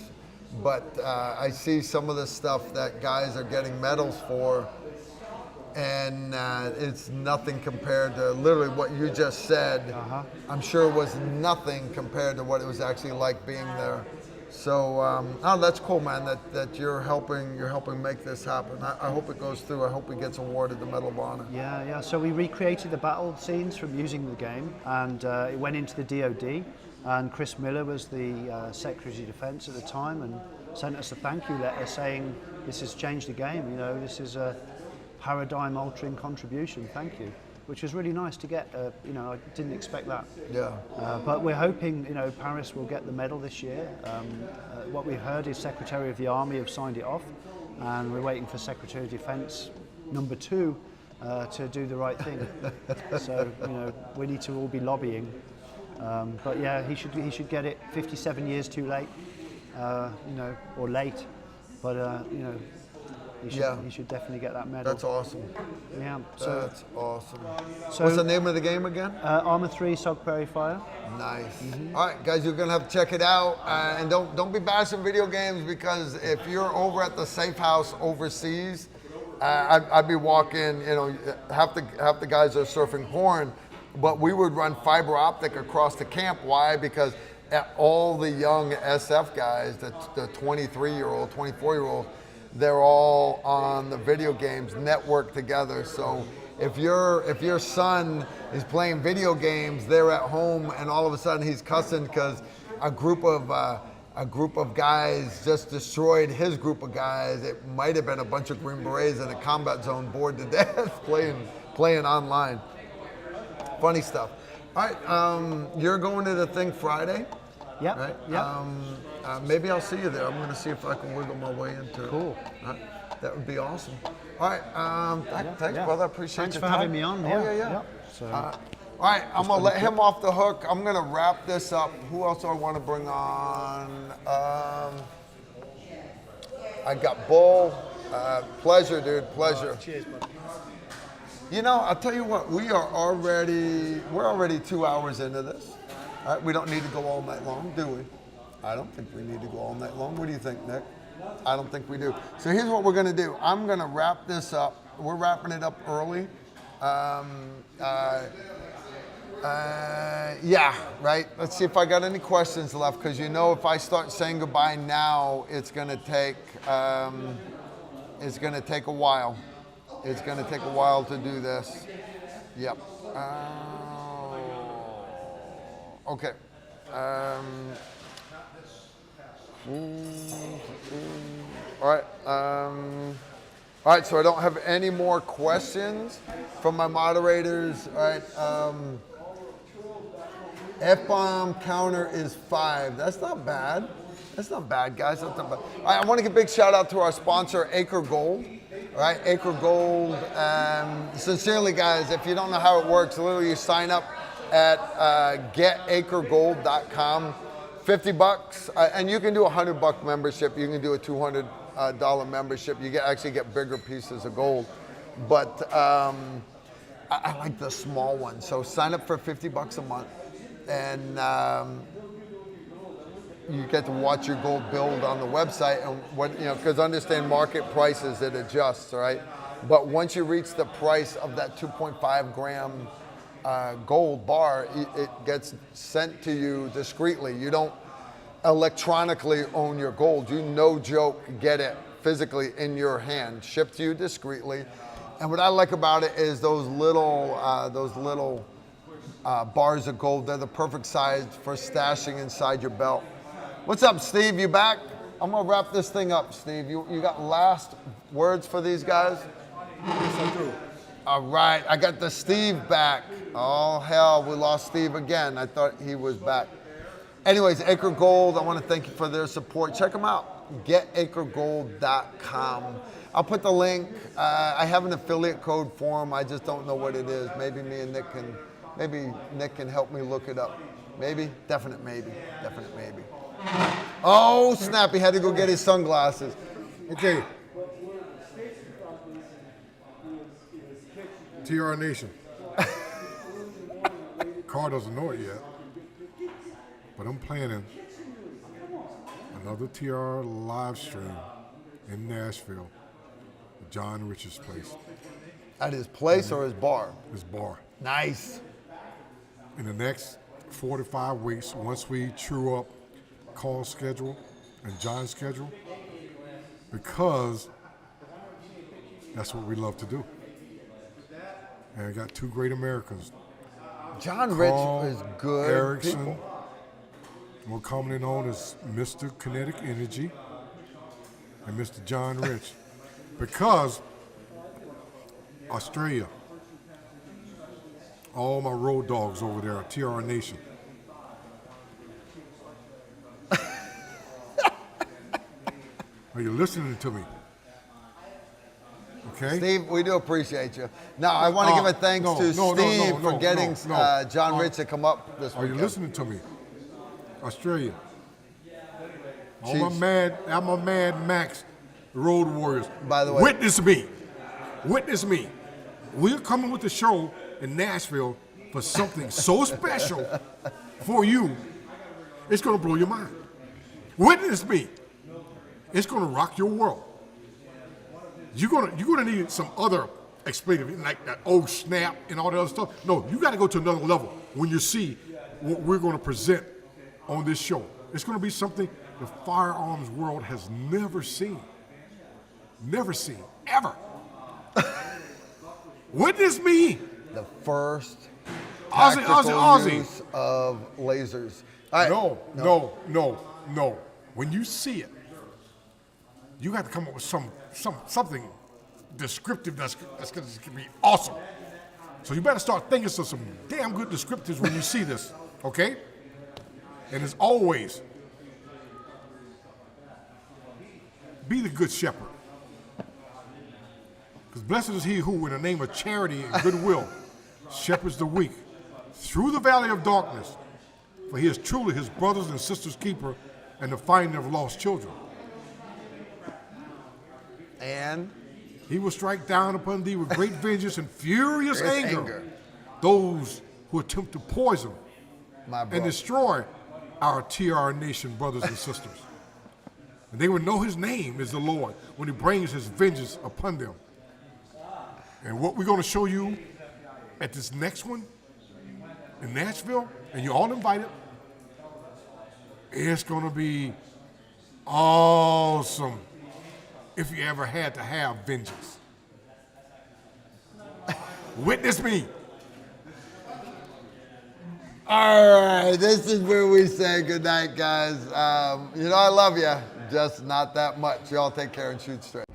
but I see some of the stuff that guys are getting medals for, and it's nothing compared to literally what you just said. I'm sure it was nothing compared to what it was actually like being there. So, that's cool, man, that you're helping make this happen. I hope it goes through. I hope he gets awarded the Medal of Honor. Yeah. So we recreated the battle scenes from using the game, and it went into the DoD, and Chris Miller was the Secretary of Defense at the time, and sent us a thank you letter saying, this has changed the game, this is a paradigm altering contribution, thank you. Which was really nice to get. I didn't expect that. Yeah. But we're hoping, Paris will get the medal this year. What we've heard is Secretary of the Army have signed it off, and we're waiting for Secretary of Defense number 2 to do the right thing. So, we need to all be lobbying. But yeah, he should get it. 57 years too late, or late. But he should definitely get that medal. That's awesome. Yeah. That's awesome. So what's the name of the game again? Arma 3 SOG Prairie Fire. Nice. All right, guys, you're gonna have to check it out, and don't be bashing video games, because if you're over at the safe house overseas, I'd be walking. Half the guys are surfing porn, but we would run fiber optic across the camp. Why? Because all the young SF guys, the 23-year-old, 24-year-old. They're all on the video games, network together. So if your son is playing video games, they're at home, and all of a sudden he's cussing because a group of guys just destroyed his group of guys. It might have been a bunch of Green Berets in a combat zone, bored to death, playing online. Funny stuff. All right, you're going to the thing Friday. Yep. Right? Yep. Maybe I'll see you there. I'm going to see if I can wiggle my way into it. Cool. That would be awesome. All right. Thanks, brother. I appreciate Thanks your for time. having me on. Yeah. Yep. So, all right. I'm going to let him off the hook. I'm going to wrap this up. Who else do I want to bring on? I got Bull. Pleasure, dude. Pleasure. Cheers, buddy. I'll tell you what. We're already 2 hours into this. All right, we don't need to go all night long, do we? I don't think we need to go all night long. What do you think, Nick? I don't think we do. So here's what we're going to do. I'm going to wrap this up. We're wrapping it up early. Yeah, right? Let's see if I got any questions left, because if I start saying goodbye now, it's going to take a while. It's going to take a while to do this. Yep. Okay. All right. So I don't have any more questions from my moderators. All right. F-bomb counter is 5. That's not bad. That's not bad, guys. That's not bad. All right, I want to give a big shout out to our sponsor, Acre Gold. All right, Acre Gold. Sincerely, guys, if you don't know how it works, literally you sign up at getacregold.com. $50, and you can do $100 membership. You can do a $200 membership. You actually get bigger pieces of gold. But I like the small one. So sign up for $50 a month, and you get to watch your gold build on the website. And because understand market prices, it adjusts, right? But once you reach the price of that 2.5 gram gold bar, it gets sent to you discreetly. You don't electronically own your gold. You, no joke, get it physically in your hand, shipped to you discreetly. And what I like about it is those little bars of gold. They're the perfect size for stashing inside your belt. What's up, Steve? You back? I'm gonna wrap this thing up, Steve. You got last words for these guys? Yes, I do. All right, I got the Steve back. Oh hell, we lost Steve again. I thought he was back. Anyways, Acre Gold, I want to thank you for their support. Check them out, getacregold.com. I'll put the link. I have an affiliate code for them. I just don't know what it is. Maybe me and Nick can help me look it up. Maybe, definite maybe. Oh snap, he had to go get his sunglasses. Okay. TR Nation. Carl doesn't know it yet, but I'm planning another TR live stream in Nashville, John Rich's place. At his place or his bar? His bar. Nice. In the next 4 to 5 weeks, once we true up Carl's schedule and John's schedule, because that's what we love to do. And I got two great Americans. John Carl Rich is good. Erickson, people. more commonly known as Mr. Kinetic Energy, and Mr. John Rich. Because Australia, all my road dogs over there are TR Nation. Are you listening to me? Okay. Steve, we do appreciate you. Now, I want to give a thanks to Steve for getting John Rich to come up this weekend. Are you listening to me? Australia. All my Mad Max Road Warriors. By the way, witness me. We're coming with the show in Nashville for something so special for you. It's going to blow your mind. Witness me. It's going to rock your world. You're gonna need some other expletive, like that oh snap and all the other stuff. No, you got to go to another level when you see what we're going to present on this show. It's going to be something the firearms world has never seen, ever. Witness me. The first Aussie. use of lasers. Right. No. When you see it, you got to come up with something descriptive that's going to be awesome. So you better start thinking of some damn good descriptives when you see this, okay? And as always, be the good shepherd. Because blessed is he who, in the name of charity and goodwill, shepherds the weak through the valley of darkness. For he is truly his brothers and sisters' keeper and the finding of lost children. And he will strike down upon thee with great vengeance and furious anger those who attempt to poison and destroy our TR Nation brothers and sisters. And they will know his name is the Lord when he brings his vengeance upon them. And what we're going to show you at this next one in Nashville, and you're all invited, it's going to be awesome. If you ever had to have vengeance. Witness me. All right, this is where we say goodnight, guys. I love you, just not that much. Y'all take care and shoot straight.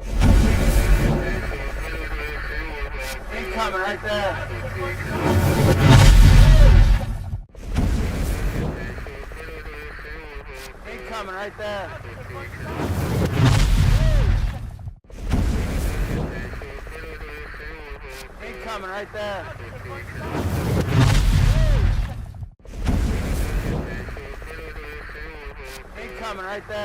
He's coming right there. He's coming right there. He's coming right there. He's coming right there.